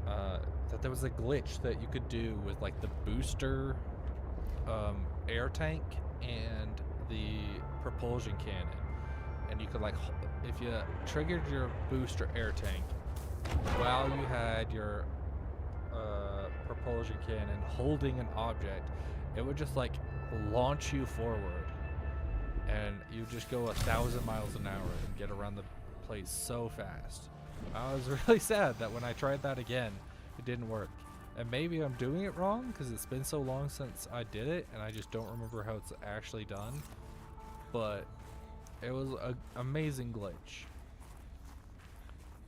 that there was a glitch that you could do with like the booster air tank and the propulsion cannon, and you could like if you triggered your booster air tank while you had your propulsion cannon holding an object, it would just like launch you forward and you just go 1,000 miles an hour and get around the place so fast. I was really sad that when I tried that again it didn't work, and maybe I'm doing it wrong because it's been so long since I did it and I just don't remember how it's actually done, but it was an amazing glitch.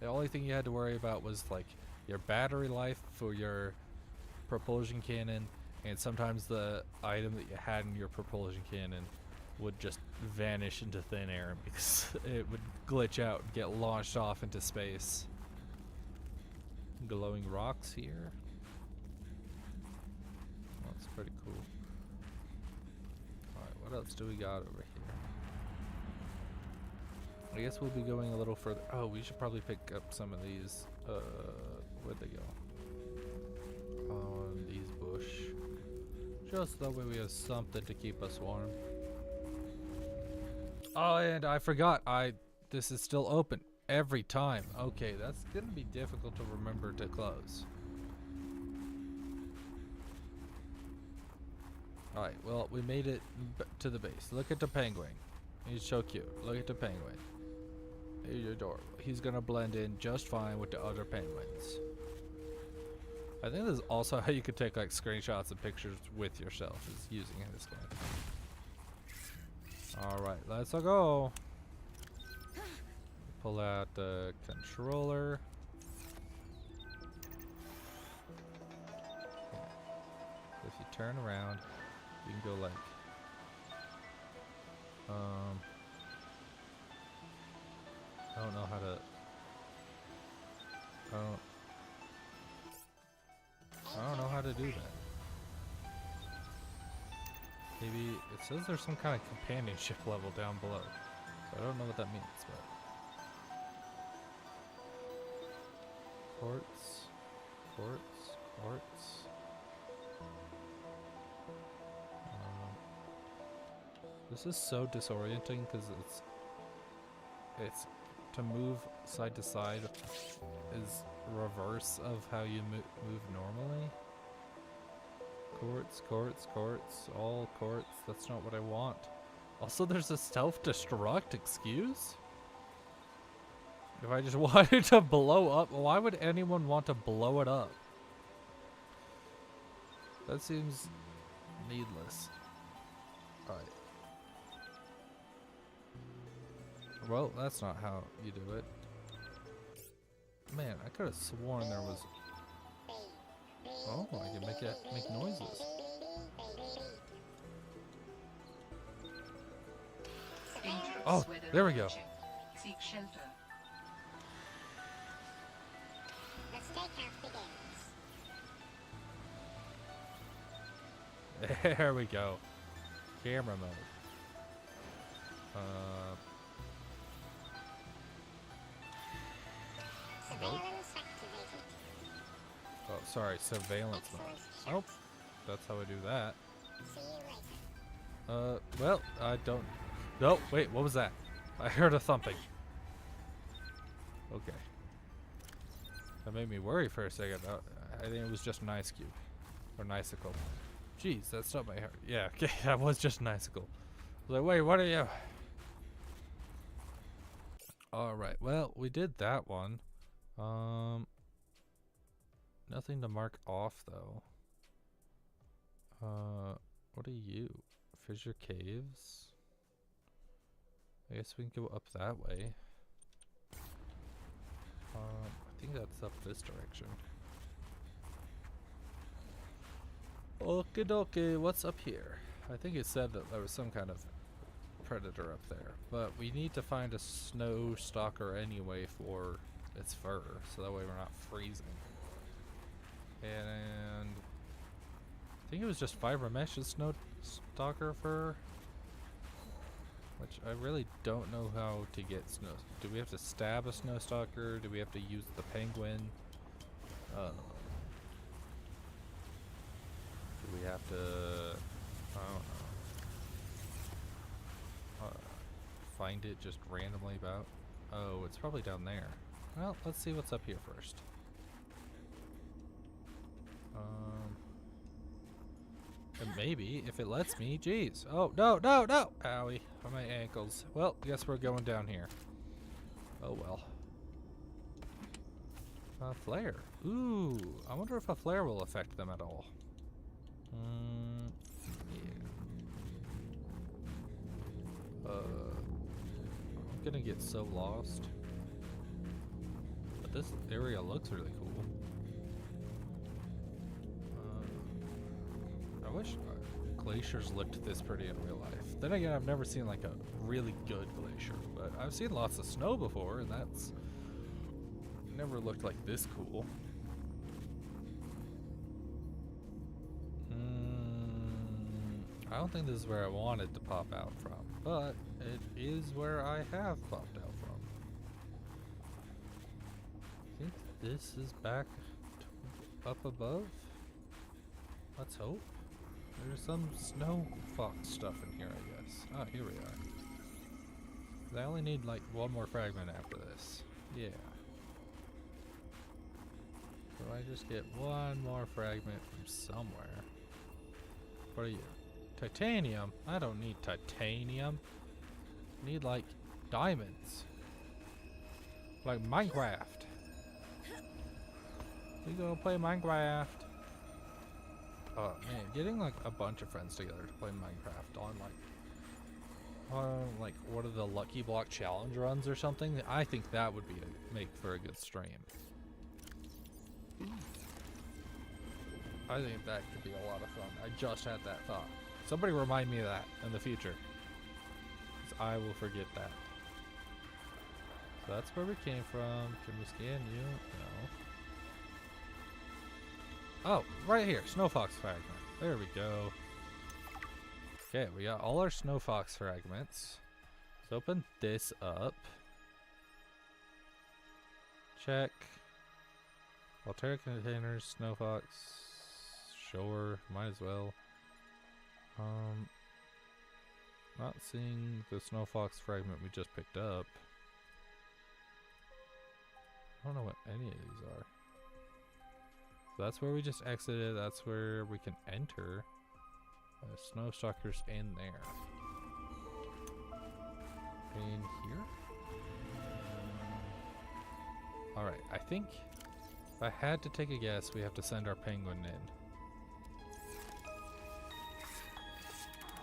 The only thing you had to worry about was like your battery life for your propulsion cannon, and sometimes the item that you had in your propulsion cannon would just vanish into thin air because it would glitch out and get launched off into space. Glowing rocks here. That's pretty cool. Alright, what else do we got over here? I guess we'll be going a little further. Oh, we should probably pick up some of these. Where'd they go? On these bush. Just that way we have something to keep us warm. Oh, and I forgot. This is still open every time. Okay, that's gonna be difficult to remember to close. Alright, well, we made it to the base. Look at the penguin. He's so cute. Look at the penguin. He's adorable. He's gonna blend in just fine with the other penguins. I think this is also how you could take like screenshots and pictures with yourself, is using this game. Alright, let's go. Pull out the controller. If you turn around, you can go like I don't know how to I don't know how to do that. Maybe it says there's some kind of companionship level down below. I don't know what that means, but quartz. This is so disorienting because it's to move side to side is reverse of how you move normally. Quartz, all quartz. That's not what I want. Also, there's a self-destruct. Excuse? If I just wanted to blow up, why would anyone want to blow it up? That seems needless. Alright. Well, that's not how you do it. Man, I could have sworn there was... Oh, I can make noises. Oh, there we go. Seek shelter. The steakhouse begins. There we go. Camera mode. Surveillance activated. Oh, sorry, surveillance mode. Oh, that's how I do that. See you later. Well, I don't... No, wait, what was that? I heard a thumping. Okay. That made me worry for a second. I think it was just an ice cube. Or an icicle. Jeez, that stopped my heart. Yeah, okay, that was just an icicle. I was like, wait, what are you? Alright, well, we did that one. Nothing to mark off, though. What are you? Fissure caves? I guess we can go up that way. I think that's up this direction. Okie dokie, what's up here? I think it said that there was some kind of predator up there, but we need to find a snow stalker anyway for its fur, so that way we're not freezing. And I think it was just fiber mesh is snow stalker fur, which I really don't know how to get snow. Do we have to stab a snow stalker? Do we have to use the penguin? Do we have to, I don't know, find it just randomly about? Oh, it's probably down there. Well, let's see what's up here first. And maybe, if it lets me, geez. Oh, no, no, no! Owie, on my ankles. Well, guess we're going down here. Oh, well. A flare. Ooh, I wonder if a flare will affect them at all. Yeah. I'm gonna get so lost. But this area looks really cool. I wish glaciers looked this pretty in real life. Then again, I've never seen like a really good glacier, but I've seen lots of snow before, and that's never looked like this cool. I don't think this is where I wanted to pop out from, but it is where I have popped out from. I think this is back up above. Let's hope. There's some snow fox stuff in here, I guess. Oh, here we are. I only need like one more fragment after this. Yeah. So I just get one more fragment from somewhere. What are you? Titanium? I don't need titanium. I need, like, diamonds. Like Minecraft. We gonna play Minecraft. Oh man, getting like a bunch of friends together to play Minecraft on like what are the Lucky Block challenge runs or something? I think that would be make for a good stream. I think that could be a lot of fun. I just had that thought. Somebody remind me of that in the future, 'cause I will forget that. So that's where we came from. Can we scan you? No. Oh, right here. Snow Fox fragment. There we go. Okay, we got all our Snow Fox fragments. Let's open this up. Check. Alterra containers, Snow Fox. Sure, might as well. Not seeing the Snow Fox fragment we just picked up. I don't know what any of these are. So that's where we just exited. That's where we can enter. Snow Stalkers in there. In here? Alright, I think if I had to take a guess, we have to send our penguin in.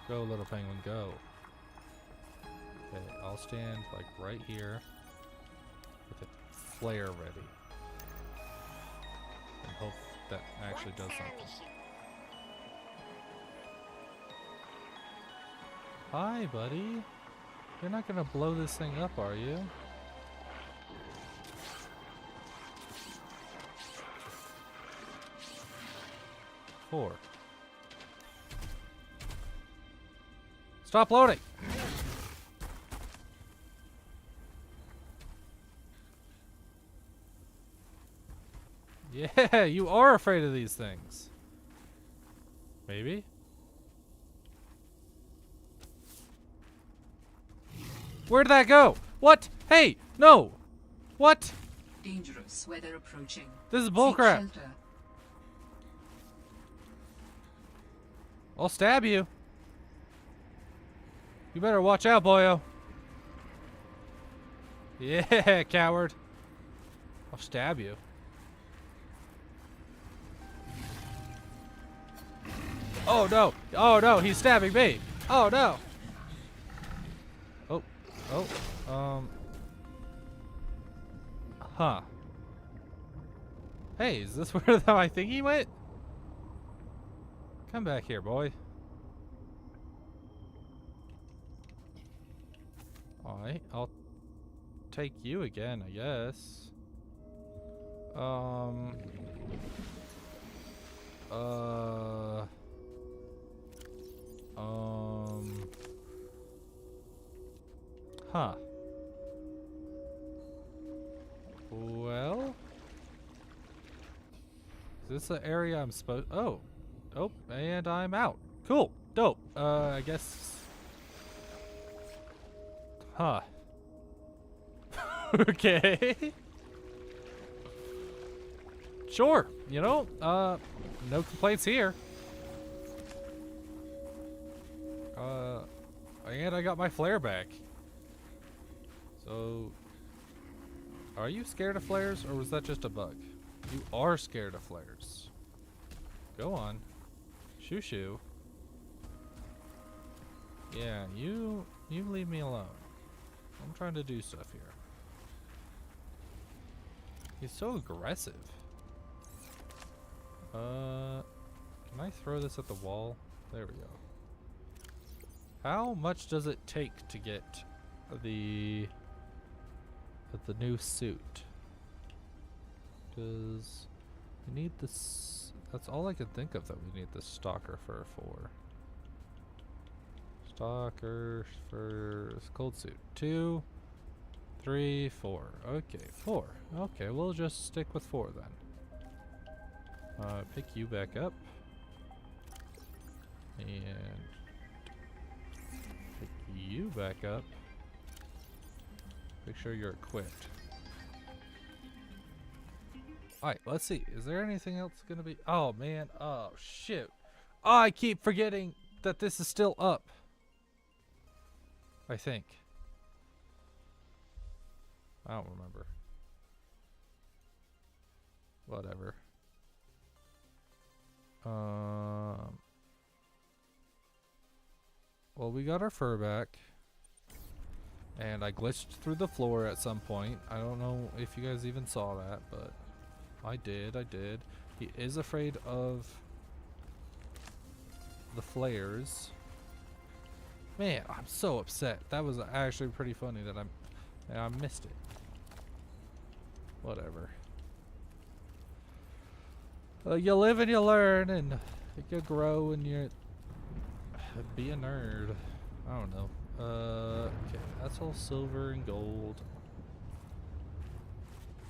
Go, little penguin, go. Okay, I'll stand like right here with a flare ready. And hope that actually does something. Hi, buddy. You're not gonna blow this thing up, are you? Four. Stop loading! Yeah, you are afraid of these things. Maybe? Where'd that go? What? Hey, no! What? Dangerous weather approaching. This is Seek bullcrap. shelter. I'll stab you. You better watch out, boyo. Yeah, coward. I'll stab you. Oh no! Oh no! He's stabbing me! Oh no! Oh, huh. Hey, is this where I think he went? Come back here, boy. Alright, I'll take you again, I guess. Huh. Well, is this the area I'm supposed? Oh, and I'm out. Cool, dope. I guess. Huh. Okay. Sure. You know, no complaints here. And I got my flare back. So, are you scared of flares, or was that just a bug? You are scared of flares. Go on. Shoo shoo. Yeah, you leave me alone. I'm trying to do stuff here. He's so aggressive. Can I throw this at the wall? There we go. How much does it take to get the new suit? Does we need this? That's all I can think of that we need the stalker fur for. Stalker fur cold suit. 2, 3, 4. Okay, 4. Okay, we'll just stick with 4 then. Pick you back up. And pick you back up. Make sure you're equipped. Alright, let's see. Is there anything else gonna be? Oh man. Oh shoot. Oh, I keep forgetting that this is still up. I think. I don't remember. Whatever. Well, we got our fur back. And I glitched through the floor at some point. I don't know if you guys even saw that, but I did. He is afraid of the flares. Man, I'm so upset. That was actually pretty funny that I missed it. Whatever. You live and you learn, and you grow, and you be a nerd. I don't know. Okay, that's all silver and gold.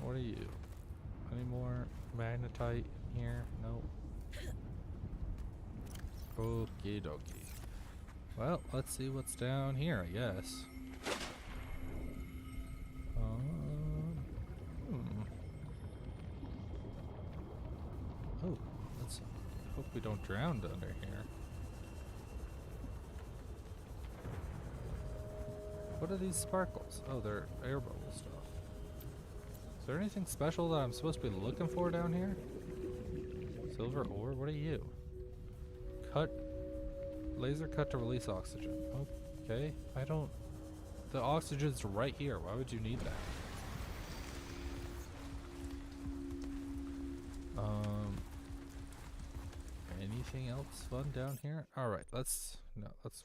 What are you? Any more magnetite in here? Nope. Okie dokie. Well, let's see what's down here, I guess. Oh, let's hope we don't drown under here. What are these sparkles? Oh, they're air bubble stuff. Is there anything special that I'm supposed to be looking for down here? Silver ore? What are you? Laser cut to release oxygen. Okay, I don't... The oxygen's right here. Why would you need that? Anything else fun down here? Alright, let's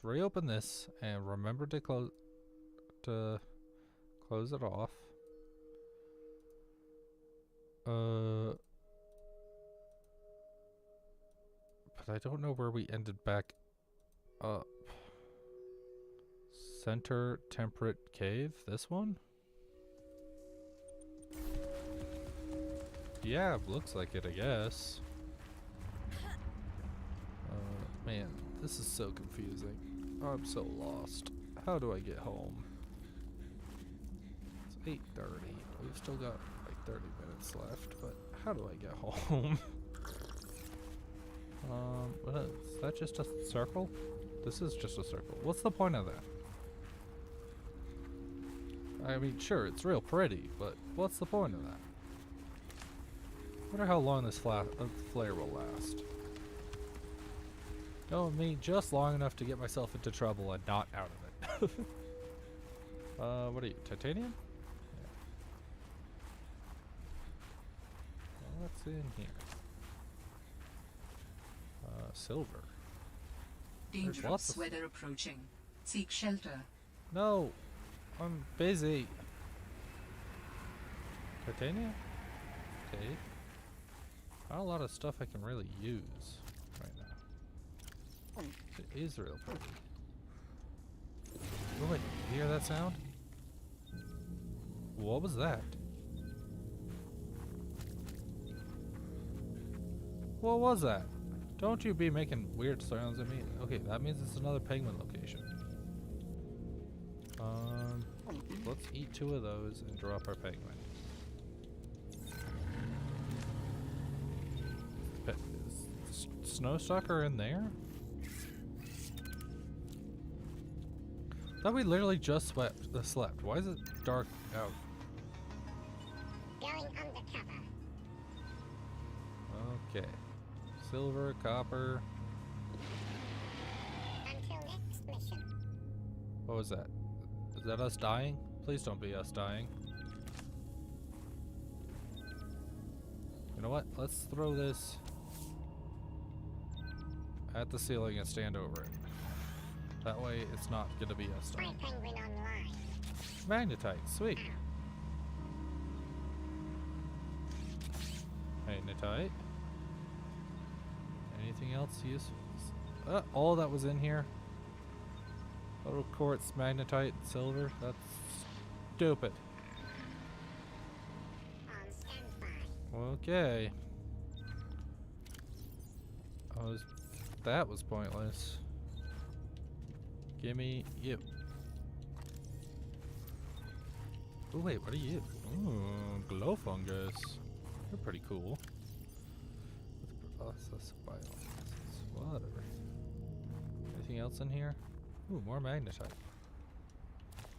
reopen this and remember to close it off. But I don't know where we ended back up. Center temperate cave? This one? Yeah, looks like it, I guess. Man, this is so confusing. I'm so lost. How do I get home? It's 8:30. We've still got like 30 minutes left, but how do I get home? What is that? Just a circle? This is just a circle. What's the point of that? I mean, sure, it's real pretty, but what's the point of that? I wonder how long this flare will last. Knowing me, just long enough to get myself into trouble and not out of it. What are you, titanium? Yeah. What's in here? Silver. Dangerous weather approaching. Seek shelter. No, I'm busy. Titanium? Okay. Not a lot of stuff I can really use right now. It is real pretty. Oh wait, you hear that sound? What was that? What was that? Don't you be making weird sounds at me. Okay, that means it's another penguin location. Let's eat 2 of those and drop our penguin. Is Snowstalker in there? Thought we literally just slept. Why is it dark out? Going undercover. Okay. Silver, copper. Until next mission. What was that? Is that us dying? Please don't be us dying. You know what? Let's throw this at the ceiling and stand over it. That way it's not gonna be us dying. Penguin online. Magnetite, sweet. Magnetite. Anything else useful? All that was in here. Little quartz, magnetite, silver. That's stupid. On standby. Okay. That was pointless. Gimme you. Oh wait, what are you? Ooh, glow fungus. You're pretty cool. Process biomasses. Whatever. anything else in here? Ooh, more magnetite.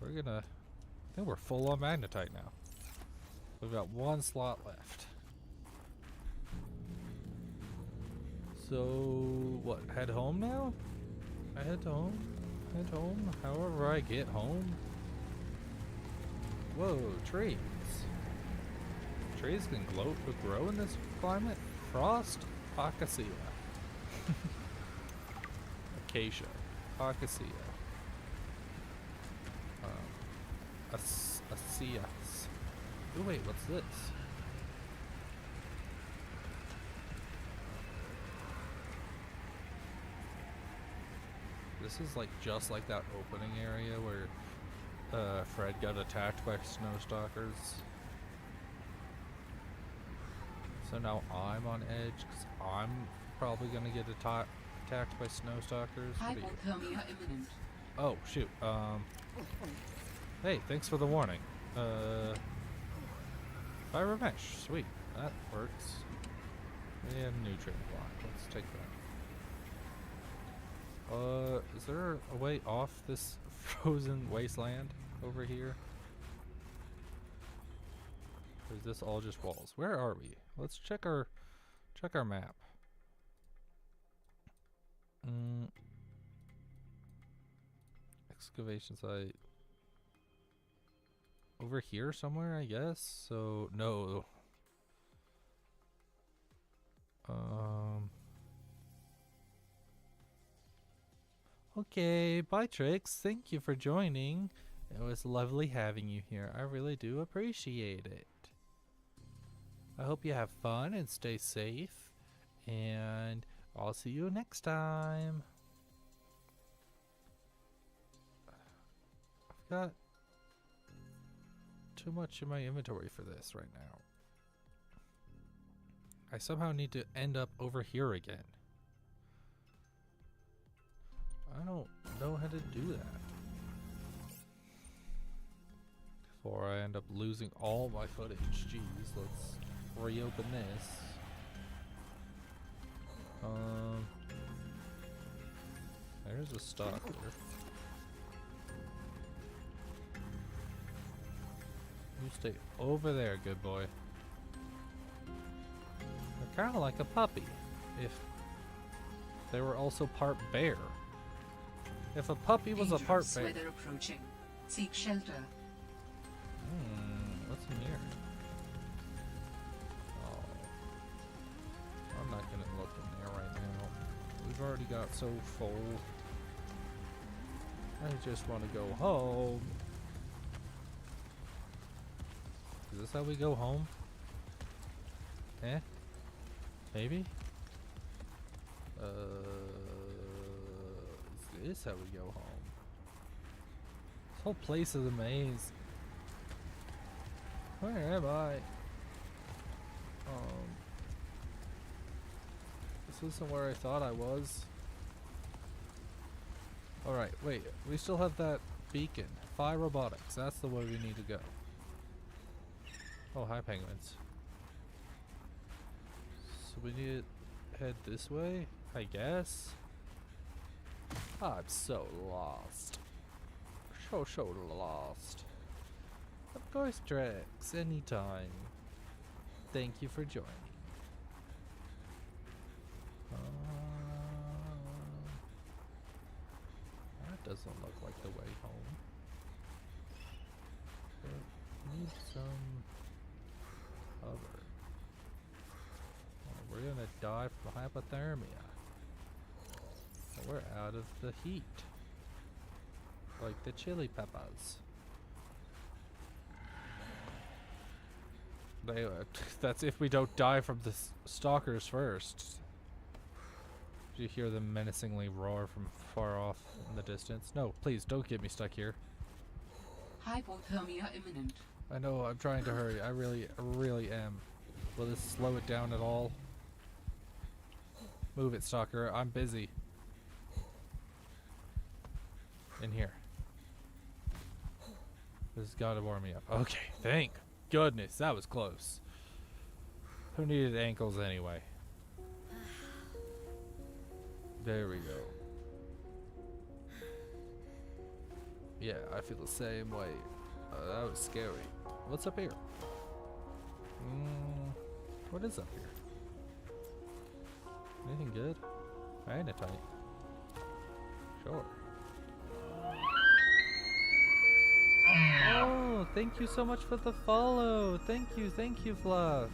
We're gonna... I think we're full on magnetite now. We've got one slot left. So, what, head home now? I head home? Head home? However I get home? Whoa, trees. Trees can grow in this climate? Frost? Acacia. Acacia. Acacia. Acacias. Oh wait, what's this? This is like just like that opening area where Fred got attacked by snow stalkers. So now I'm on edge because I'm probably gonna get attacked by snow stalkers. Hypothermia imminent. Oh shoot. Hey, thanks for the warning. Fire mesh, sweet, that works. We have nutrient block. Let's take that. Is there a way off this frozen wasteland over here? Or is this all just walls? Where are we? Let's check our map. Excavation site. Over here somewhere, I guess. So no. Okay, bye Trix. Thank you for joining. It was lovely having you here. I really do appreciate it. I hope you have fun and stay safe. And I'll see you next time. I've got too much in my inventory for this right now. I somehow need to end up over here again. I don't know how to do that. Before I end up losing all my footage. Jeez, let's reopen this. There's a stalker. You stay over there, good boy. They're kind of like a puppy. If they were also part bear. If a puppy was a part bear. Weather approaching. Seek shelter. What's in here? Oh. I'm not gonna look in there right now. We've already got so full. I just want to go home. Is this how we go home? Eh? Maybe? Is this how we go home? This whole place is a maze. Where am I? This isn't where I thought I was. Alright, wait. We still have that beacon. Phi Robotics. That's the way we need to go. Oh, hi penguins. So we need to head this way, I guess? I'm so lost. So lost. Of course, Drex, anytime. Thank you for joining. That doesn't look like the way home. But need some cover. Oh, we're gonna die from hypothermia. We're out of the heat. Like the chili peppers. That's if we don't die from the stalkers first. Did you hear them menacingly roar from far off in the distance? No, please don't get me stuck here. Hypothermia imminent. I know, I'm trying to hurry. I really am. Will this slow it down at all? Move it, stalker. I'm busy. In here. This has got to warm me up. Okay, thank goodness. That was close. Who needed ankles anyway? There we go. Yeah, I feel the same way. That was scary. What's up here? What is up here? Anything good? Magnetite. Sure. Oh, thank you so much for the follow. Thank you, Fluff.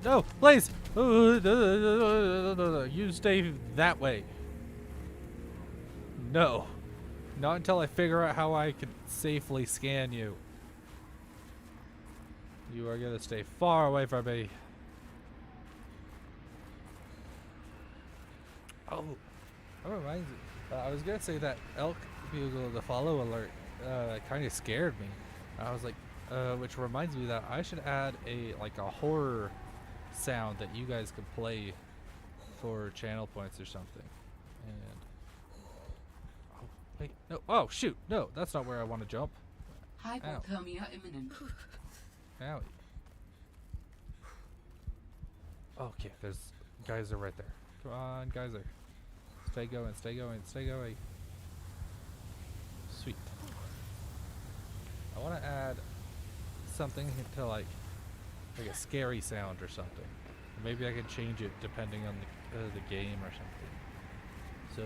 No, please! You stay that way. No. Not until I figure out how I can safely scan you. You are gonna stay far away from me. Oh, that reminds me. I was gonna say that elk bugle, the follow alert, kind of scared me. I was like, which reminds me that I should add a horror sound that you guys could play for channel points or something. And oh wait, no, oh shoot, no, that's not where I want to jump. Hypothermia imminent. Owie. Okay, there's geyser right there. Come on, geyser. Stay going, stay going, stay going. Sweet. I want to add something to like a scary sound or something. Maybe I can change it depending on the game or something. So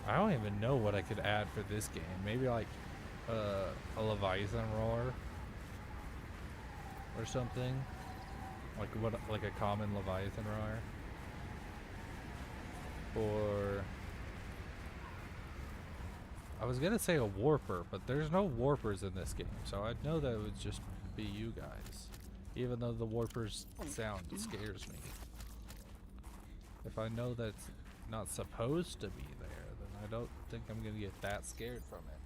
I don't even know what I could add for this game. Maybe like a Leviathan roar or something. Like a common Leviathan roar. Or I was gonna say a warper, but there's no warpers in this game, so I'd know that it would just be you guys. Even though the warpers sound scares me. If I know that's not supposed to be there, then I don't think I'm gonna get that scared from it.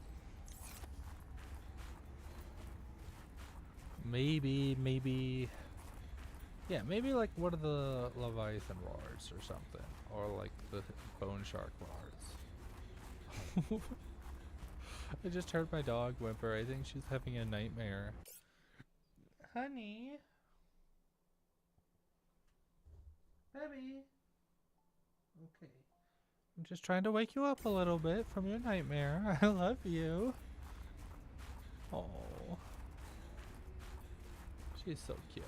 Maybe yeah, maybe like one of the Leviathan roars or something. Or like the bone shark roars. I just heard my dog whimper. I think she's having a nightmare. Honey. Baby. Okay. I'm just trying to wake you up a little bit from your nightmare. I love you. Oh. She's so cute.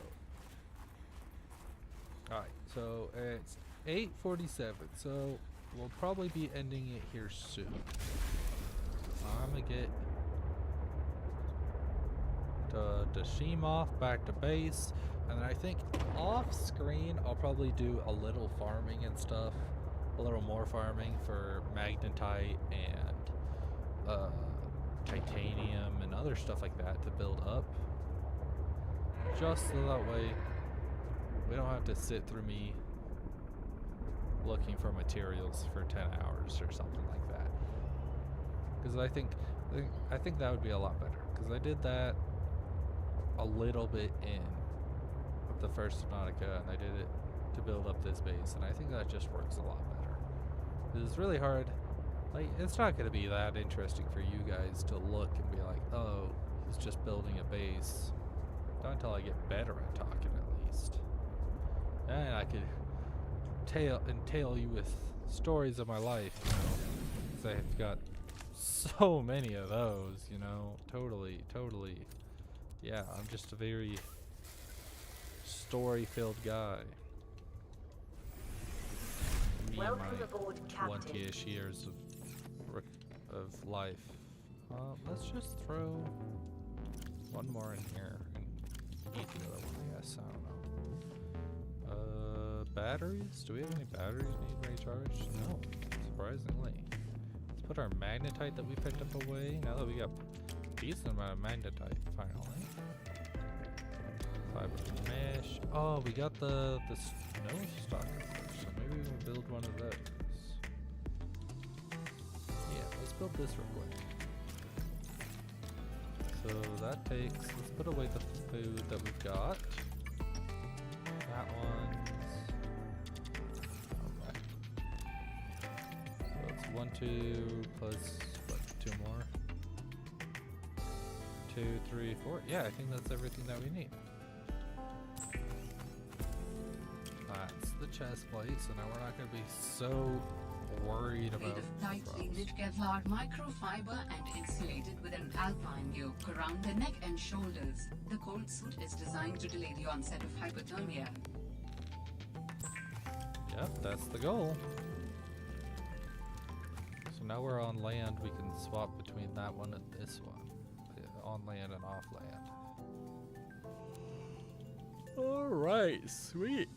Alright, so it's 8:47, so we'll probably be ending it here soon. I'm gonna get the Shemoth back to base, and then I think off screen I'll probably do a little farming and stuff, a little more farming for magnetite and titanium and other stuff like that to build up, just so that way we don't have to sit through me looking for materials for 10 hours or something like that. Because I think that would be a lot better. Because I did that a little bit in the first subnatica, and I did it to build up this base, and I think that just works a lot better. Because it's really hard. Like, it's not going to be that interesting for you guys to look and be like, oh, he's just building a base. Not until I get better at talking, at least. And I could entail you with stories of my life, you know, because I've got so many of those, you know, totally, yeah, I'm just a very story-filled guy. Me and my 20-ish years of life. Let's just throw one more in here and eat the other one, I guess, I don't know. Batteries? Do we have any batteries need recharged? No, surprisingly. Let's put our magnetite that we picked up away. Now that we got a decent amount of magnetite, finally. Fiber mesh. Oh, we got the snow stalker first, so maybe we'll build one of those. Yeah, let's build this real quick. So that takes, let's put away the food that we've got. That one's okay. So it's 1, 2 plus what, 2 more? 2, 3, 4. Yeah, I think that's everything that we need. That's the chest plate, so now we're not going to be so worried about Made of tightly knit Kevlar microfiber and insulated with an alpine yoke around the neck and shoulders. The cold suit is designed to delay the onset of hypothermia. Yep, that's the goal. So now we're on land, we can swap between that one and this one. On land and off land. Alright, sweet.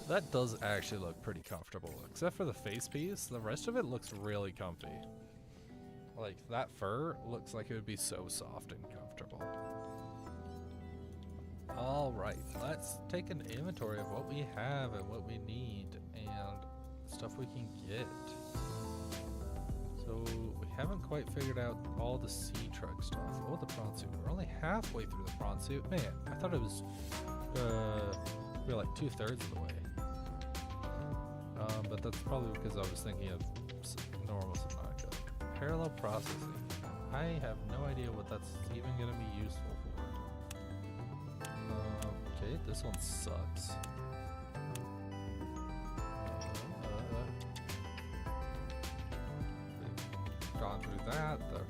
That does actually look pretty comfortable, except for the face piece. The rest of it looks really comfy. Like, that fur looks like it would be so soft and comfortable. Alright, let's take an inventory of what we have and what we need and stuff we can get. So, we haven't quite figured out all the sea truck stuff. Oh, the prawn suit. We're only halfway through the prawn suit. Man, I thought it was, we were like 2/3 of the way. But that's probably because I was thinking of normal subnatica. Parallel processing. I have no idea what that's even going to be useful for. Okay, this one sucks. We've gone through that. The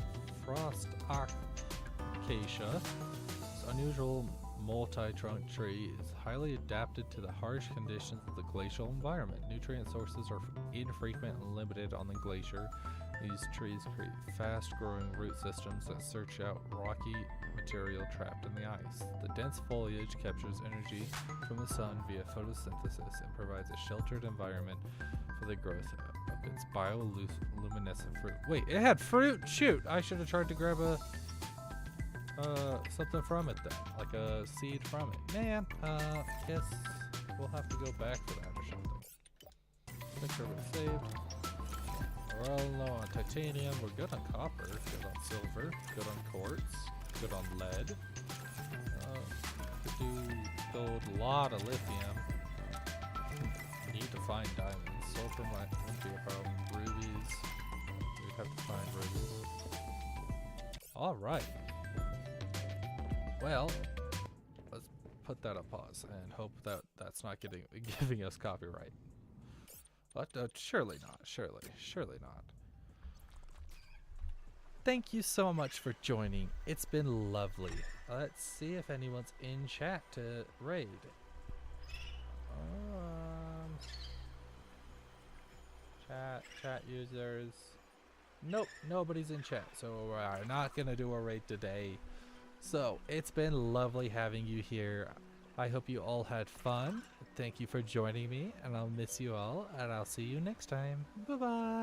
frost acacia. This unusual multi-trunk tree is highly adapted to the harsh conditions of the glacial environment. Nutrient sources are infrequent and limited on the glacier. These trees create fast-growing root systems that search out rocky material trapped in the ice. The dense foliage captures energy from the sun via photosynthesis and provides a sheltered environment for the growth of its bioluminescent fruit. Wait, it had fruit? Shoot! I should have tried to grab a something from it then, like a seed from it. Man, guess we'll have to go back for that or something. Make sure we're saved. We're all low on titanium. We're good on copper, good on silver, good on quartz, good on lead. Could do gold, a lot of lithium. Need to find diamonds. Sulfur wouldn't be a problem. Rubies. We'd have to find rubies. Alright. Well, let's put that on pause and hope that that's not giving us copyright. But surely not, surely not. Thank you so much for joining. It's been lovely. Let's see if anyone's in chat to raid. Chat users. Nope, nobody's in chat, so we're not gonna do a raid today. So, it's been lovely having you here. I hope you all had fun. Thank you for joining me, and I'll miss you all, and I'll see you next time. Bye-bye!